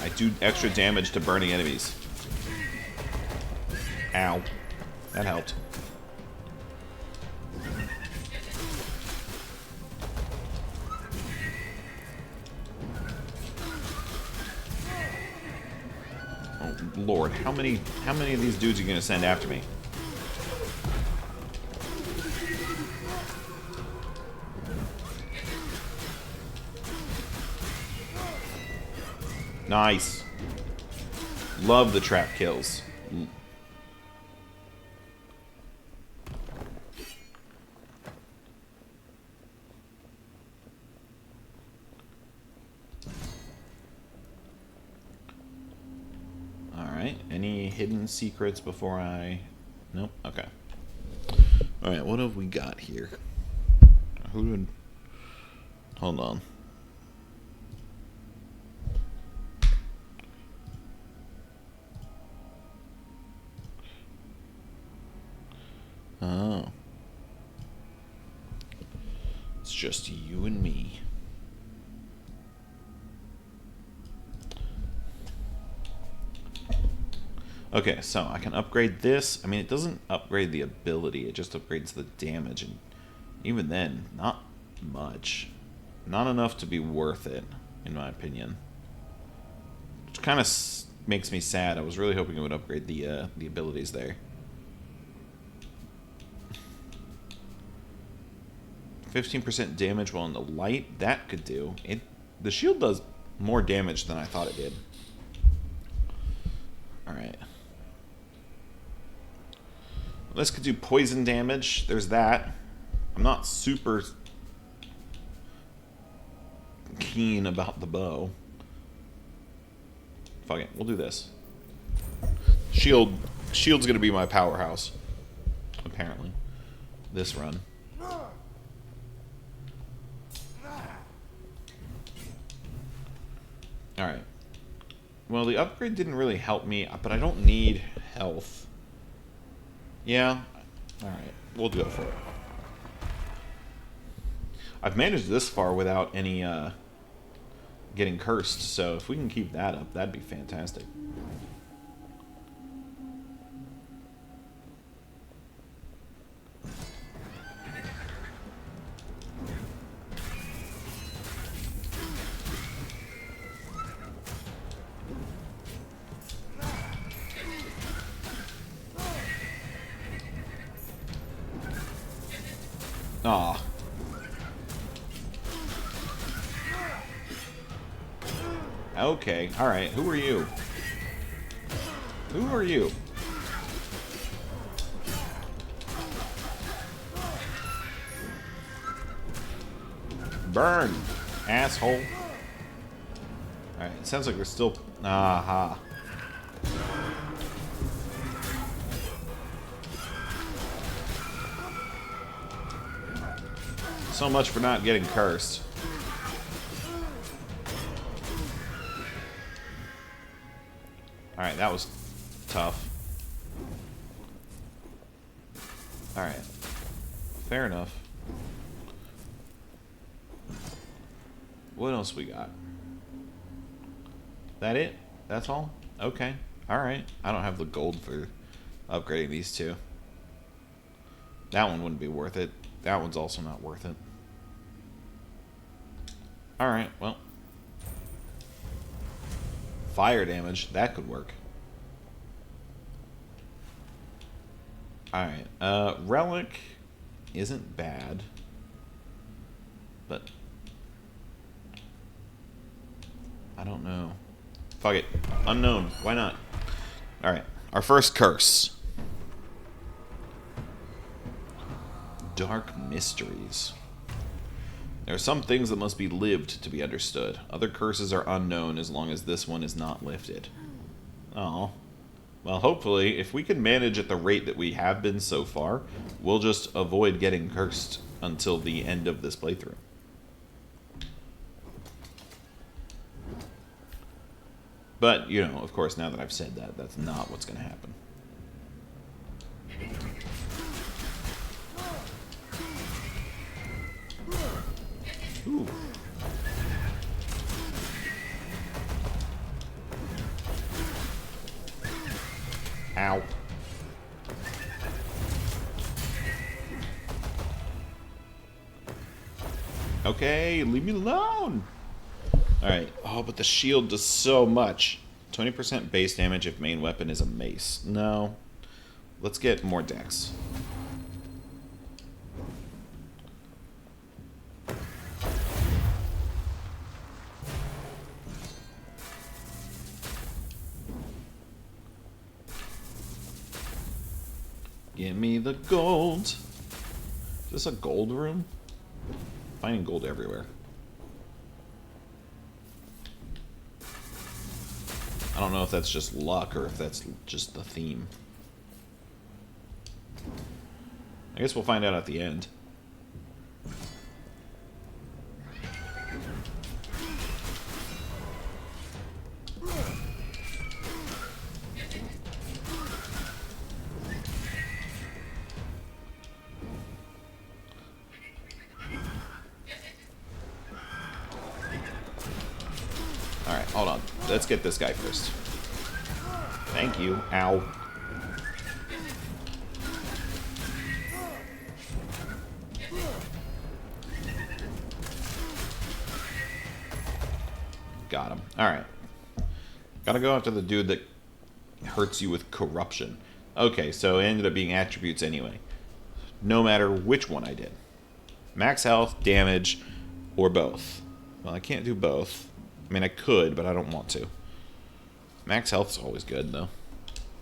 I do extra damage to burning enemies. Ow. That helped. Oh, Lord. How many of these dudes are you going to send after me? Nice. Love the trap kills. Alright, any hidden secrets before I... Nope, okay. Alright, what have we got here? Who would... Hold on. Oh. It's just you and me. Okay, so I can upgrade this. I mean, it doesn't upgrade the ability. It just upgrades the damage. And even then, not much. Not enough to be worth it, in my opinion. Which kind of makes me sad. I was really hoping it would upgrade the abilities there. 15% damage while in the light. That could do. The shield does more damage than I thought it did. Alright. This could do poison damage. There's that. I'm not super keen about the bow. Fuck it. We'll do this. Shield's gonna be my powerhouse. Apparently. This run. Alright. Well, the upgrade didn't really help me, but I don't need health. Yeah. Alright. We'll go for it. I've managed this far without any, getting cursed, so if we can keep that up, that'd be fantastic. Aw. Okay, alright. Who are you? Who are you? Burn, asshole. Alright, it sounds like we're still... Aha. So much for not getting cursed. Alright, that was tough. Alright. Fair enough. What else we got? That it? That's all? Okay. Alright. I don't have the gold for upgrading these two. That one wouldn't be worth it. That one's also not worth it. Alright, well. Fire damage, that could work. Alright, Relic isn't bad. But I don't know. Fuck it. Unknown. Why not? Alright, our first curse. Dark mysteries. There are some things that must be lived to be understood. Other curses are unknown as long as this one is not lifted. Oh. Well, hopefully, if we can manage at the rate that we have been so far, we'll just avoid getting cursed until the end of this playthrough. But, you know, of course, now that I've said that, that's not what's going to happen. Ooh. Okay, leave me alone. Alright. Oh, but the shield does so much. 20% base damage if main weapon is a mace. No. Let's get more dex. Give me the gold. Is this a gold room? Finding gold everywhere. I don't know if that's just luck or if that's just the theme. I guess we'll find out at the end. Alright, hold on. Let's get this guy first. Thank you. Ow. Got him. Alright. Gotta go after the dude that hurts you with corruption. Okay, so it ended up being attributes anyway. No matter which one I did. Max health, damage, or both. Well, I can't do both. I mean, I could, but I don't want to. Max health's always good, though.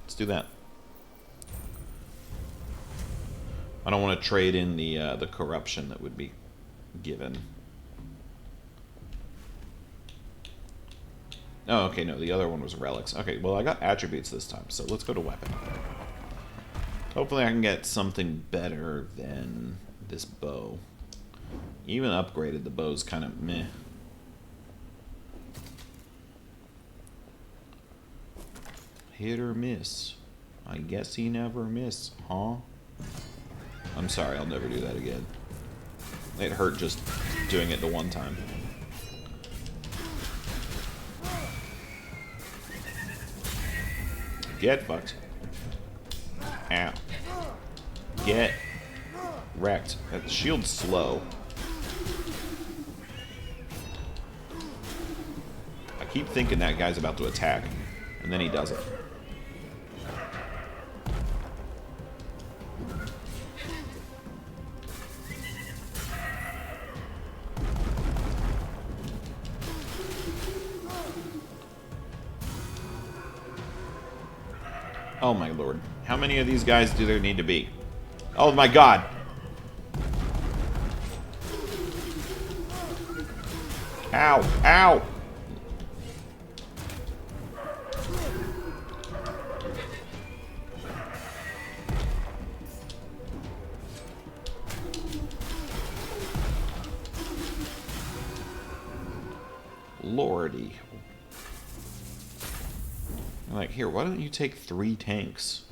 Let's do that. I don't want to trade in the corruption that would be given. Oh, okay, no, the other one was relics. Okay, well, I got attributes this time, so let's go to weapon. Hopefully I can get something better than this bow. Even upgraded, the bow's kind of meh. Hit or miss. I guess he never missed, huh? I'm sorry, I'll never do that again. It hurt just doing it the one time. Get fucked. Ow. Get wrecked. That shield's slow. I keep thinking that guy's about to attack, and then he doesn't. Oh my lord. How many of these guys do there need to be? Oh my god. Ow. Ow. Lordy. I'm like, here, why don't you take 3 tanks?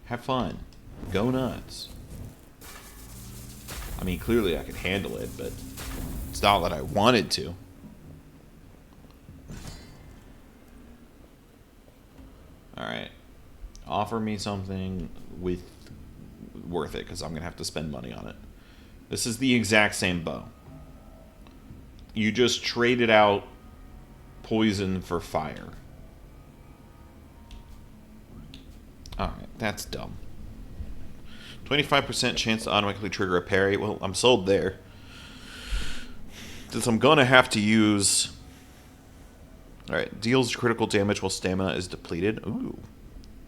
Have fun. Go nuts. I mean, clearly I could handle it, but it's not that I wanted to. Alright. Offer me something with worth it, because I'm going to have to spend money on it. This is the exact same bow. You just traded out poison for fire. Alright, that's dumb. 25% chance to automatically trigger a parry. Well, I'm sold there. Since I'm gonna have to use... Alright, deals critical damage while stamina is depleted. Ooh.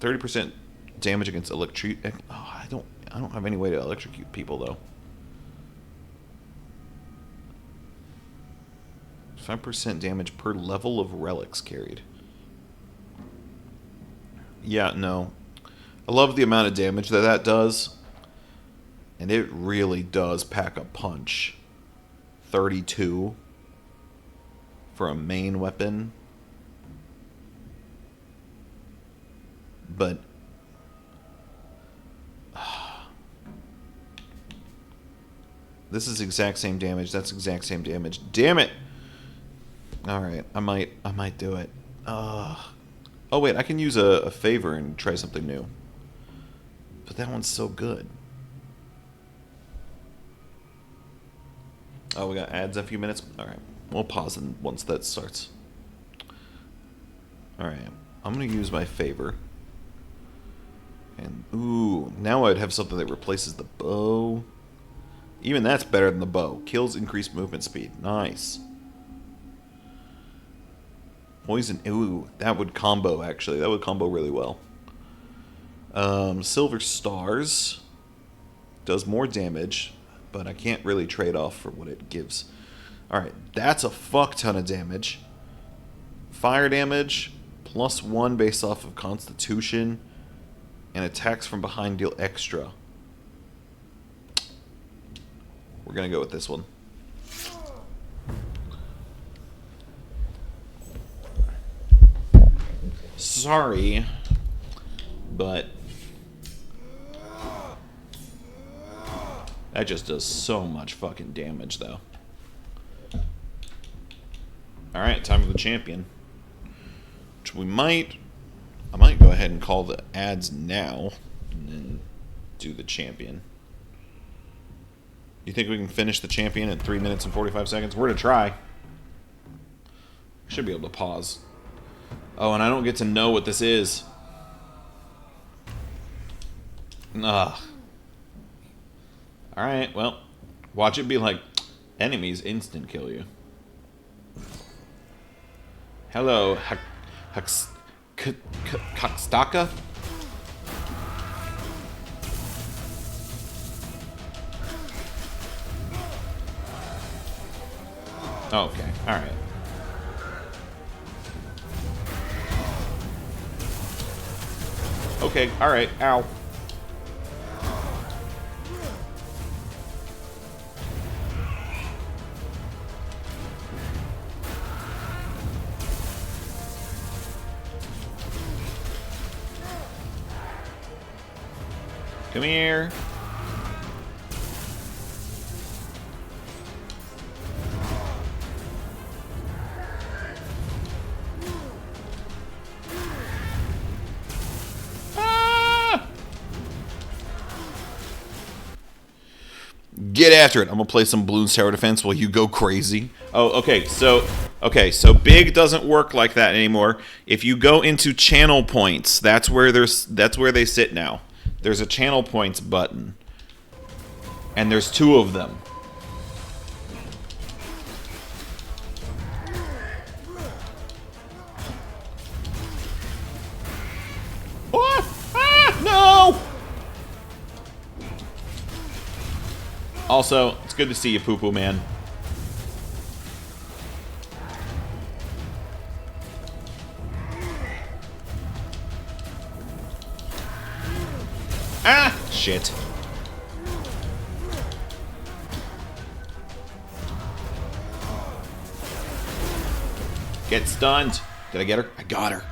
30% damage against electric... Oh, I don't have any way to electrocute people, though. 5% damage per level of relics carried. Yeah, no. I love the amount of damage that does. And it really does pack a punch. 32 for a main weapon. But this is exact same damage. That's exact same damage. Damn it! Alright, I might do it. Oh wait, I can use a favor and try something new. But that one's so good. Oh, we got ads in a few minutes? Alright. We'll pause once that starts. Alright. I'm going to use my favor. And, ooh, now I'd have something that replaces the bow. Even that's better than the bow. Kills increased movement speed. Nice. Poison. Ooh, that would combo, actually. That would combo really well. Silver Stars. Does more damage, but I can't really trade off for what it gives. Alright, that's a fuck ton of damage. Fire damage, +1 based off of Constitution, and attacks from behind deal extra. We're gonna go with this one. Sorry, but that just does so much fucking damage, though. Alright, time for the champion. Which I might go ahead and call the ads now, and then do the champion. You think we can finish the champion in 3 minutes and 45 seconds? We're gonna try. Should be able to pause. Oh, and I don't get to know what this is. Ugh. Alright, well, watch it be like, enemies instant kill you. Hello, Kakstaka? Okay, alright. Okay, alright, ow. Come here. Ah! Get after it. I'm gonna play some Bloons Tower Defense while you go crazy. Oh, okay. So big doesn't work like that anymore. If you go into channel points, that's where they sit now. There's a channel points button. And there's 2 of them. No! Also, it's good to see you, Poo Poo Man. Ah! Shit. Get stunned. Did I get her? I got her.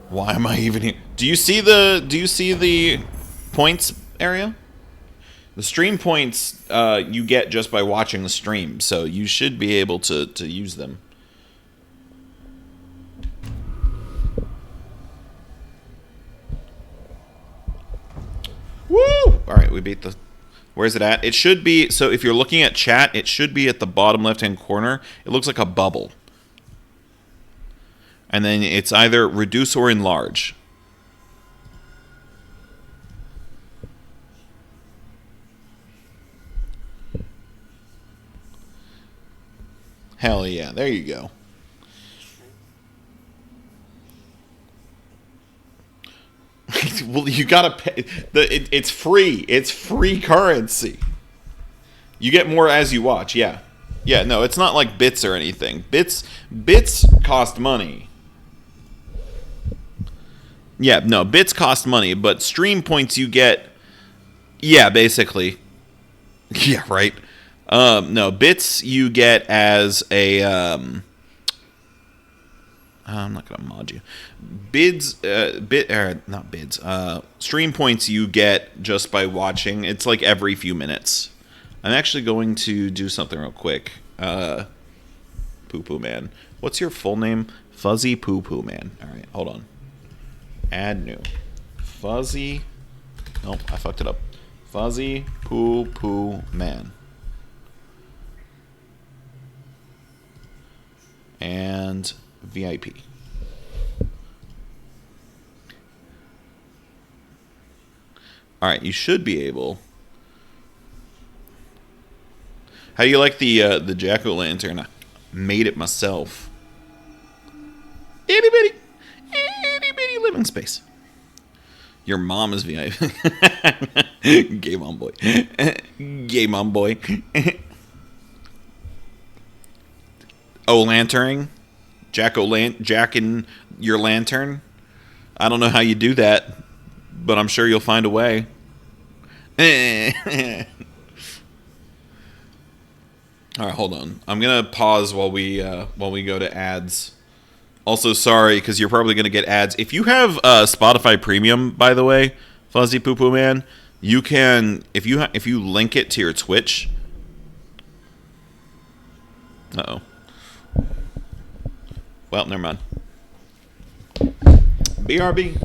Why am I even here? Do you see the points area? The stream points you get just by watching the stream, so you should be able to use them. Woo! Alright, we beat the... Where's it at? It should be... So if you're looking at chat, it should be at the bottom left-hand corner. It looks like a bubble. And then it's either reduce or enlarge. Hell yeah, there you go. Well, you gotta pay. It's free. It's free currency. You get more as you watch. Yeah, yeah. No, it's not like bits or anything. Bits cost money. Yeah, no, bits cost money, but stream points you get. Yeah, basically. Yeah, right. No, bits you get as a. I'm not gonna mod you. Not bids. Stream points you get just by watching. It's like every few minutes. I'm actually going to do something real quick. Poo Poo Man. What's your full name? Fuzzy Poo Poo Man. All right, hold on. Add new. Fuzzy. Nope, I fucked it up. Fuzzy Poo Poo Man. And VIP. Alright, you should be able. How do you like the jack-o'-lantern? I made it myself. Itty bitty living space. Your mom is VIP. Game on, boy. Game on, boy. Lanterning? Jack in your lantern? I don't know how you do that, but I'm sure you'll find a way. All right, hold on. I'm gonna pause while we go to ads. Also, sorry because you're probably gonna get ads. If you have Spotify Premium, by the way, Fuzzy Poo Poo Man, you can if you link it to your Twitch. Uh-oh. Well, never mind. BRB.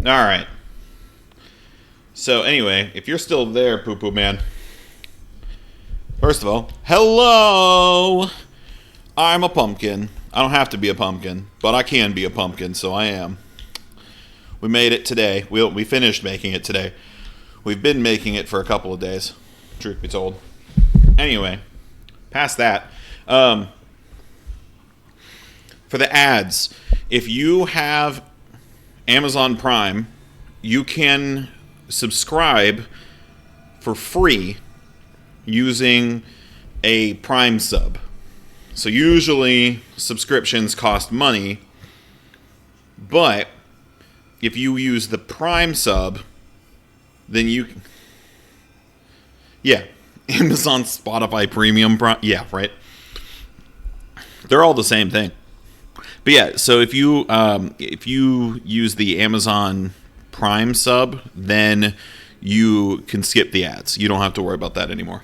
All right. So anyway, if you're still there, Poo Poo Man, first of all, hello. I'm a pumpkin. I don't have to be a pumpkin, but I can be a pumpkin, so I am. We made it today. We finished making it today. We've been making it for a couple of days, truth be told. Anyway, past that. For the ads, if you have Amazon Prime, you can subscribe for free using a Prime sub. So usually subscriptions cost money, but if you use the Prime sub, then yeah, Amazon, Spotify Premium, yeah, right. They're all the same thing. But yeah, so if you use the Amazon Prime sub, then you can skip the ads. You don't have to worry about that anymore.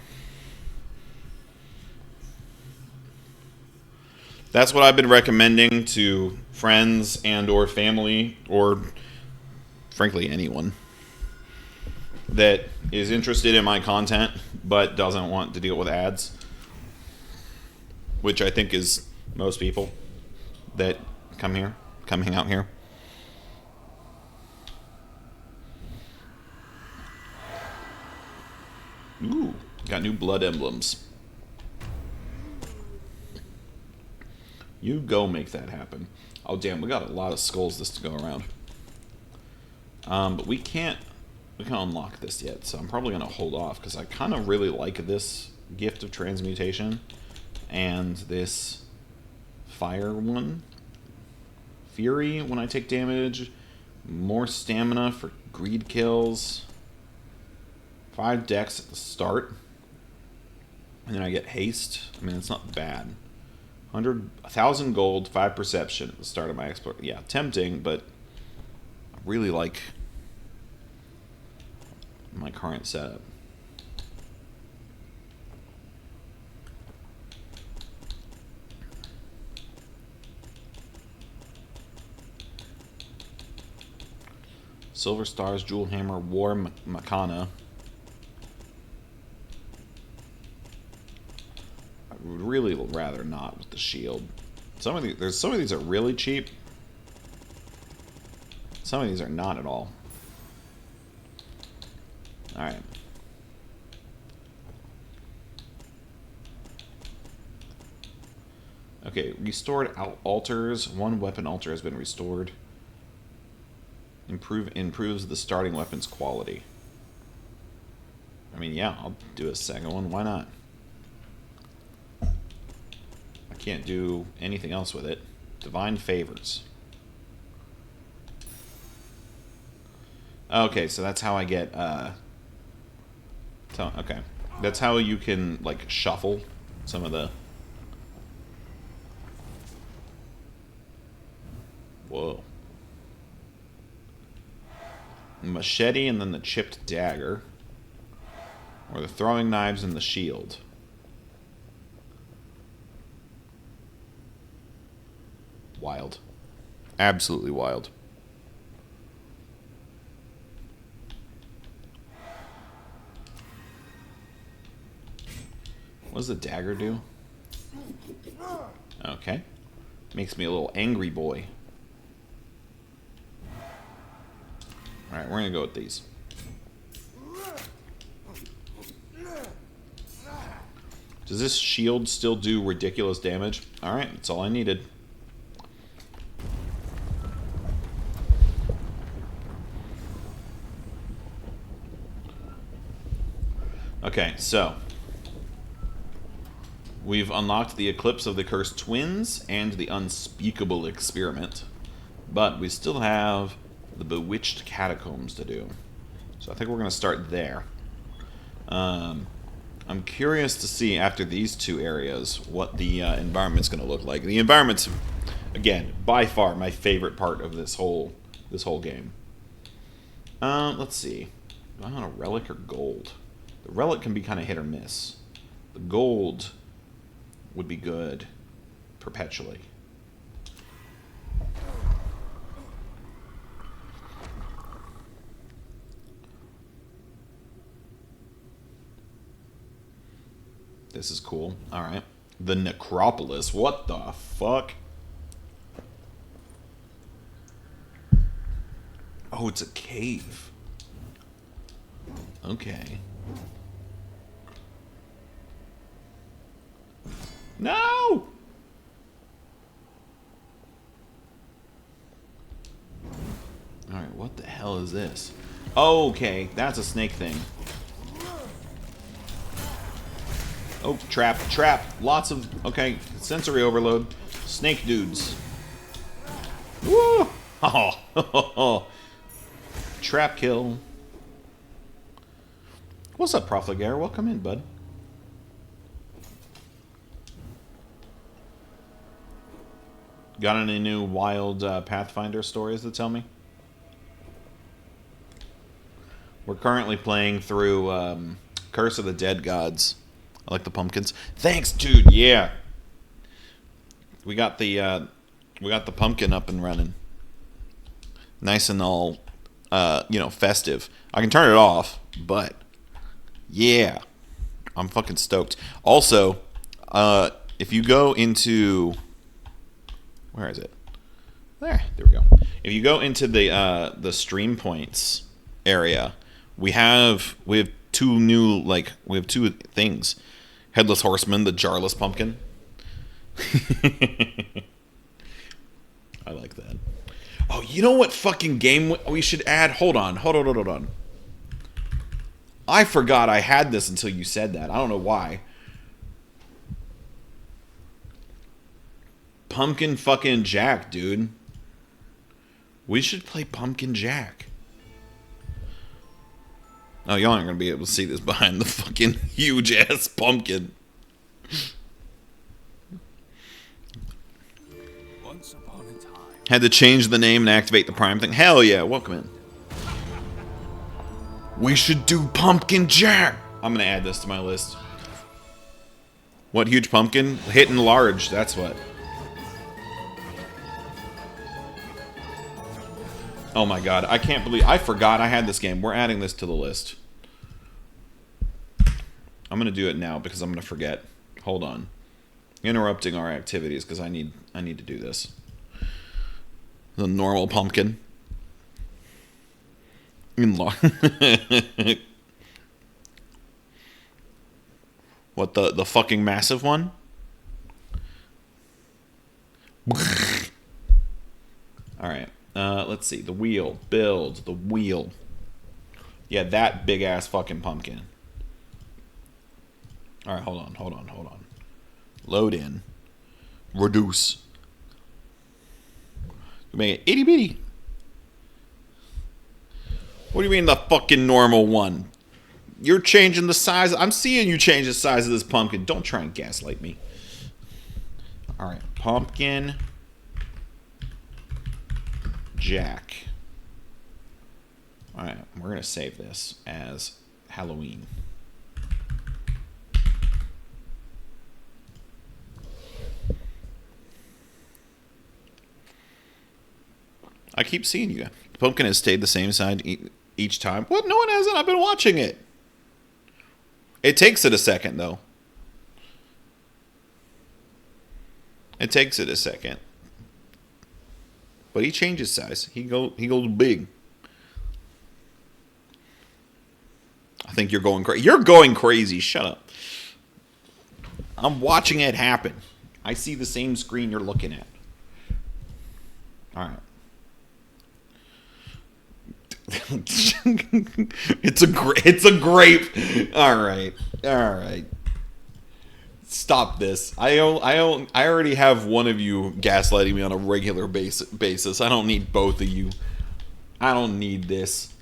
That's what I've been recommending to friends and or family or frankly anyone that is interested in my content but doesn't want to deal with ads, which I think is most people that come hang out here. Ooh, got new blood emblems. You go make that happen. Oh damn, we got a lot of skulls this to go around. But we can't unlock this yet, so I'm probably gonna hold off because I kind of really like this gift of transmutation and this fire one. Fury when I take damage, more stamina for greed kills, 5 dex at the start, and then I get haste. I mean, it's not bad. 1,000 gold, 5 perception at the start of my exploit. Yeah, tempting, but I really like my current setup. Silver Stars, Jewel Hammer, War Makana. I would really rather not with the shield. Some of these are really cheap. Some of these are not at all. Alright. Okay, restored altars. One weapon altar has been restored. Improves the starting weapon's quality. I mean, yeah, I'll do a second one. Why not? I can't do anything else with it. Divine Favors. Okay, so that's how I get, okay. That's how you can, like, shuffle some of the... Whoa. Machete and then the chipped dagger. Or the throwing knives and the shield. Wild. Absolutely wild. What does the dagger do? Okay. Makes me a little angry boy. Alright, we're gonna go with these. Does this shield still do ridiculous damage? Alright, that's all I needed. Okay, so we've unlocked the Eclipse of the Cursed Twins and the Unspeakable Experiment, but we still have the Bewitched Catacombs to do. So I think we're going to start there. I'm curious to see after these two areas what the environment's going to look like. The environment's, again, by far my favorite part of this whole game. Let's see. Do I want a relic or gold? The relic can be kind of hit or miss. The gold would be good perpetually. This is cool. Alright. The Necropolis. What the fuck? Oh, it's a cave. Okay. No! Alright, what the hell is this? Oh, okay, that's a snake thing. Oh, trap, trap. Lots of... Okay, sensory overload. Snake dudes. Woo! Oh, trap kill. What's up, Profligare? Welcome in, bud. Got any new wild Pathfinder stories to tell me? We're currently playing through Curse of the Dead Gods. I like the pumpkins. Thanks, dude. Yeah, we got the pumpkin up and running, nice and all, festive. I can turn it off, but yeah, I'm fucking stoked. Also, if you go into where is it? There we go. If you go into the stream points area, we have two things. Headless Horseman, the jarless pumpkin. I like that. Oh, you know what fucking game we should add? Hold on. I forgot I had this until you said that. I don't know why. Pumpkin fucking Jack, dude. We should play Pumpkin Jack. Oh, y'all aren't gonna be able to see this behind the fucking huge ass pumpkin. Once upon a time. Had to change the name and activate the Prime thing. Hell yeah, welcome in. We should do Pumpkin Jack. I'm gonna add this to my list. What huge pumpkin? Hitting large, that's what. Oh my god, I can't believe... I forgot I had this game. We're adding this to the list. I'm going to do it now because I'm going to forget. Hold on. Interrupting our activities because I need to do this. The normal pumpkin. What, the fucking massive one? Alright. Let's see. The wheel. Build. The wheel. Yeah, that big-ass fucking pumpkin. Alright, hold on. Load in. Reduce. Make it itty-bitty. What do you mean the fucking normal one? You're changing the size. I'm seeing you change the size of this pumpkin. Don't try and gaslight me. Alright, pumpkin... Jack. Alright, we're going to save this as Halloween. I keep seeing you. The pumpkin has stayed the same size each time. What? No one hasn't. I've been watching it. It takes it a second, though. It takes it a second. But he changes size. He goes big. I think you're going crazy. You're going crazy. Shut up. I'm watching it happen. I see the same screen you're looking at. All right. It's a grape. All right. Stop this. I already have one of you gaslighting me on a regular basis. I don't need both of you. I don't need this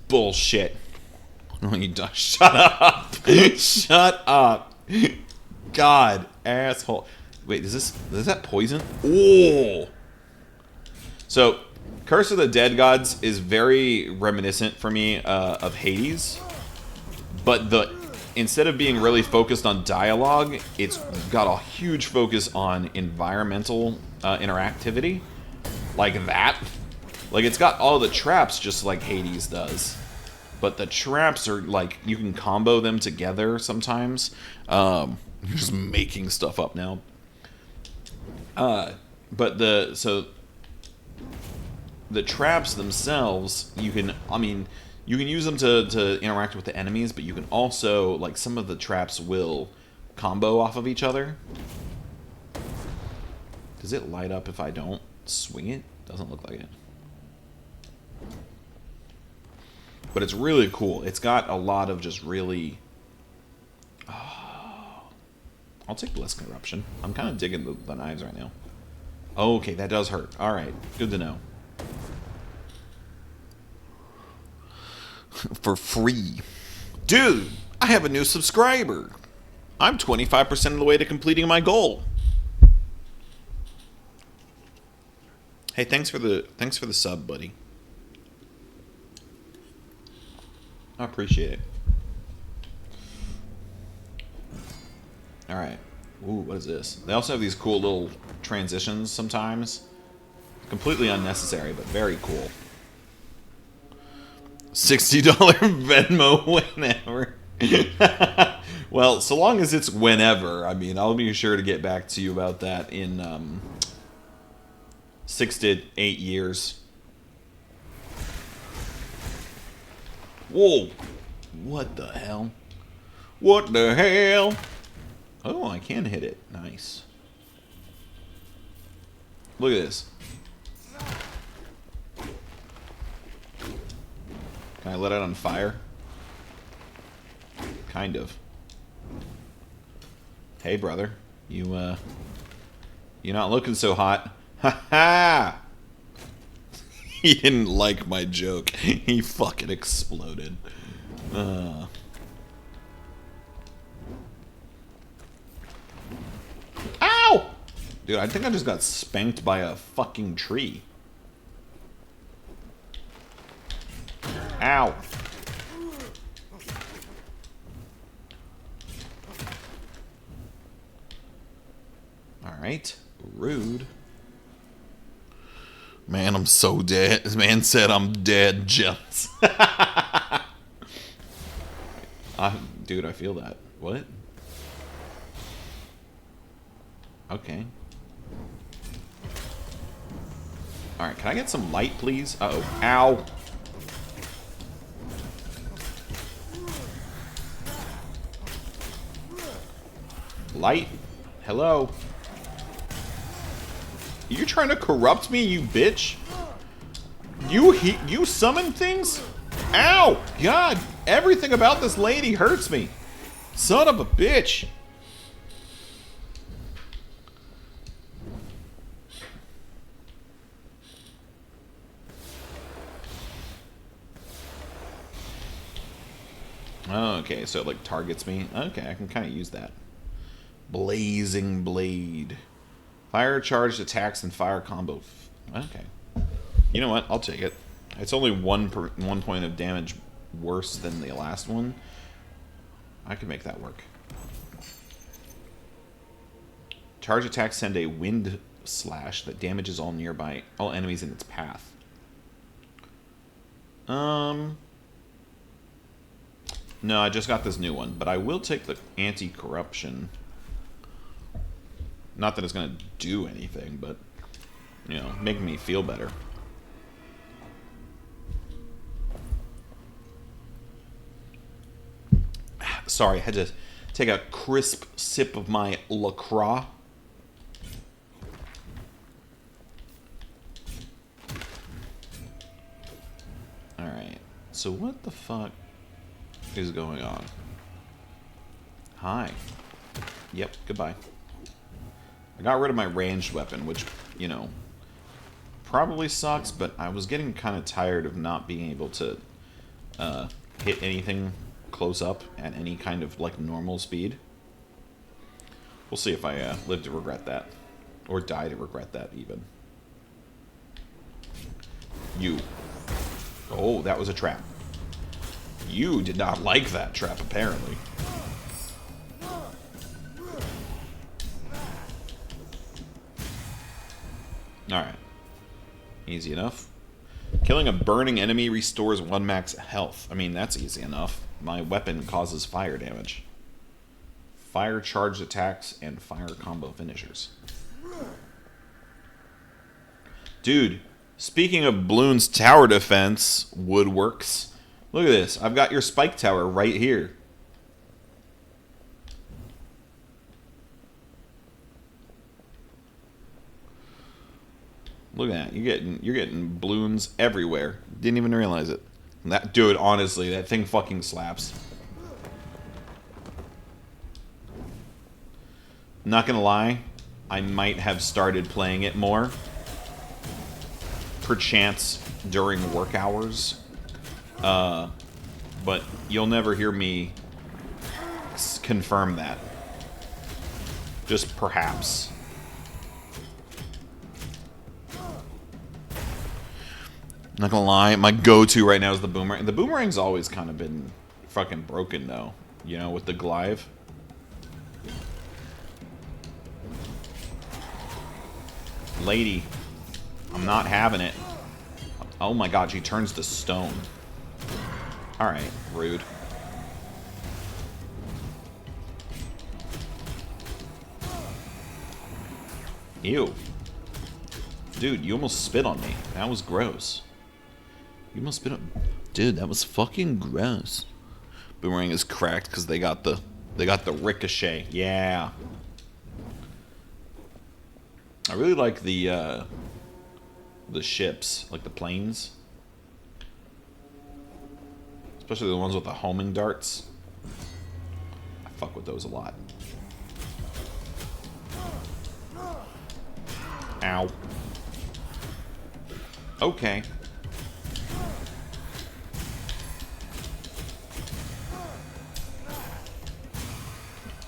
bullshit. No, you don't. Shut up. Shut up. God, asshole. Wait, is that poison? Oh. So, Curse of the Dead Gods is very reminiscent for me of Hades, but instead of being really focused on dialogue, it's got a huge focus on environmental interactivity, like that. Like, it's got all the traps just like Hades does, but the traps are like, you can combo them together sometimes. I'm just making stuff up now. But the traps themselves, you can use them to interact with the enemies, but you can also, like, some of the traps will combo off of each other. Does it light up if I don't swing it? Doesn't look like it. But it's really cool. It's got a lot of just really... Oh. I'll take Blisk Eruption. I'm kind of digging the knives right now. Okay, that does hurt. Alright, good to know. For free. Dude, I have a new subscriber. I'm 25% of the way to completing my goal. Hey, thanks for the sub, buddy. I appreciate it. All right. Ooh, what is this? They also have these cool little transitions sometimes. Completely unnecessary, but very cool. $60 Venmo whenever. Well, so long as it's whenever. I mean, I'll be sure to get back to you about that in 6 to 8 years. Whoa. What the hell? What the hell? Oh, I can hit it. Nice. Look at this. Can I let it on fire? Kind of. Hey, brother. You're not looking so hot. Ha ha! He didn't like my joke. He fucking exploded. Ow! Dude, I think I just got spanked by a fucking tree. Ow. Alright. Rude. Man, I'm so dead. This man said I'm dead. Jealous. Dude, I feel that. What? Okay. Alright, can I get some light, please? Uh-oh. Ow. Light? Hello? You trying to corrupt me, you bitch? You summon things? Ow! God, everything about this lady hurts me. Son of a bitch. Okay, so it like targets me. Okay, I can kind of use that. Blazing Blade. Fire charged attacks and fire combo. Okay. You know what? I'll take it. It's only one point of damage worse than the last one. I can make that work. Charge attacks send a wind slash that damages all enemies in its path. No, I just got this new one, but I will take the anti-corruption. Not that it's going to do anything, but, you know, make me feel better. Sorry, I had to take a crisp sip of my LaCroix. Alright, so what the fuck is going on? Hi. Yep, goodbye. I got rid of my ranged weapon, which, you know, probably sucks, but I was getting kind of tired of not being able to hit anything close up at any kind of, like, normal speed. We'll see if I live to regret that. Or die to regret that, even. You. Oh, that was a trap. You did not like that trap, apparently. Alright. Easy enough. Killing a burning enemy restores 1 max health. I mean, that's easy enough. My weapon causes fire damage. Fire charged attacks and fire combo finishers. Dude, speaking of Bloon's tower defense, woodworks. Look at this. I've got your spike tower right here. Look at that. You're getting balloons everywhere. Didn't even realize it. That dude, honestly, that thing fucking slaps. Not gonna lie, I might have started playing it more. Perchance during work hours. But you'll never hear me confirm that. Just perhaps. Not gonna lie, my go-to right now is the boomerang. The boomerang's always kind of been fucking broken, though. You know, with the glaive. Lady. I'm not having it. Oh my god, she turns to stone. Alright, rude. Ew. Dude, you almost spit on me. That was gross. You almost spit on... Dude, that was fucking gross. Boomerang is cracked because they got the ricochet. Yeah. I really like the ships, like the planes. Especially the ones with the homing darts. I fuck with those a lot. Ow. Okay.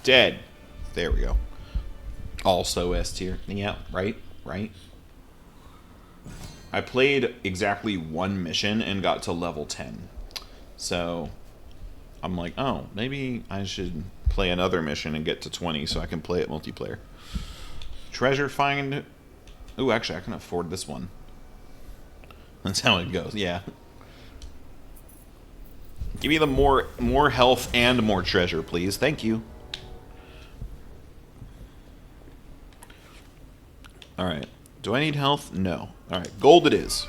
Dead. There we go. Also S tier. Yeah, right. I played exactly one mission and got to level 10. So, I'm like, oh, maybe I should play another mission and get to 20 so I can play it multiplayer. Treasure find... Ooh, actually, I can afford this one. That's how it goes, yeah. Give me the more health and more treasure, please. Thank you. Alright. Do I need health? No. Alright, gold it is.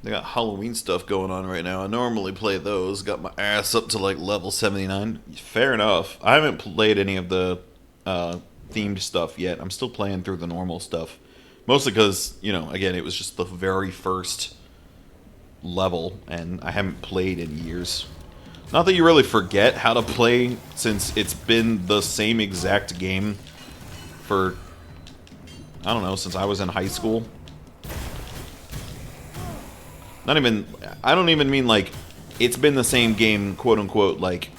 They got Halloween stuff going on right now. I normally play those. Got my ass up to like level 79. Fair enough. I haven't played any of the themed stuff yet. I'm still playing through the normal stuff. Mostly because, you know, again, it was just the very first level, and I haven't played in years. Not that you really forget how to play, since it's been the same exact game for, I don't know, since I was in high school. Not even, I don't even mean like, it's been the same game, quote unquote, like,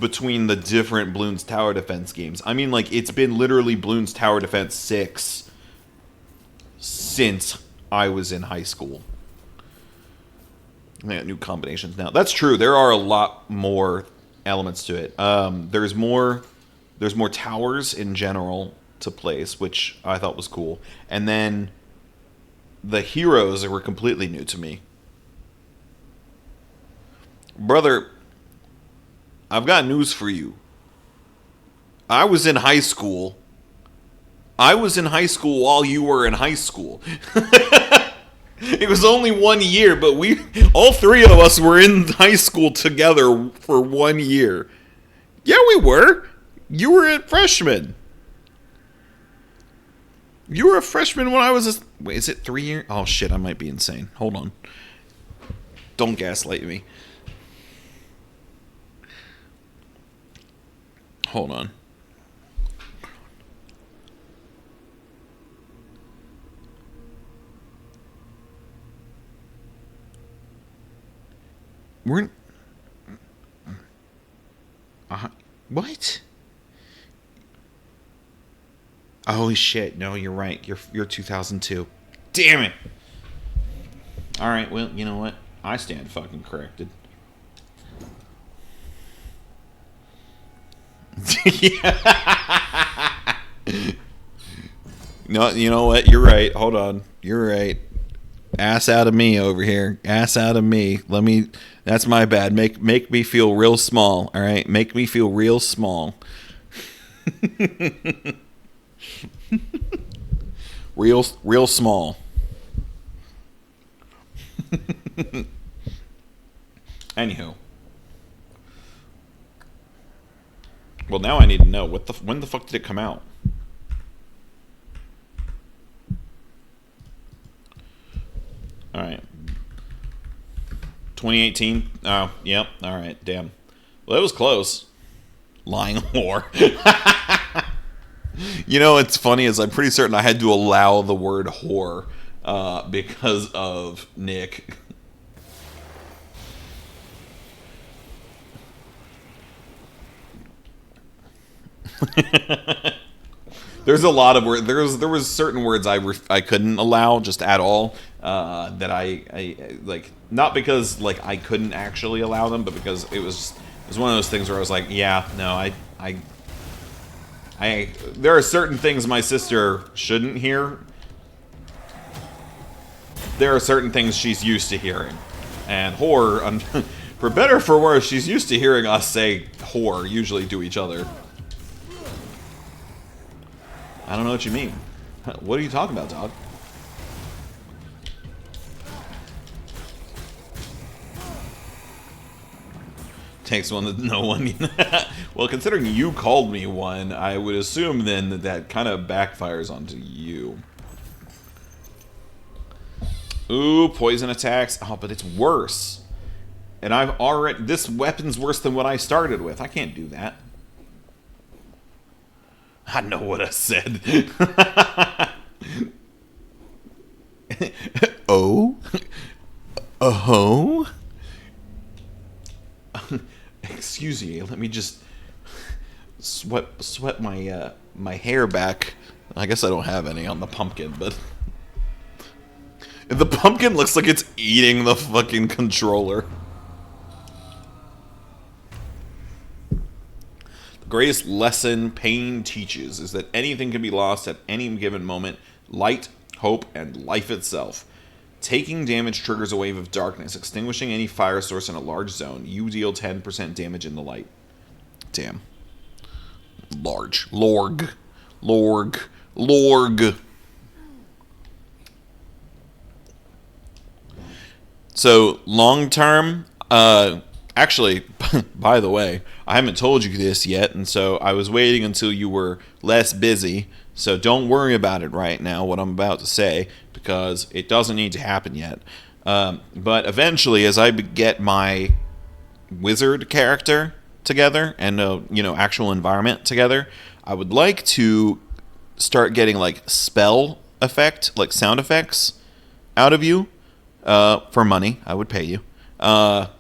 between the different Bloons Tower Defense games. I mean, like, it's been literally Bloons Tower Defense 6 since I was in high school. They got new combinations now. That's true. There are a lot more elements to it. There's more towers in general to place, which I thought was cool. And then the heroes were completely new to me. Brother, I've got news for you. I was in high school. I was in high school while you were in high school. It was only 1 year, but all three of us were in high school together for 1 year. Yeah, we were. You were a freshman. You were a freshman when I was wait, is it 3 years? Oh shit, I might be insane. Hold on. Don't gaslight me. Hold on. We're... what? Holy shit, no, you're right. You're 2002. Damn it! Alright, well, you know what? I stand fucking corrected. Yeah. No, you know what? You're right. Hold on. You're right. Ass out of me over here. Ass out of me. That's my bad. Make me feel real small. All right? Make me feel real small. real small. Anywho. Well, now I need to know when the fuck did it come out? All right. 2018. Oh, yep. All right. Damn. Well, it was close. Lying whore. You know, it's funny is I'm pretty certain I had to allow the word whore because of Nick. There's a lot of words. There was certain words I couldn't allow just at all. That I like, not because like I couldn't actually allow them, but because it was one of those things where I was like, yeah, no, there are certain things my sister shouldn't hear. There are certain things she's used to hearing, and whore, for better or for worse, she's used to hearing us say whore usually to each other. I don't know what you mean. What are you talking about, dog? Takes one to know one. Well, considering you called me one, I would assume then that kind of backfires onto you. Ooh, poison attacks. Oh, but it's worse. And I've already... This weapon's worse than what I started with. I can't do that. I know what I said. Oh? Oh? Excuse me, let me just sweat my my hair back. I guess I don't have any on the pumpkin, but the pumpkin looks like it's eating the fucking controller. The greatest lesson pain teaches is that anything can be lost at any given moment. Light, hope, and life itself. Taking damage triggers a wave of darkness. Extinguishing any fire source in a large zone. You deal 10% damage in the light. Damn. Large. Lorg. Lorg. Lorg. So, long term, actually, by the way, I haven't told you this yet, and so I was waiting until you were less busy. So don't worry about it right now, what I'm about to say, because it doesn't need to happen yet. But eventually, as I get my wizard character together and actual environment together, I would like to start getting like spell effect, like sound effects out of you for money. I would pay you. But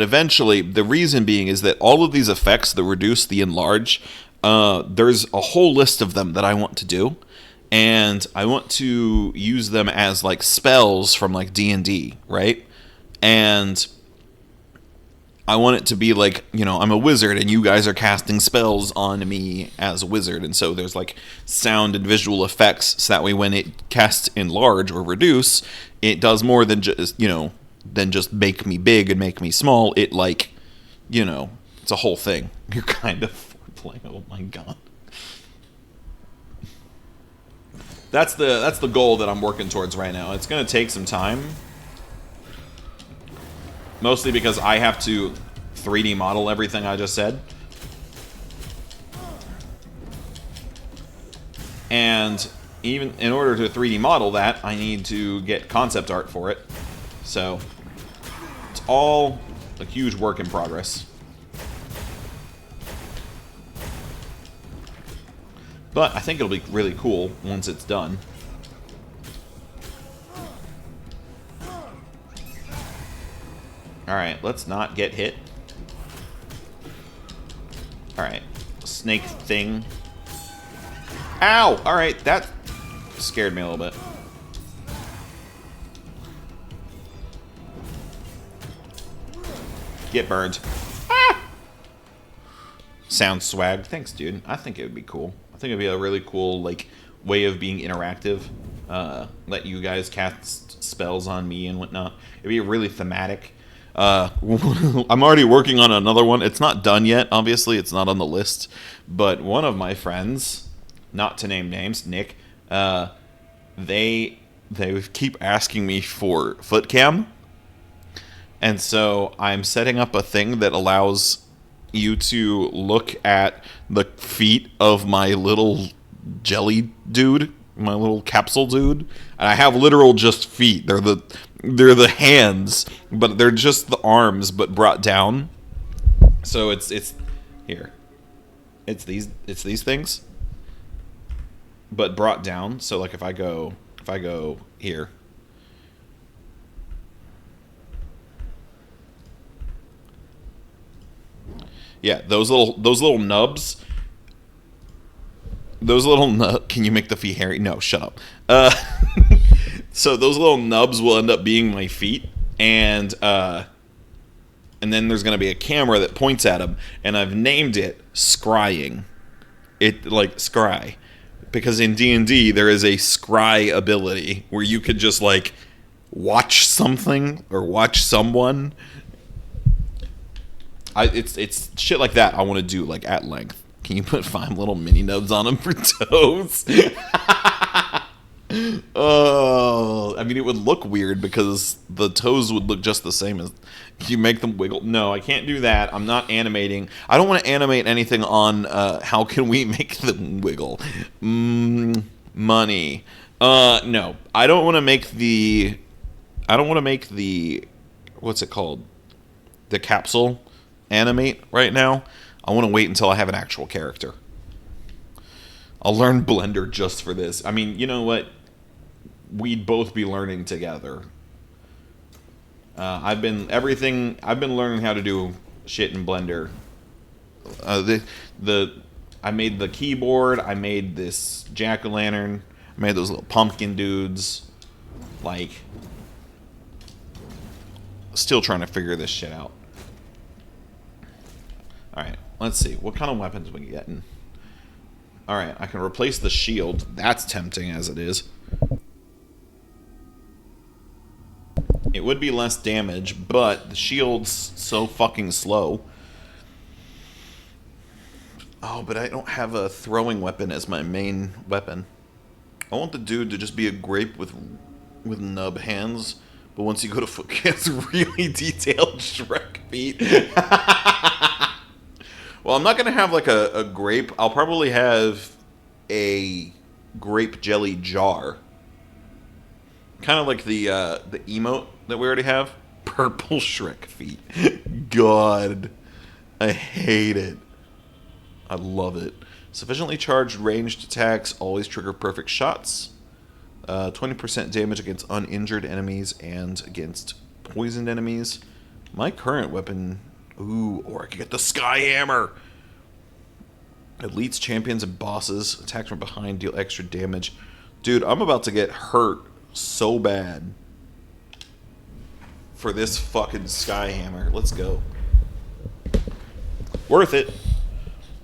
eventually, the reason being is that all of these effects, the reduce, the enlarge, there's a whole list of them that I want to do, and I want to use them as like spells from like D&D, right? And I want it to be like, I'm a wizard and you guys are casting spells on me as a wizard, and so there's like sound and visual effects, so that way when it casts enlarge or reduce, it does more than just make me big and make me small. It like, it's a whole thing. You're kind of playing. Oh my god. That's the goal that I'm working towards right now. It's going to take some time. Mostly because I have to 3D model everything I just said. And even in order to 3D model that, I need to get concept art for it. So, it's all a huge work in progress. But I think it'll be really cool once it's done. Alright, let's not get hit. Alright, snake thing. Ow! Alright, that scared me a little bit. Get burned. Ah! Sound swag. Thanks, dude. I think it would be cool. I think it'd be a really cool, like, way of being interactive. Let you guys cast spells on me and whatnot. It'd be really thematic. I'm already working on another one. It's not done yet, obviously. It's not on the list. But one of my friends, not to name names, Nick, they keep asking me for foot cam. And so I'm setting up a thing that allows you to look at the feet of my little jelly dude, my little capsule dude. And I have literal just feet. They're the hands, but they're just the arms, but brought down. So it's here. It's these things, but brought down. So like if I go here. Yeah, those little nubs. those little can you make the feet hairy? No, shut up. So those little nubs will end up being my feet, and then there's gonna be a camera that points at them, and I've named it Scrying. It like scry, because in D&D there is a scry ability where you could just like watch something or watch someone. It's shit like that I want to do like at length. Can you put 5 little mini nubs on them for toes? Oh, I mean, it would look weird because the toes would look just the same as you make them wiggle. No, I can't do that. I'm not animating. I don't want to animate anything on how can we make them wiggle. Money. No, I don't want to make the. I don't want to make the. What's it called? The capsule animate right now. I want to wait until I have an actual character. I'll learn Blender just for this. I mean, you know what? We'd both be learning together. I've been learning how to do shit in Blender. I made the keyboard. I made this jack-o'-lantern. I made those little pumpkin dudes. Like, still trying to figure this shit out. All right, let's see what kind of weapons we getting. All right, I can replace the shield. That's tempting as it is. It would be less damage, but the shield's so fucking slow. Oh, but I don't have a throwing weapon as my main weapon. I want the dude to just be a grape with nub hands, but once you go to foot, he has really detailed Shrek feet. Well, I'm not going to have like a grape. I'll probably have a grape jelly jar. Kind of like the emote that we already have. Purple Shrek feet. God. I hate it. I love it. Sufficiently charged ranged attacks always trigger perfect shots. 20% damage against uninjured enemies and against poisoned enemies. My current weapon... Ooh, or I could get the Sky Hammer. Elites, champions, and bosses. Attack from behind, deal extra damage. Dude, I'm about to get hurt so bad for this fucking Sky Hammer. Let's go. Worth it.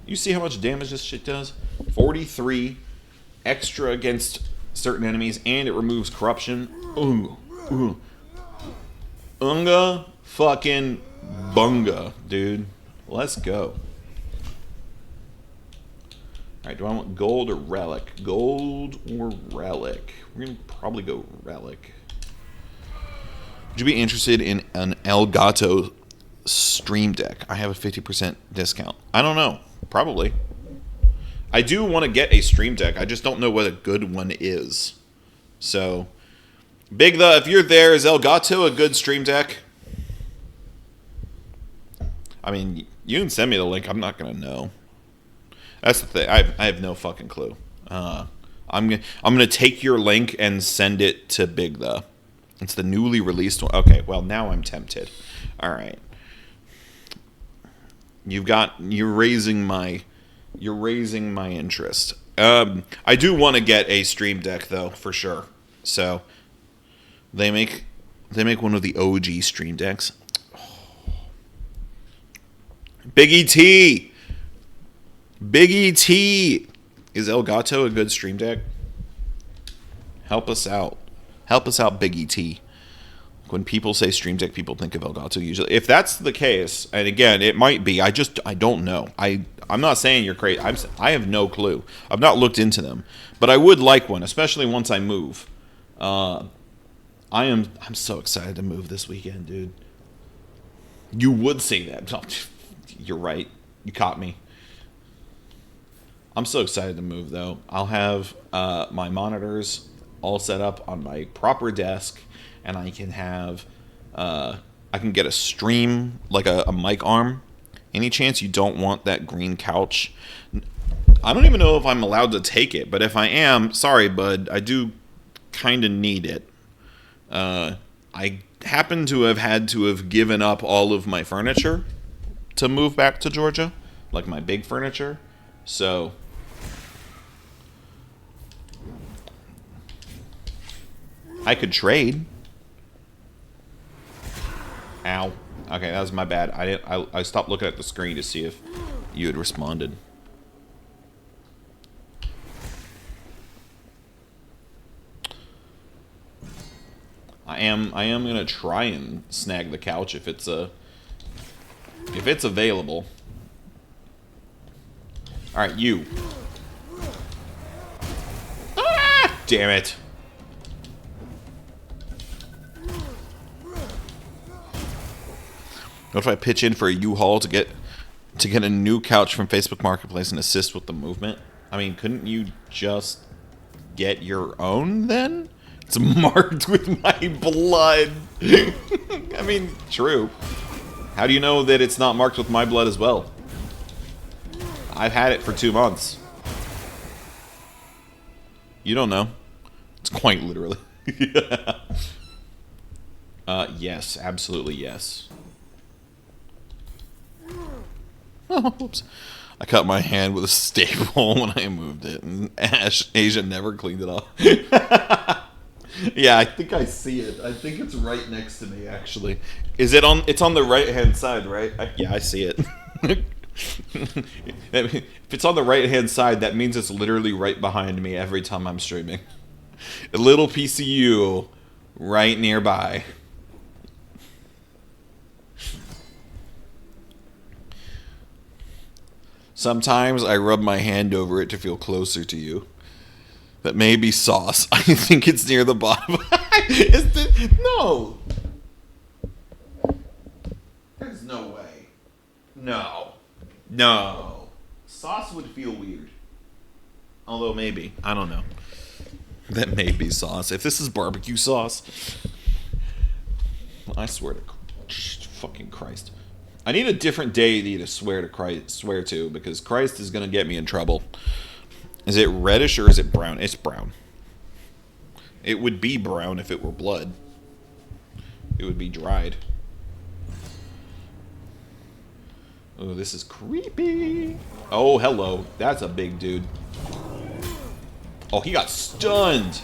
You see how much damage this shit does? 43 extra against certain enemies, and it removes corruption. Ooh. Ooh. Unga fucking bunga, dude. Let's go. Alright, do I want gold or relic? Gold or relic? We're going to probably go relic. Would you be interested in an Elgato Stream Deck? I have a 50% discount. I don't know. Probably. I do want to get a Stream Deck. I just don't know what a good one is. So, Big The, if you're there, is Elgato a good Stream Deck? I mean, you can send me the link. I'm not going to know. That's the thing. I have no fucking clue. I'm gonna take your link and send it to Big The. It's the newly released one. Okay, well now I'm tempted. All right. You're raising my interest. I do want to get a Stream Deck though, for sure. So they make one of the OG Stream Decks. Big ET. Big ET. Is Elgato a good Stream Deck? Help us out. Help us out, Big ET. When people say Stream Deck, people think of Elgato usually. If that's the case, and again, it might be. I don't know. I'm not saying you're crazy. I have no clue. I've not looked into them, but I would like one, especially once I move. I'm so excited to move this weekend, dude. You would say that. You're right. You caught me. I'm so excited to move, though. I'll have my monitors all set up on my proper desk, and I can have I can get a stream, like a mic arm. Any chance you don't want that green couch? I don't even know if I'm allowed to take it, but if I am, sorry, bud, I do kind of need it. I happen to have had to have given up all of my furniture to move back to Georgia, like my big furniture. So I could trade. Ow. Okay, that was my bad. I stopped looking at the screen to see if you had responded. I am gonna try and snag the couch if it's available. All right, you. Ah, damn it. What if I pitch in for a U-Haul to get a new couch from Facebook Marketplace and assist with the movement? I mean, couldn't you just get your own then? It's marked with my blood. I mean, true. How do you know that it's not marked with my blood as well? I've had it for 2 months. You don't know. It's quite literally. Yes, absolutely yes. Oh, whoops. I cut my hand with a staple when I moved it, and Asia never cleaned it off. Yeah, I think I see it. I think it's right next to me, actually. Is it on? It's on the right-hand side, right? Yeah, I see it. If it's on the right-hand side, that means it's literally right behind me every time I'm streaming. A little PCU right nearby. Sometimes I rub my hand over it to feel closer to you. That may be sauce. I think it's near the bottom. No. There's no way. No. No. Sauce would feel weird. Although maybe. I don't know. That may be sauce. If this is barbecue sauce, I swear to fucking Christ. I need a different deity to swear to because Christ is going to get me in trouble. Is it reddish or is it brown? It's brown. It would be brown if it were blood. It would be dried. Oh, this is creepy. Oh, hello. That's a big dude. Oh, he got stunned.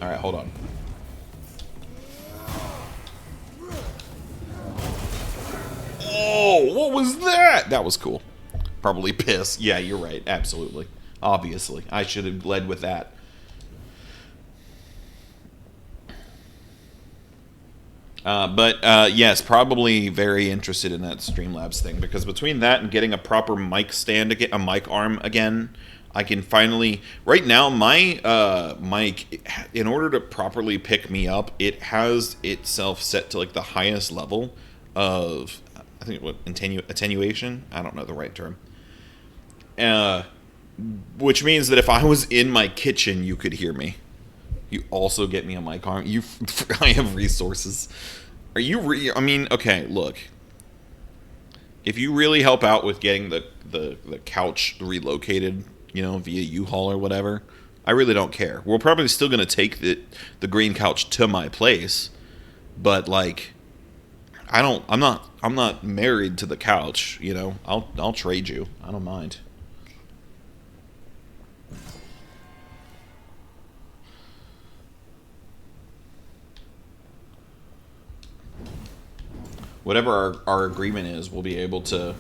Alright, hold on. Oh, what was that? That was cool. Probably piss. Yeah, you're right. Absolutely. Obviously. I should have led with that. Yes, probably very interested in that Streamlabs thing, because between that and getting a proper mic stand again, a mic arm again, I can finally... Right now, my mic, in order to properly pick me up, it has itself set to like the highest level of, I think, what, attenuation? I don't know the right term. Which means that if I was in my kitchen, you could hear me. You also get me a mic arm. I have resources. Are you I mean, okay, look. If you really help out with getting the couch relocated, via U-Haul or whatever, I really don't care. We're probably still going to take the green couch to my place, but like I'm not married to the couch, I'll trade you. I don't mind. Whatever our agreement is, we'll be able to.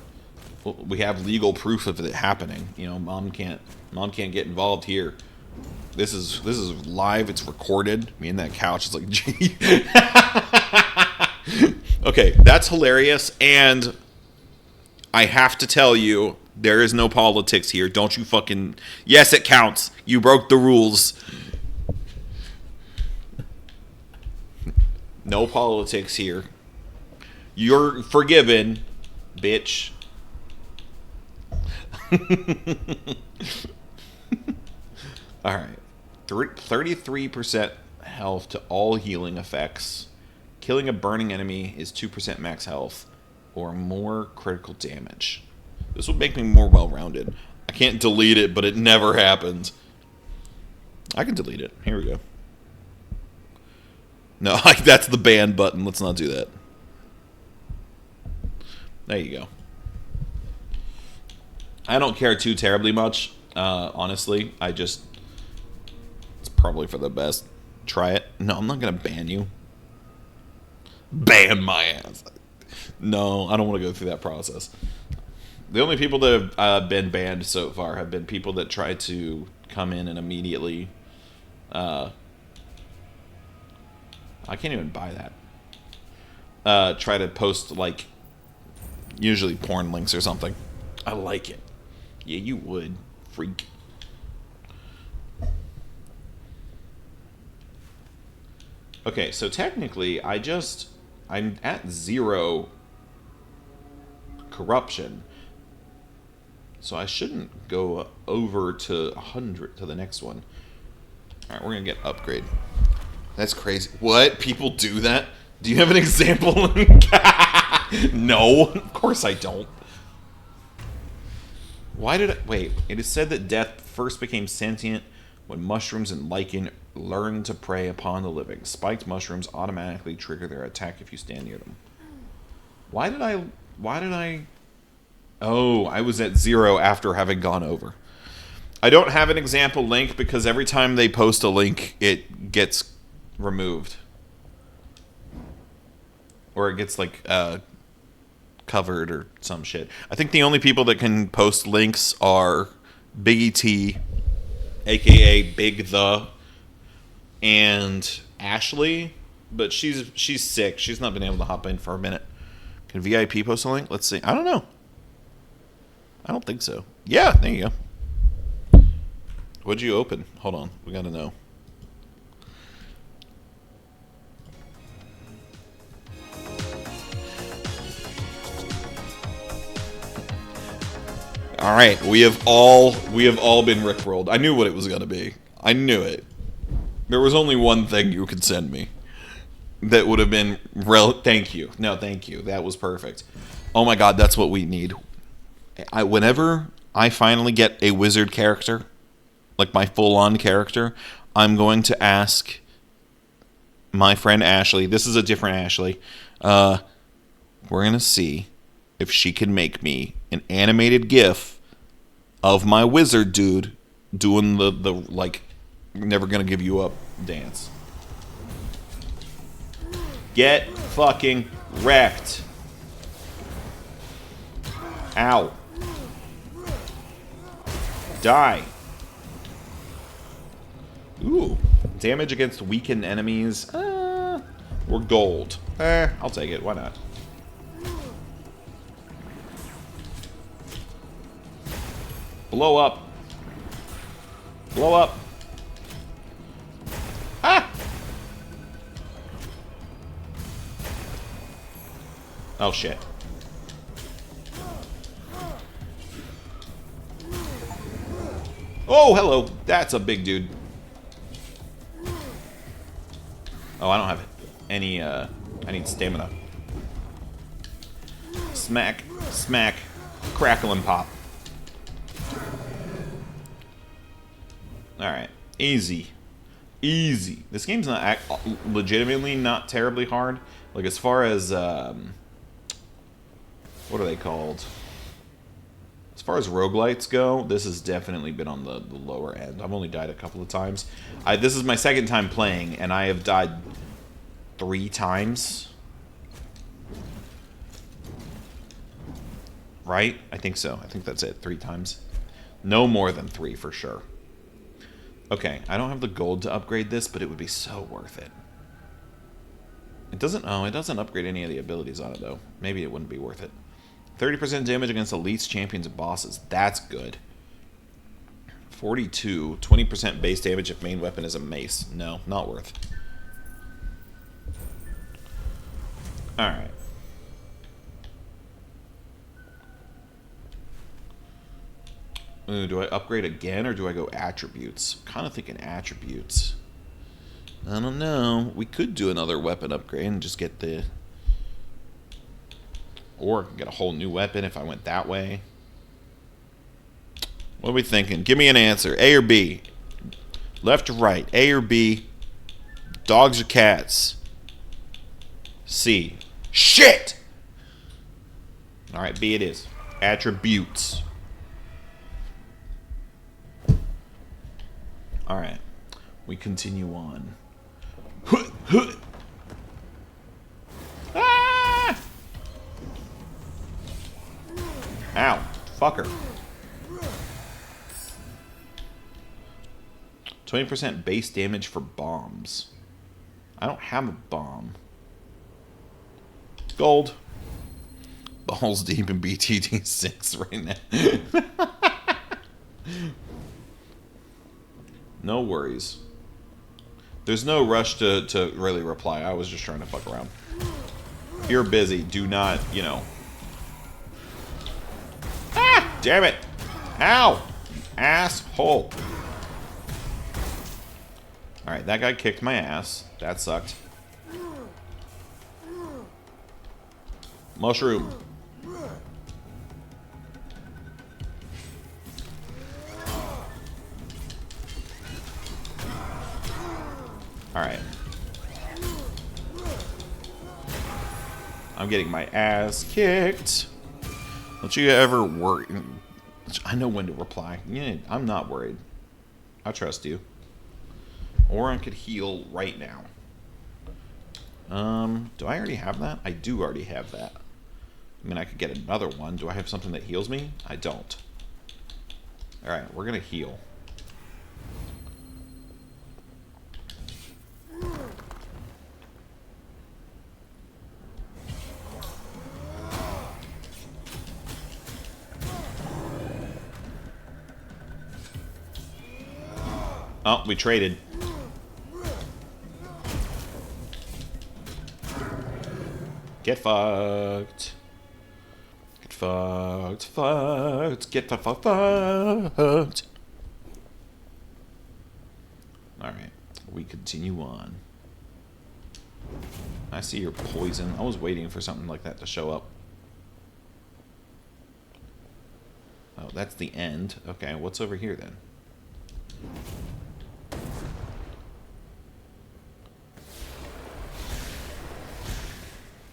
We have legal proof of it happening. Mom can't get involved here. This is live. It's recorded. Me and that couch is like, gee. Okay, that's hilarious. And I have to tell you, there is no politics here. Don't you fucking... Yes, it counts. You broke the rules. No politics here. You're forgiven, bitch. Alright. 33% health to all healing effects. Killing a burning enemy is 2% max health or more critical damage. This would make me more well-rounded. I can't delete it, but it never happens. I can delete it. Here we go. No, that's the ban button. Let's not do that. There you go. I don't care too terribly much, honestly. It's probably for the best. Try it. No, I'm not gonna ban you. Ban my ass. No, I don't want to go through that process. The only people that have been banned so far have been people that try to come in and immediately. I can't even buy that. Try to post, like, usually porn links or something. I like it. Yeah, you would, freak. Okay, so technically, I'm at 0 corruption. So I shouldn't go over to 100 to the next one. Alright, we're going to get upgrade. That's crazy. What? People do that? Do you have an example? No, of course I don't. Why did I... Wait, it is said that death first became sentient when mushrooms and lichen learned to prey upon the living. Spiked mushrooms automatically trigger their attack if you stand near them. Why did I... Oh, I was at 0 after having gone over. I don't have an example link because every time they post a link, it gets removed. Or it gets, like, covered or some shit. I think the only people that can post links are Biggie T, a.k.a. Big The, and Ashley. But she's sick. She's not been able to hop in for a minute. Can VIP post a link? Let's see. I don't know. I don't think so. Yeah, there you go. What'd you open? Hold on. We gotta know. All right, we have all been rickrolled. I knew what it was gonna be. I knew it. There was only one thing you could send me that would have been Thank you. No, thank you. That was perfect. Oh my god, that's what we need. Whenever I finally get a wizard character, like my full-on character, I'm going to ask my friend Ashley. This is a different Ashley. We're gonna see if she can make me an animated GIF of my wizard dude doing the like never gonna give you up dance. Get fucking wrecked. Ow. Die. Ooh. Damage against weakened enemies. Or gold. I'll take it. Why not? Blow up. Blow up. Ah! Oh, shit. Oh, hello. That's a big dude. Oh, I don't have any, I need stamina. Smack, smack, crackle and pop. Alright. Easy. Easy. This game's not legitimately not terribly hard. Like, as far as, what are they called? As far as roguelites go, this has definitely been on the lower end. I've only died a couple of times. This is my second time playing, and I have died 3 times. Right? I think so. I think that's it. 3 times. No more than 3 for sure. Okay, I don't have the gold to upgrade this, but it would be so worth it. It doesn't upgrade any of the abilities on it, though. Maybe it wouldn't be worth it. 30% damage against elites, champions, and bosses. That's good. 42. 20% base damage if main weapon is a mace. No, not worth. Alright. Do I upgrade again, or do I go attributes? Kind of thinking attributes. I don't know. We could do another weapon upgrade and just get the... Or get a whole new weapon if I went that way. What are we thinking? Give me an answer. A or B? Left or right? A or B? Dogs or cats? C. Shit! Alright, B it is. Attributes. Alright. We continue on. Ow. Fucker. 20% base damage for bombs. I don't have a bomb. Gold. Balls deep in BTD 6 right now. No worries. There's no rush to really reply. I was just trying to fuck around. If you're busy, do not, you know. Ah! Damn it! Ow! You asshole. Alright, that guy kicked my ass. That sucked. Mushroom. Alright. I'm getting my ass kicked. Don't you ever worry. I know when to reply. Yeah, I'm not worried. I trust you. Or I could heal right now. Do I already have that? I do already have that. I mean, I could get another one. Do I have something that heals me? I don't. Alright, we're gonna heal. Oh, we traded. Get fucked. Get fucked. Fucked. Get fucked. Alright. We continue on. I see your poison. I was waiting for something like that to show up. Oh, that's the end. Okay, what's over here then?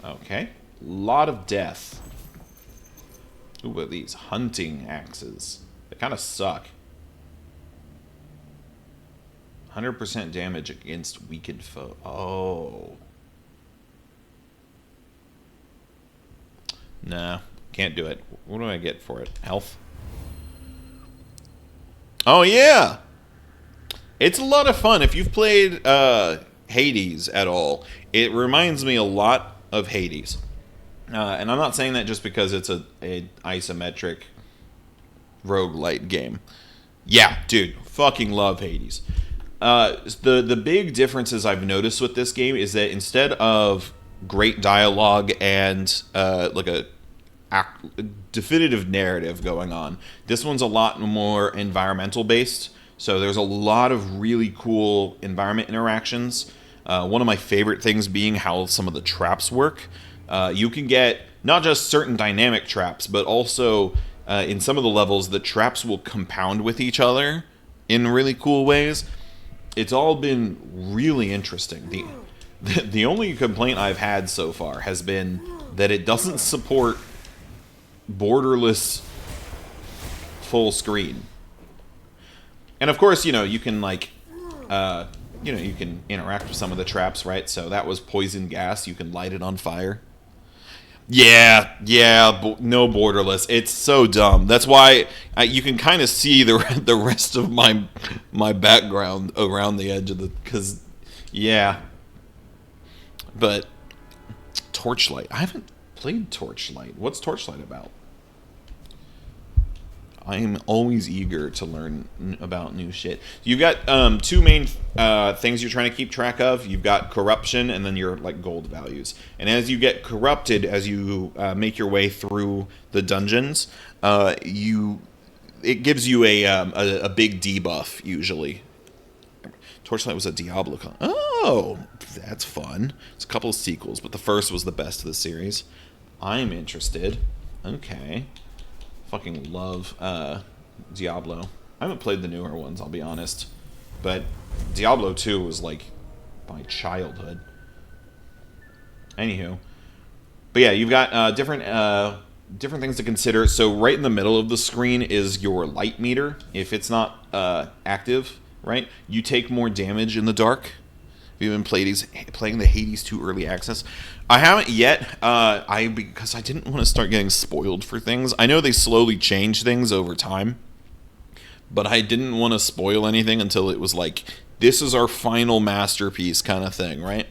Okay. Lot of death. Ooh, what are these? Hunting axes. They kind of suck. 100% damage against weakened foe. Oh. Nah, can't do it. What do I get for it? Health? Oh, yeah! It's a lot of fun. If you've played Hades at all, it reminds me a lot of Hades. And I'm not saying that just because it's a isometric roguelite game. Yeah, dude, fucking love Hades. The big differences I've noticed with this game is that instead of great dialogue and like a definitive narrative going on, this one's a lot more environmental based. So there's a lot of really cool environment interactions. One of my favorite things being how some of the traps work. You can get not just certain dynamic traps, but also in some of the levels, the traps will compound with each other in really cool ways. It's all been really interesting. The only complaint I've had so far has been that it doesn't support borderless full screen. And of course, you know, you can like, you can interact with some of the traps, right? So that was poison gas. You can light it on fire. Yeah, no borderless. It's so dumb. That's why you can kind of see the rest of my background around the edge of the, because, yeah. But Torchlight. I haven't played Torchlight. What's Torchlight about? I am always eager to learn about new shit. You've got two main things you're trying to keep track of. You've got corruption and then your like gold values. And as you get corrupted, as you make your way through the dungeons, it gives you a big debuff usually. Torchlight was a Diablo con. Oh, that's fun. It's a couple of sequels, but the first was the best of the series. I'm interested. Okay. Fucking love Diablo. I haven't played the newer ones, I'll be honest. But Diablo 2 was like my childhood. Anywho. But yeah, you've got different things to consider. So right in the middle of the screen is your light meter. If it's not active, right? You take more damage in the dark. Have you been playing the Hades 2 early access? I haven't yet. Because I didn't want to start getting spoiled for things. I know they slowly change things over time, but I didn't want to spoil anything until it was like, this is our final masterpiece kind of thing, right?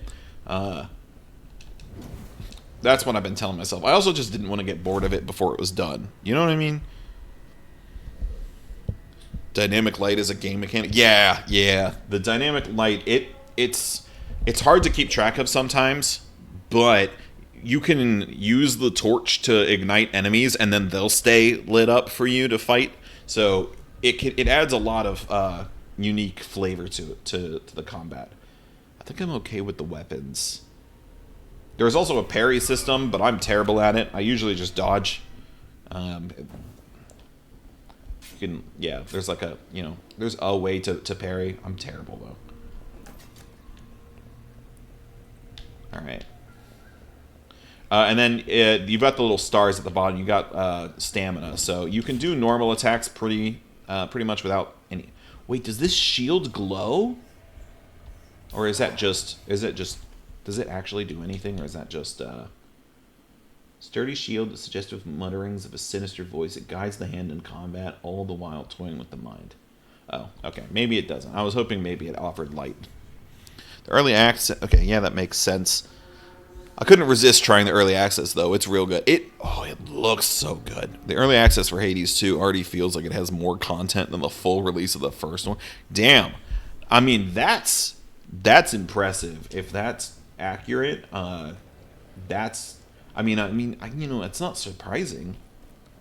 That's what I've been telling myself. I also just didn't want to get bored of it before it was done. You know what I mean? Dynamic light is a game mechanic. Yeah. The dynamic light, it's hard to keep track of sometimes, but you can use the torch to ignite enemies, and then they'll stay lit up for you to fight. So it adds a lot of unique flavor to the combat. I think I'm okay with the weapons. There's also a parry system, but I'm terrible at it. I usually just dodge. There's like there's a way to parry. I'm terrible though. All right. And then you've got the little stars at the bottom. You got stamina, so you can do normal attacks pretty much without any. Wait, does this shield glow? Or is it just? Does it actually do anything, or is that just sturdy shield, suggestive mutterings of a sinister voice? It guides the hand in combat, all the while toying with the mind. Oh, okay. Maybe it doesn't. I was hoping maybe it offered light. The early access. Okay, yeah, that makes sense. I couldn't resist trying the early access though. It's real good. It looks so good. The early access for Hades 2 already feels like it has more content than the full release of the first one. Damn. I mean, that's impressive. If that's accurate, it's not surprising,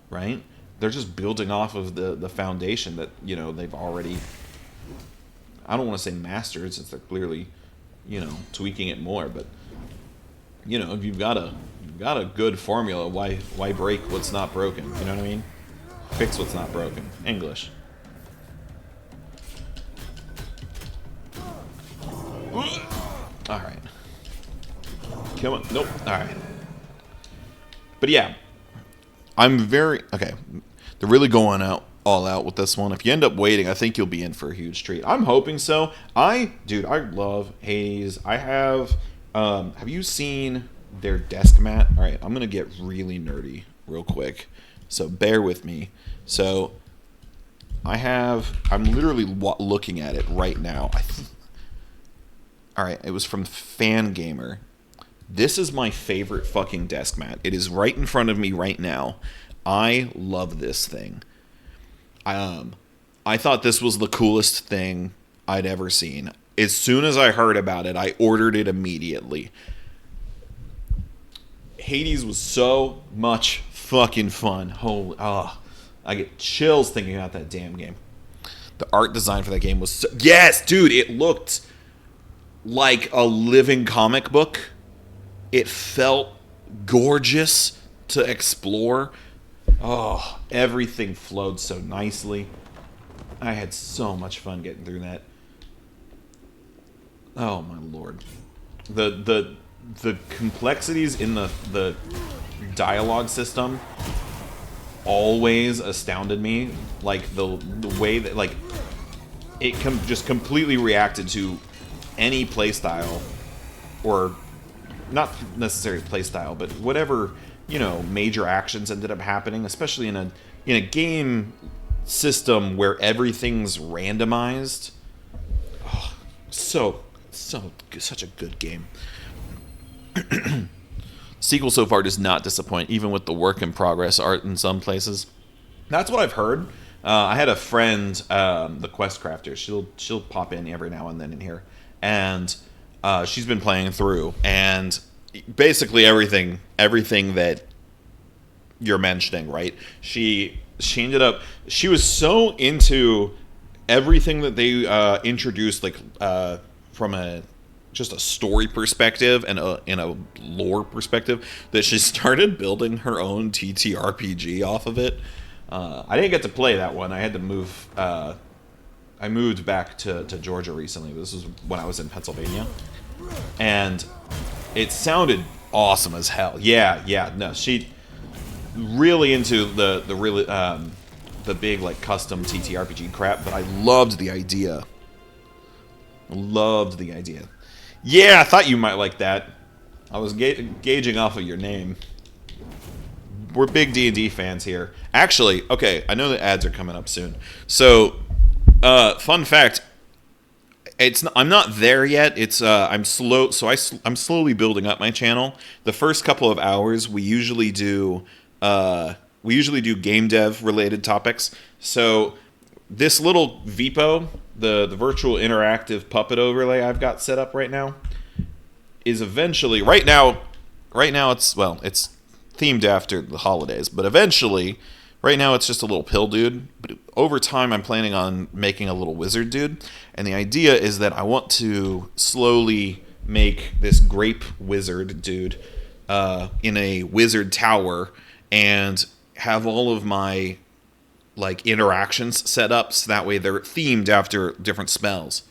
right? They're just building off of the foundation that they've already, I don't want to say mastered, since they're clearly tweaking it more, but if you've got a good formula, why break what's not broken? You know what I mean? Fix what's not broken. English. All right. Come on. Nope. All right. But yeah, okay. They're really going all out with this one. If you end up waiting, I think you'll be in for a huge treat. I'm hoping so. I love Hades. I have you seen their desk mat? All right, I'm going to get really nerdy real quick. So bear with me. So I'm literally looking at it right now. All right, it was from Fangamer. This is my favorite fucking desk mat. It is right in front of me right now. I love this thing. I thought this was the coolest thing I'd ever seen. As soon as I heard about it, I ordered it immediately. Hades was so much fucking fun. I get chills thinking about that damn game. The art design for that game was yes, dude, it looked like a living comic book. It felt gorgeous to explore. Oh, everything flowed so nicely. I had so much fun getting through that. Oh my lord. The complexities in the dialogue system always astounded me. Like the way that it just completely reacted to any playstyle, or not necessarily playstyle, but whatever major actions ended up happening, especially in a game system where everything's randomized. Oh, such a good game. Sequel so far does not disappoint, even with the work in progress art in some places. That's what I've heard. I had a friend, the Quest Crafter. She'll pop in every now and then in here, and she's been playing through, and basically everything that you're mentioning, right? She ended up. She was so into everything that they introduced, from just a story perspective and in a lore perspective, that she started building her own TTRPG off of it. I didn't get to play that one. I had to move. I moved back to Georgia recently. This was when I was in Pennsylvania, and it sounded awesome as hell. Yeah. No, she really into the big custom TTRPG crap. But I loved the idea Loved the idea. Yeah, I thought you might like that. I was gauging off of your name. We're big D&D fans here. Actually, okay, I know the ads are coming up soon. So, fun fact, I'm not there yet. I'm slow, so I'm slowly building up my channel. The first couple of hours we usually do game dev related topics. So this little VPO, the virtual interactive puppet overlay I've got set up right now, is eventually right now it's themed after the holidays, but eventually, right now it's just a little pill dude, but over time I'm planning on making a little wizard dude, and the idea is that I want to slowly make this grape wizard dude in a wizard tower and have all of my like interactions set up so that way they're themed after different spells.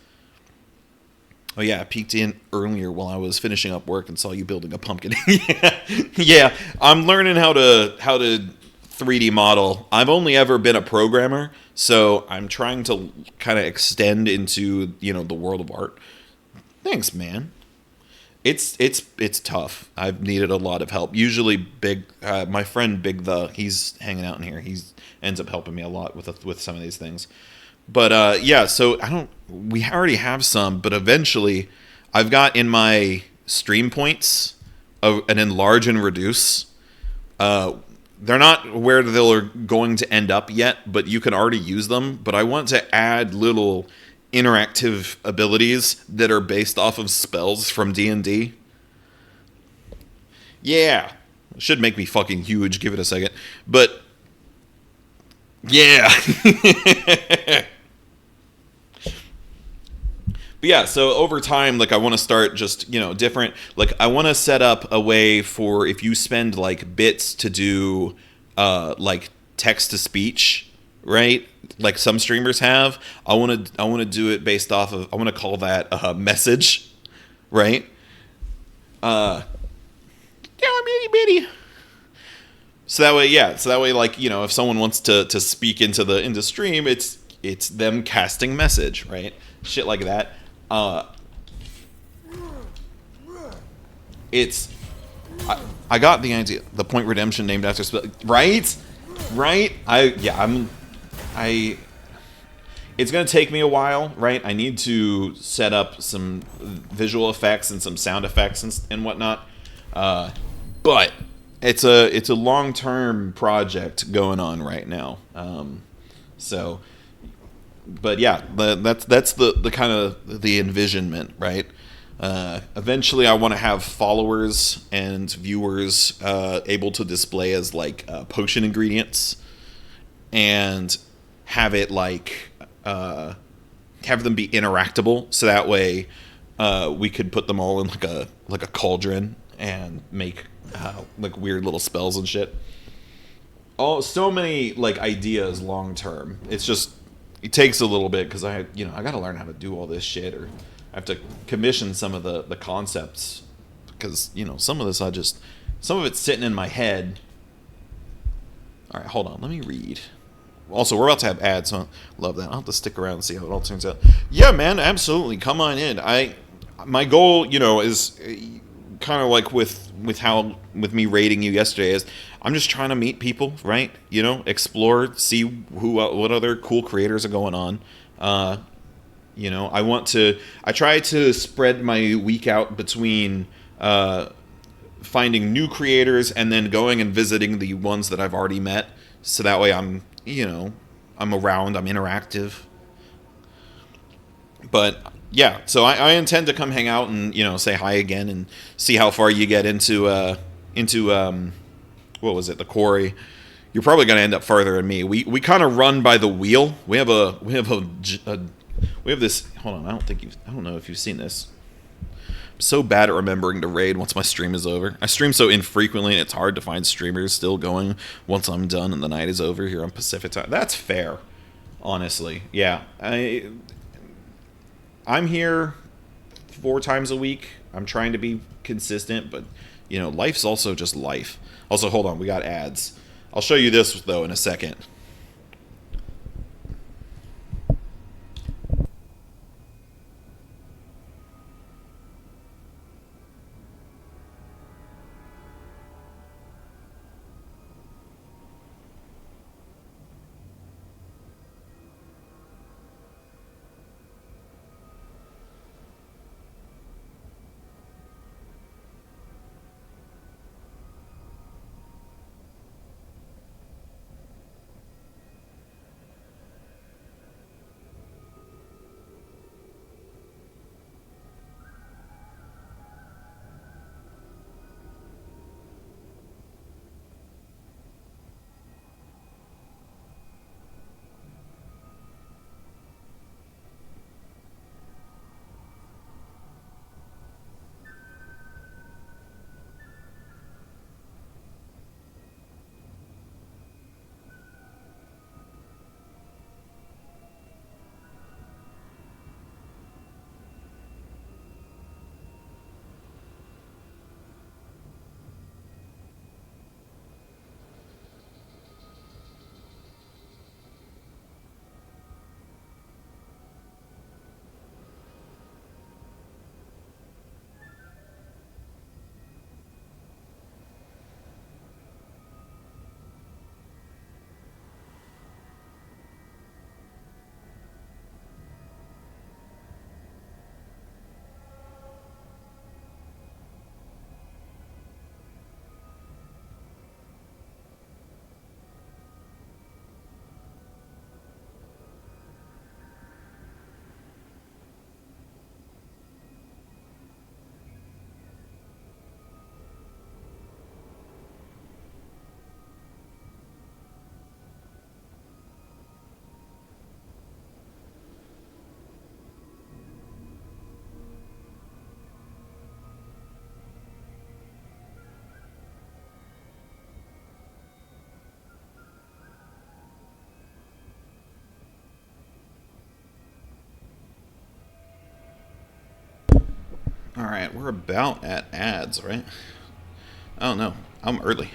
Oh yeah, I peeked in earlier while I was finishing up work and saw you building a pumpkin. Yeah, I'm learning how to 3D model. I've only ever been a programmer, so I'm trying to kind of extend into, the world of art. Thanks, man. It's tough. I've needed a lot of help. Usually, my friend he's hanging out in here. He ends up helping me a lot with some of these things. But yeah, so we already have some, but eventually I've got in my stream points an enlarge and reduce. They're not where they're going to end up yet, but you can already use them. But I want to add little interactive abilities that are based off of spells from D&D. Yeah. Should make me fucking huge. Give it a second. But yeah. But yeah, so over time, like I want to start just, different, like I want to set up a way for if you spend like bits to do like text to speech, right? Like some streamers have. I want to do it based off of, I want to call that a message, right? Yeah, bitty bitty. So that way, like, if someone wants to speak into stream, it's them casting message, right? Shit like that. I got the idea. The point redemption named after spell, right? It's gonna take me a while, right? I need to set up some visual effects and some sound effects and whatnot. But it's a long-term project going on right now. But yeah, that's the kind of the envisionment, right? Eventually, I want to have followers and viewers able to display as like potion ingredients, and have it like have them be interactable, so that way we could put them all in like a cauldron and make like weird little spells and shit. So many like ideas long term. It takes a little bit because I got to learn how to do all this shit, or I have to commission some of the concepts because some of it's sitting in my head. All right, hold on, let me read. Also, we're about to have ads, so I love that. I'll have to stick around and see how it all turns out. Yeah, man, absolutely. Come on in. My goal, is kind of like with me rating you yesterday is I'm just trying to meet people, right? Explore, see what other cool creators are going on. I try to spread my week out between finding new creators and then going and visiting the ones that I've already met. So that way I'm around, I'm interactive. But yeah, so I intend to come hang out and say hi again and see how far you get into what was it, the quarry. You're probably going to end up farther than me. We kind of run by the wheel. We have this. Hold on, I don't know if you've seen this. I'm so bad at remembering to raid once my stream is over. I stream so infrequently, and it's hard to find streamers still going once I'm done and the night is over here on Pacific time. That's fair, honestly. Yeah, I'm here 4 times a week. I'm trying to be consistent, but life's also just life. Also, hold on, we got ads. I'll show you this though in a second. All right, we're about at ads, right? Oh no, I'm early.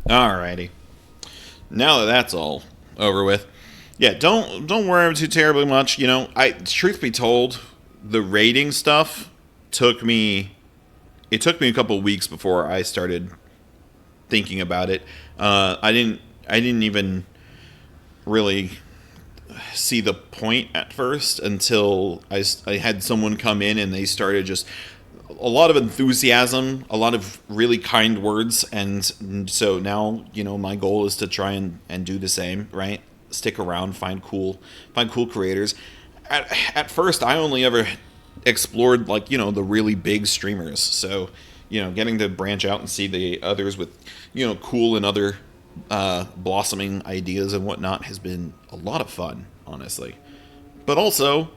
Alrighty. Now that that's all over with, yeah, don't worry too terribly much. You know, I truth be told, the rating stuff took me. It took me a couple of weeks before I started thinking about it. I didn't. I didn't even really see the point at first until I had someone come in and they started just a lot of enthusiasm, a lot of really kind words, and so now my goal is to try and do the same, right? Stick around, find cool creators. At first, I only ever explored like the really big streamers, so getting to branch out and see the others with cool and other blossoming ideas and whatnot has been a lot of fun, honestly. But also,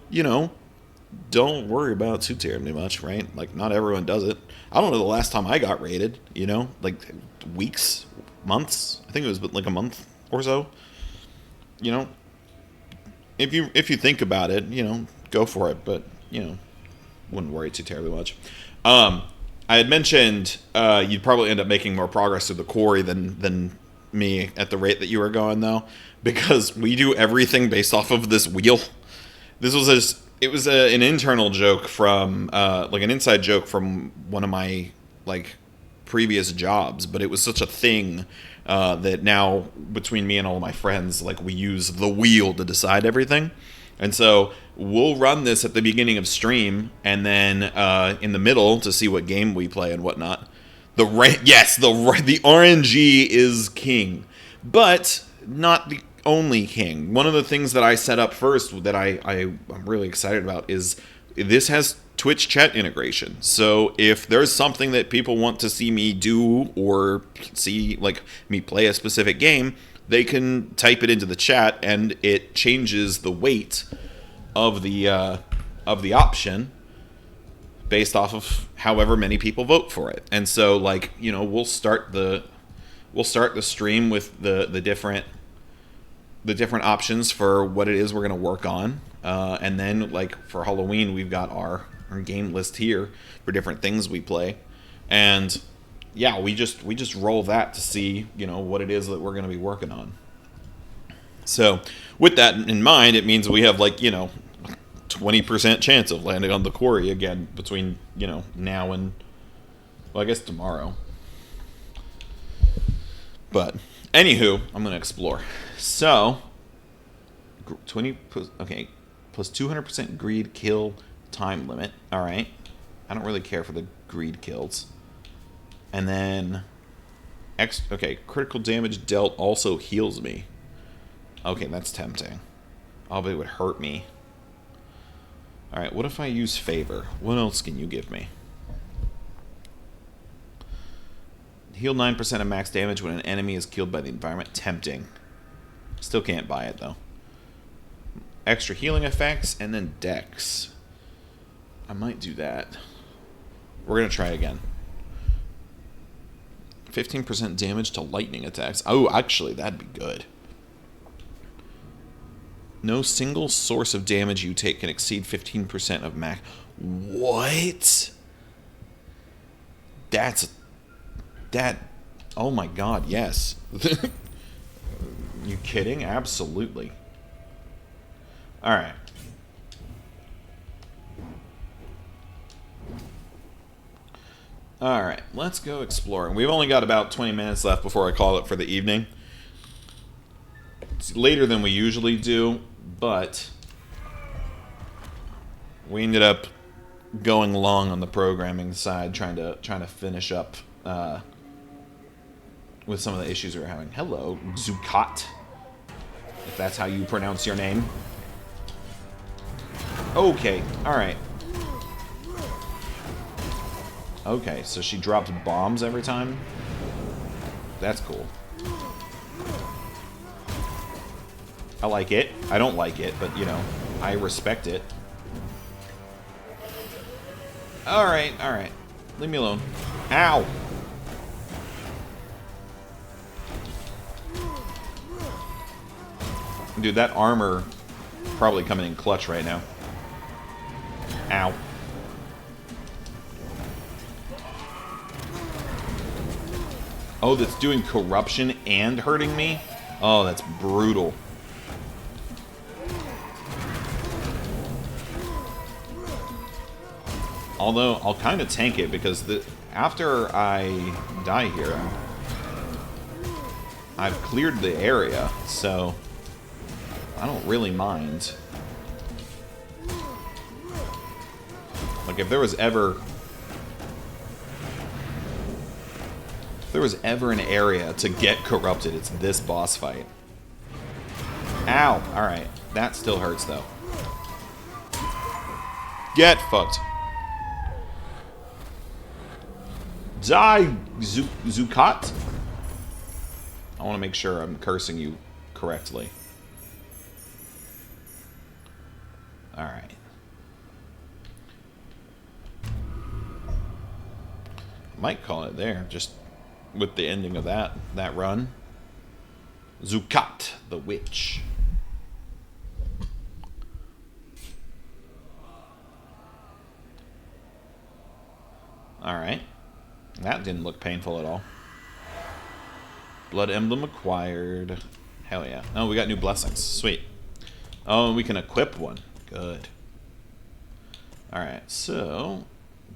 don't worry about it too terribly much, right? Like, not everyone does it. I don't know the last time I got rated, like weeks, months. I think it was like a month or so. You know, if you think about it, go for it. But wouldn't worry too terribly much. I had mentioned you'd probably end up making more progress through the quarry than me at the rate that you were going, though, because we do everything based off of this wheel. This was an internal joke from like an inside joke from one of my like previous jobs, but it was such a thing that now between me and all of my friends, like, we use the wheel to decide everything. And so we'll run this at the beginning of stream, and then in the middle to see what game we play and whatnot. The RNG is king, but not the only king. One of the things that I set up first that I'm really excited about is this has Twitch chat integration. So if there's something that people want to see me do or see like me play a specific game, they can type it into the chat and it changes the weight of the option based off of however many people vote for it. And so, like, we'll start the stream with the different options for what it is we're going to work on, and then, like, for Halloween, we've got our game list here for different things we play, and yeah, we just roll that to see what it is that we're going to be working on. So with that in mind, it means we have, like, 20% chance of landing on the quarry again between now and, well, I guess tomorrow. But anywho, I'm gonna explore. So 20, okay, plus 200% greed kill time limit. All right, I don't really care for the greed kills. And then critical damage dealt also heals me. Okay, that's tempting. Oh, but it would hurt me. Alright, what if I use favor? What else can you give me? Heal 9% of max damage when an enemy is killed by the environment. Tempting. Still can't buy it, though. extra healing effects, and then dex. I might do that. We're going to try again. 15% damage to lightning attacks. Oh, actually, that'd be good. No single source of damage you take can exceed 15% of max. What? That. Oh my god, yes. You kidding? Absolutely. Alright. Alright, let's go exploring. We've only got about 20 minutes left before I call it for the evening. It's later than we usually do, but we ended up going long on the programming side, trying to finish up with some of the issues we were having. Hello, Zukat, if that's how you pronounce your name. Okay, alright. Okay, so she drops bombs every time? That's cool. I like it. I don't like it, but, you know, I respect it. Alright, alright. Leave me alone. Ow! Dude, that armor probably coming in clutch right now. Ow. Oh, that's doing corruption and hurting me? Oh, that's brutal. Although, I'll kind of tank it because after I die here, I've cleared the area, so I don't really mind. Like, if there was ever an area to get corrupted, it's this boss fight. Ow! Alright. That still hurts, though. Get fucked. Die, Zukat! I want to make sure I'm cursing you correctly. Alright. Might call it there, just with the ending of that run. Zukat, the witch. Alright. That didn't look painful at all. Blood emblem acquired. Hell yeah. Oh, we got new blessings. Sweet. Oh, we can equip one. Good. Alright, so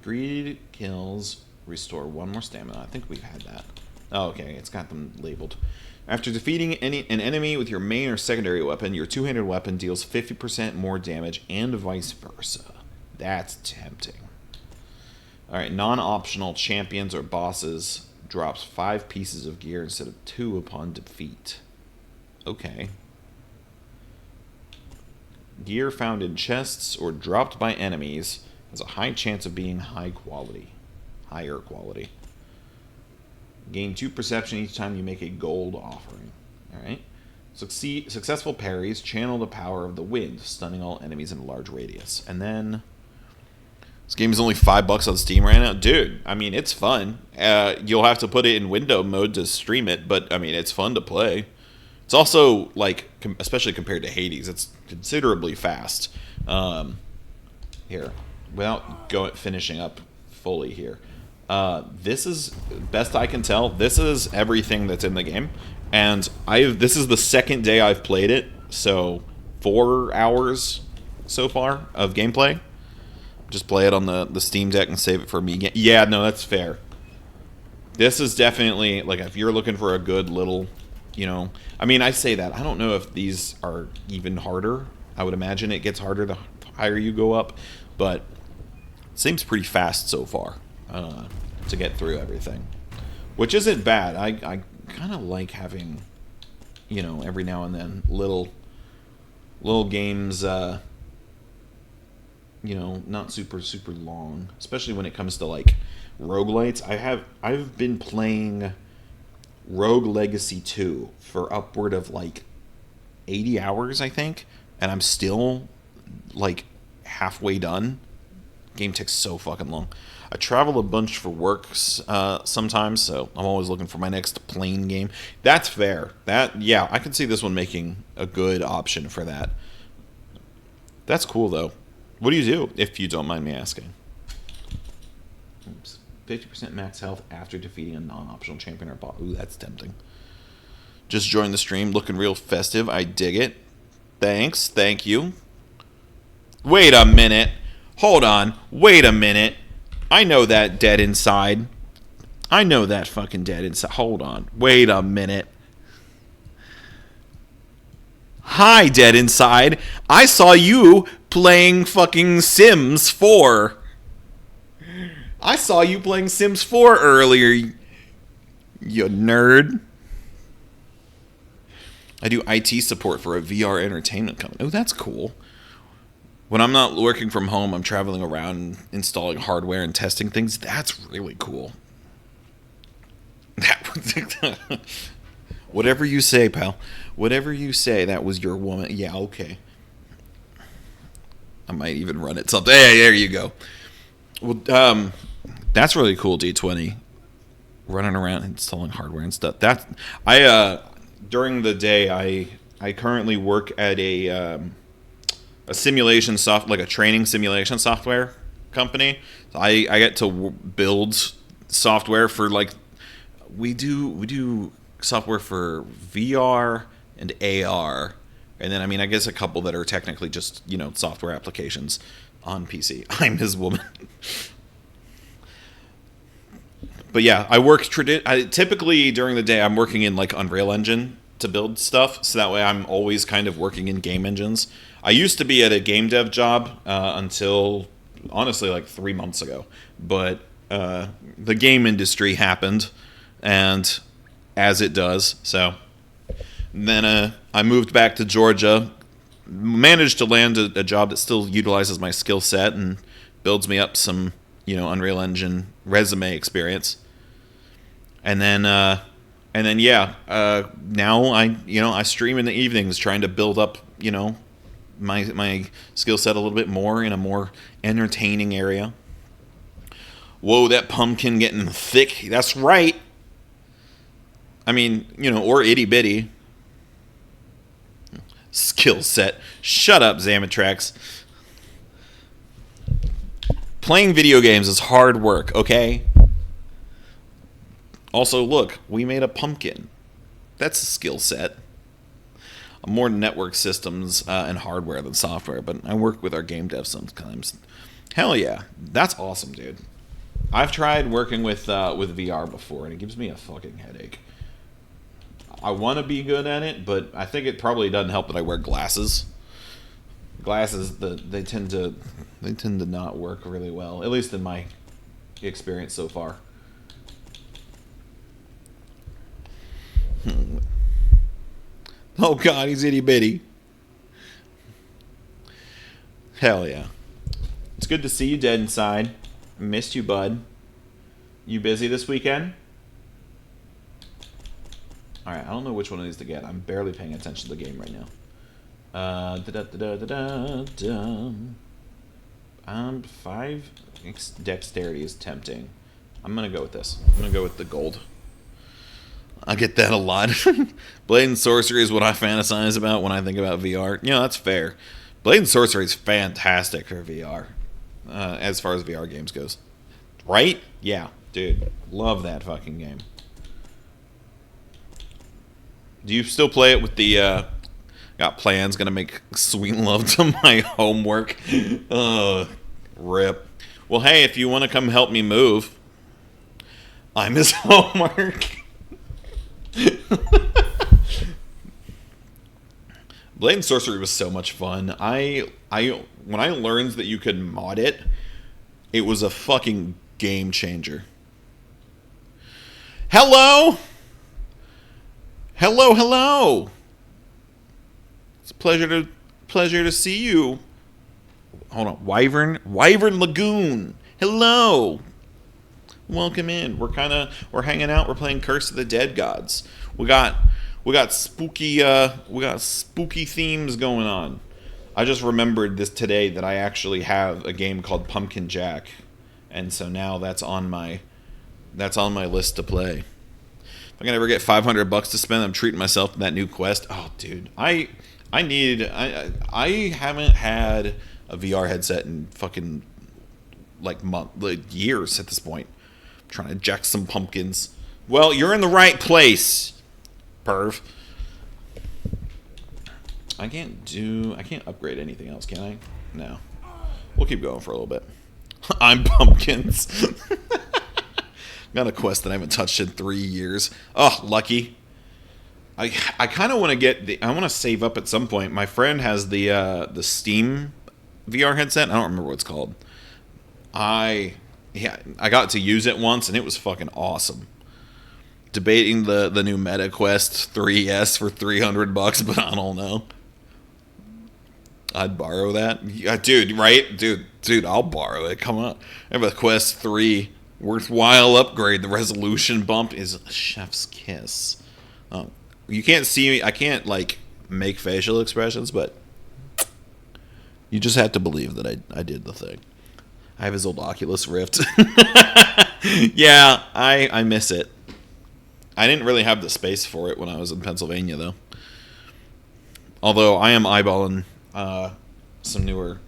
greed kills. Restore one more stamina. I think we've had that. Oh, okay. It's got them labeled. After defeating an enemy with your main or secondary weapon, your two-handed weapon deals 50% more damage and vice versa. That's tempting. Alright, non-optional champions or bosses drops 5 pieces of gear instead of 2 upon defeat. Okay. Gear found in chests or dropped by enemies has a high chance of being higher quality. Gain 2 perception each time you make a gold offering. Alright. Successful parries channel the power of the wind, stunning all enemies in a large radius. And then this game is only $5 on Steam right now. Dude, I mean, it's fun. You'll have to put it in window mode to stream it, but, I mean, it's fun to play. It's also, like, especially compared to Hades, it's considerably fast. Here, without finishing up fully here. This is, best I can tell, this is everything that's in the game. And this is the second day I've played it, so 4 hours so far of gameplay. Just play it on the Steam Deck and save it for me. Yeah, no, that's fair. This is definitely, like, if you're looking for a good little, you know... I mean, I say that. I don't know if these are even harder. I would imagine it gets harder the higher you go up. But it seems pretty fast so far to get through everything. Which isn't bad. I kind of like having, you know, every now and then little games... you know, not super long, especially when it comes to like roguelites. I've been playing Rogue Legacy 2 for upward of like 80 hours, I think, and I'm still like halfway done. Game takes so fucking long. I travel a bunch for work sometimes, so I'm always looking for my next plane game. That's fair. Yeah, I can see this one making a good option for that. That's cool though. What do you do, if you don't mind me asking? Oops. 50% max health after defeating a non-optional champion or boss. Ooh, that's tempting. Just joined the stream, looking real festive. I dig it. Thanks. Thank you. Wait a minute. Hold on. Wait a minute. I know that dead inside. I know that fucking dead inside. Hold on. Wait a minute. Hi, dead inside. I saw you playing fucking Sims 4. I saw you playing Sims 4 earlier, you nerd. I do IT support for a VR entertainment company. Oh, that's cool. When I'm not working from home, I'm traveling around installing hardware and testing things. That's really cool. Whatever you say, pal. Whatever you say, that was your woman. Yeah, okay. I might even run it something. Hey, there you go. Well, that's really cool, D20. Running around installing hardware and stuff. During the day, I currently work at a simulation like a training simulation software company. So I get to build software for we do software for VR and AR, and then I guess a couple that are technically just software applications on PC. I'm his woman. But yeah, I work typically during the day. I'm working in Unreal Engine to build stuff, so that way I'm always kind of working in game engines. I used to be at a game dev job until honestly 3 months ago, but the game industry happened, and as it does, so then I moved back to Georgia, managed to land a job that still utilizes my skill set and builds me up some Unreal Engine resume experience. And then now I stream in the evenings trying to build up my skill set a little bit more in a more entertaining area. Whoa, that pumpkin getting thick. That's right. Or itty bitty. Skill set. Shut up, Zamatrax. Playing video games is hard work, okay? Also, look, we made a pumpkin. That's a skill set. I'm more network systems and hardware than software, but I work with our game devs sometimes. Hell yeah. That's awesome, dude. I've tried working with VR before, and it gives me a fucking headache. I want to be good at it, but I think it probably doesn't help that I wear glasses. Glasses, they tend to not work really well, at least in my experience so far. Oh god, he's itty bitty. Hell yeah. It's good to see you dead inside. Missed you, bud. You busy this weekend? Alright, I don't know which one of these to get. I'm barely paying attention to the game right now. 5 dexterity is tempting. I'm gonna go with this. I'm gonna go with the gold. I get that a lot. Blade and Sorcery is what I fantasize about when I think about VR. That's fair. Blade and Sorcery is fantastic for VR, as far as VR games goes. Right? Yeah, dude. Love that fucking game. Do you still play it with the, got plans, gonna make sweet love to my homework? Rip. Well, hey, if you want to come help me move, I'm his homework. Blade and Sorcery was so much fun. When I learned that you could mod it, it was a fucking game changer. Hello? Hello. It's a pleasure to see you. Hold on, Wyvern Lagoon. Hello. Welcome in. We're hanging out. We're playing Curse of the Dead Gods. We got spooky themes going on. I just remembered this today that I actually have a game called Pumpkin Jack, and so now that's on my list to play. If I can ever get $500 to spend, I'm treating myself to that new quest. Oh, dude, I haven't had a VR headset in fucking like years at this point. I'm trying to jack some pumpkins. Well, you're in the right place, perv. I can't upgrade anything else, can I? No. We'll keep going for a little bit. I'm pumpkins. Got a quest that I haven't touched in 3 years. Oh, lucky. I kind of want to I want to save up at some point. My friend has the Steam VR headset. I don't remember what it's called. I got to use it once and it was fucking awesome. Debating the new Meta Quest 3S for $300, but I don't know. I'd borrow that. Yeah, dude, right? Dude, I'll borrow it. Come on. I have a Quest 3 worthwhile upgrade. The resolution bump is a chef's kiss. You can't see me. I can't, like, make facial expressions, but you just have to believe that I did the thing. I have his old Oculus Rift. Yeah, I miss it. I didn't really have the space for it when I was in Pennsylvania, though. Although I am eyeballing some newer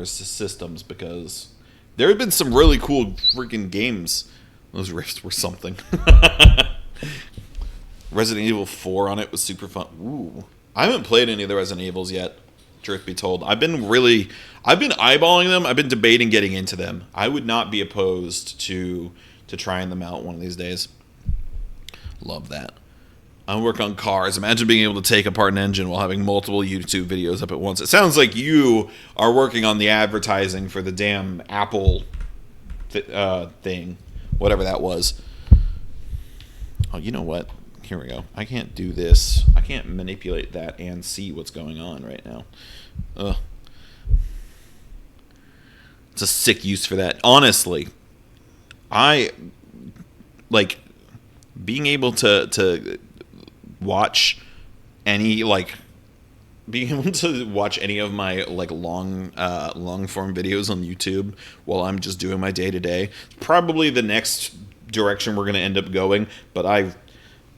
systems because there have been some really cool freaking games. Those Rifts were something. Resident Evil 4 on it was super fun. Ooh, I haven't played any of the Resident Evils yet. Truth be told, I've been eyeballing them. I've been debating getting into them. I would not be opposed to trying them out one of these days. Love that. I work on cars. Imagine being able to take apart an engine while having multiple YouTube videos up at once. It sounds like you are working on the advertising for the damn Apple thing, whatever that was. Oh, you know what? Here we go. I can't do this. I can't manipulate that and see what's going on right now. Ugh. It's a sick use for that. Honestly, I like being able to watch any being able to watch any of my long form videos on YouTube while I'm just doing my day to day. Probably the next direction we're going to end up going, but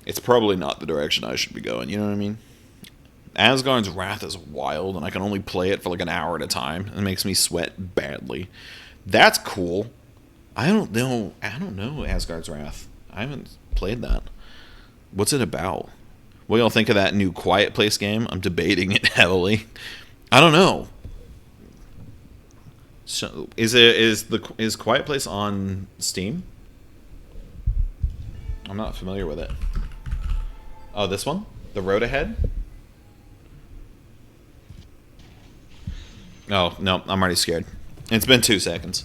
it's probably not the direction I should be going. You know what I mean? Asgard's Wrath is wild, and I can only play it for like an hour at a time. It makes me sweat badly. That's cool. I don't know Asgard's Wrath. I haven't played that. What's it about? What do y'all think of that new Quiet Place game? I'm debating it heavily. I don't know. So is Quiet Place on Steam? I'm not familiar with it. Oh, this one? The Road Ahead? Oh, no, I'm already scared. It's been 2 seconds.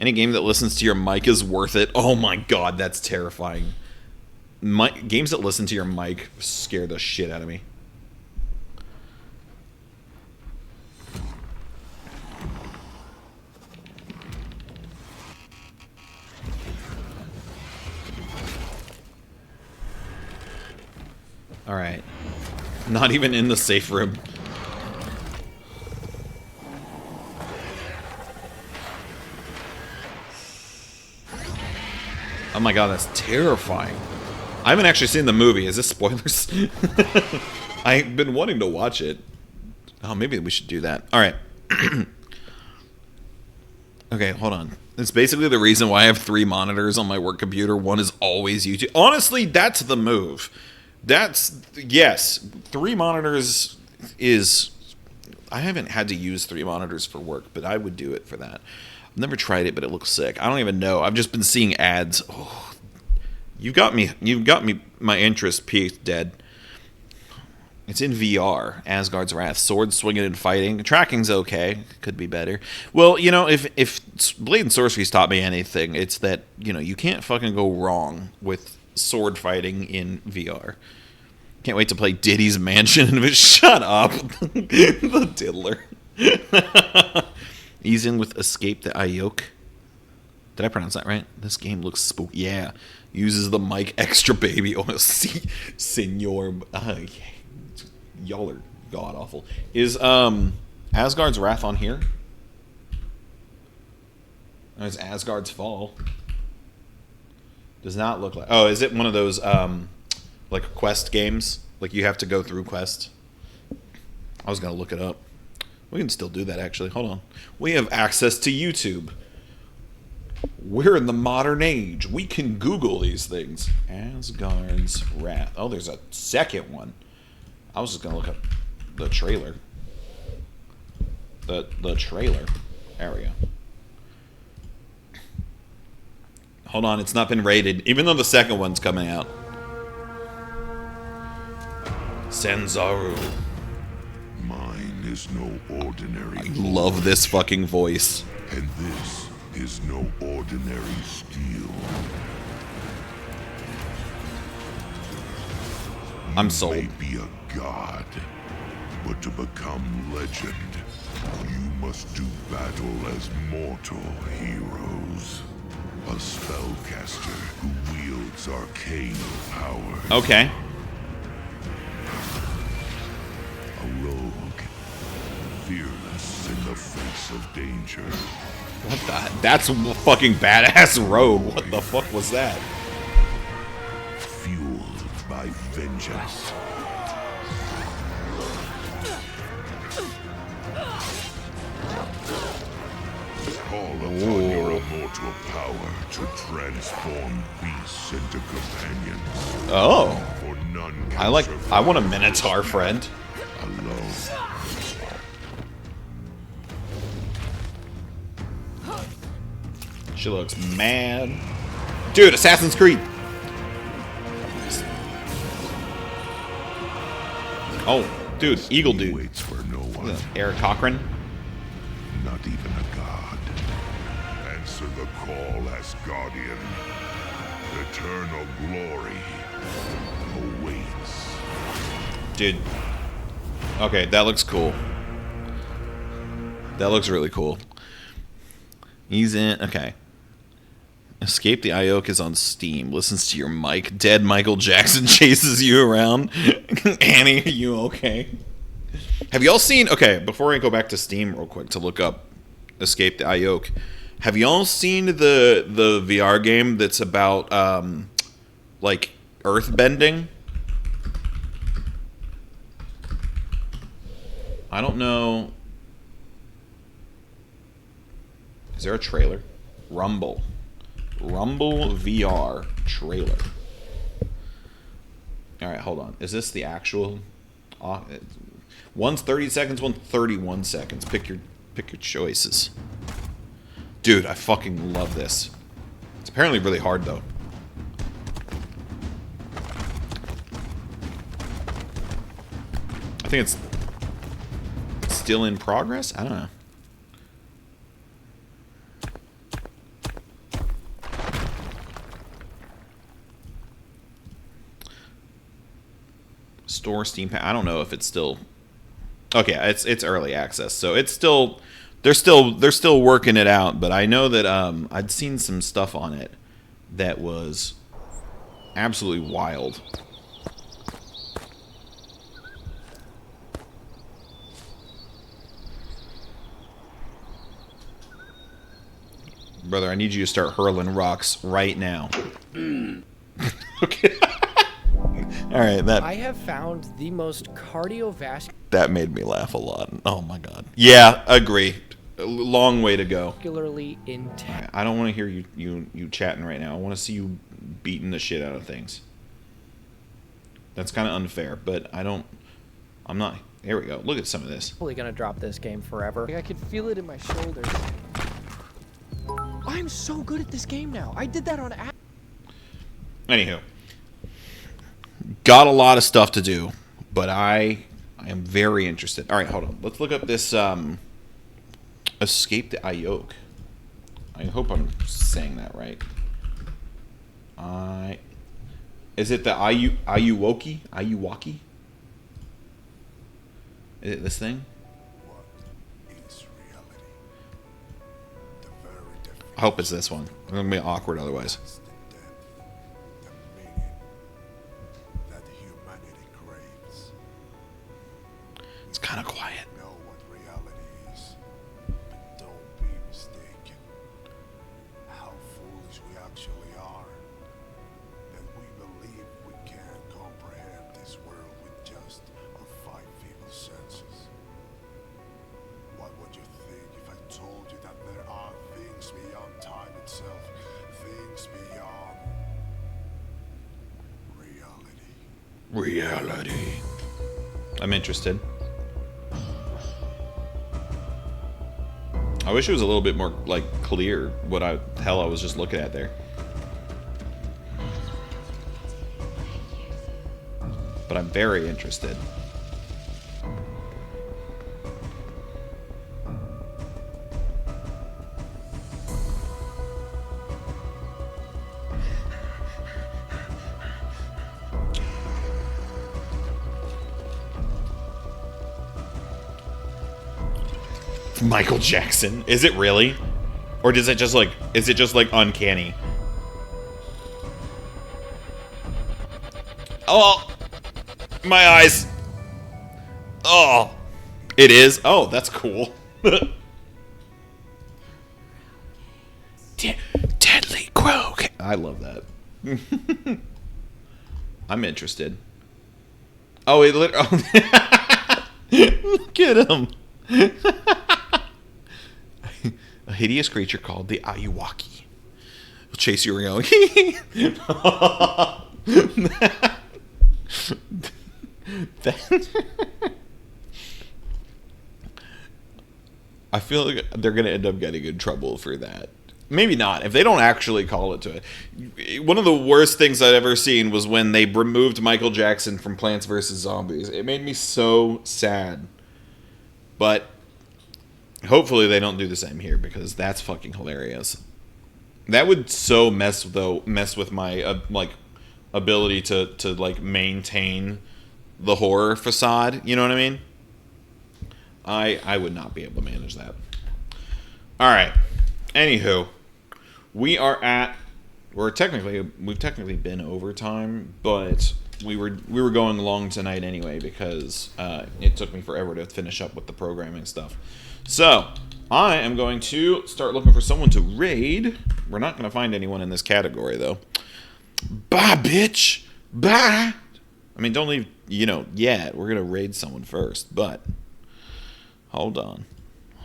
Any game that listens to your mic is worth it. Oh my god, that's terrifying. Games that listen to your mic scare the shit out of me. Alright. Not even in the safe room. Oh my god, that's terrifying. I haven't actually seen the movie. Is this spoilers? I've been wanting to watch it. Oh, maybe we should do that. Alright. Okay, hold on. It's basically the reason why I have 3 monitors on my work computer. One is always YouTube. Honestly, that's the move. Yes, 3 monitors is... I haven't had to use 3 monitors for work, but I would do it for that. I've never tried it, but it looks sick. I don't even know. I've just been seeing ads. Oh, you've got me, my interest peaked, dead. It's in VR, Asgard's Wrath. Sword swinging and fighting. Tracking's okay. Could be better. Well, you know, if Blade and Sorcery's taught me anything, it's that, you know, you can't fucking go wrong with sword fighting in VR. Can't wait to play Diddy's Mansion. Shut up. The diddler. Ease in with Escape the Ayok. Did I pronounce that right? This game looks spooky. Yeah. Uses the mic extra baby oil. Senor. Y'all are God awful. Is Asgard's Wrath on here? Or is Asgard's Fall? Does not look like. Oh, is it one of those like quest games? Like you have to go through quest. I was gonna look it up. We can still do that actually. Hold on. We have access to YouTube. We're in the modern age. We can Google these things. Asgard's Wrath. Oh, there's a second one. I was just gonna look up the trailer. The trailer. There we go. Hold on, it's not been rated, even though the second one's coming out. Senzaru. Mine is no ordinary. I love this fucking voice. And this is no ordinary steel. I'm sold. You may be a god, but to become legend, you must do battle as mortal heroes. A spellcaster who wields arcane powers. Okay. A rogue, fearless in the face of danger. What the? That's a fucking badass rogue. What the fuck was that? Fueled by vengeance. Call upon your immortal power to transform beasts into companions. Oh. For none can I like. survive I want a Minotaur friend. alone. She looks mad. Dude, Assassin's Creed. Oh, dude, Eagle He Dude. waits for no one, Eric Cochran. not even a god. Answer the call, Asgardian. Eternal glory awaits. Dude. Okay, that looks cool. That looks really cool. He's in. Okay. Escape the Ioke is on Steam. Listens to your mic. Dead Michael Jackson chases you around. Annie, are you okay? Have y'all seen... Okay, before I go back to Steam real quick to look up Escape the Ioke, have y'all seen the VR game that's about, like, earthbending? I don't know... Is there a trailer? Rumble VR trailer. Alright, hold on. Is this the actual... one's 30 seconds, one's 31 seconds. Pick your choices. Dude, I fucking love this. It's apparently really hard, though. I think it's still in progress? I don't know. Store Steam Pack. I don't know if it's still... Okay, it's early access, so it's still... They're still working it out, but I know that I'd seen some stuff on it that was absolutely wild. Brother, I need you to start hurling rocks right now. Okay. Alright, I have found the most cardiovascular... That made me laugh a lot. Oh my god. Yeah, agree. A long way to go. intense. I don't want to hear you chatting right now. I want to see you beating the shit out of things. That's kind of unfair, but I'm not... Here we go. Look at some of this. Probably gonna drop this game forever. I could feel it in my shoulders. I'm so good at this game now. I did that on... Anywho. Got a lot of stuff to do, but I am very interested. All right, hold on. Let's look up this Escape the Ioke. I hope I'm saying that right. Is it the Ayuwoki? Ayuwaki? Is it this thing? I hope it's this one. It's gonna be awkward otherwise. It's kind of quiet. Know what reality is, but don't be mistaken. How foolish we actually are. That we believe we can comprehend this world with just our five feeble senses. What would you think if I told you that there are things beyond time itself, things beyond Reality. I'm interested. I wish it was a little bit more, like, clear what hell I was just looking at there. But I'm very interested. Michael Jackson. Is it really? Or does it just like, is it just like uncanny? Oh, my eyes. Oh, it is. Oh, that's cool. Deadly Croak. I love that. I'm interested. Oh, it literally. Look at him. A hideous creature called the Ayuwaki will chase you around. I feel like they're going to end up getting in trouble for that. Maybe not. If they don't actually call it to it. One of the worst things I've ever seen was when they removed Michael Jackson from Plants vs. Zombies. It made me so sad. But hopefully they don't do the same here, because that's fucking hilarious. That would so mess with my like ability to like maintain the horror facade. You know what I mean? I would not be able to manage that. All right. Anywho, we've technically been overtime, but we were going long tonight anyway, because it took me forever to finish up with the programming stuff. So I am going to start looking for someone to raid. We're not going to find anyone in this category though. Bye, bitch. Bye. I mean, don't leave, yet. We're going to raid someone first, but hold on.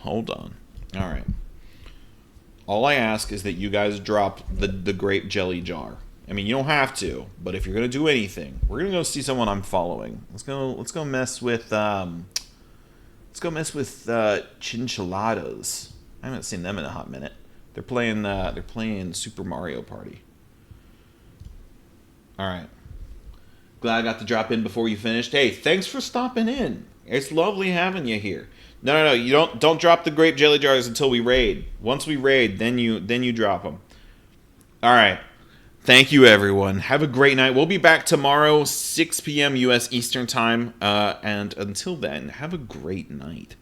All right. All I ask is that you guys drop the grape jelly jar. I mean, you don't have to, but if you're gonna do anything, we're gonna go see someone I'm following. Let's go mess with Chinchuladas. I haven't seen them in a hot minute. They're playing Super Mario Party. All right. Glad I got to drop in before you finished. Hey, thanks for stopping in. It's lovely having you here. No. You don't drop the grape jelly jars until we raid. Once we raid, then you drop them. All right. Thank you, everyone. Have a great night. We'll be back tomorrow, 6 p.m. U.S. Eastern Time. And until then, have a great night.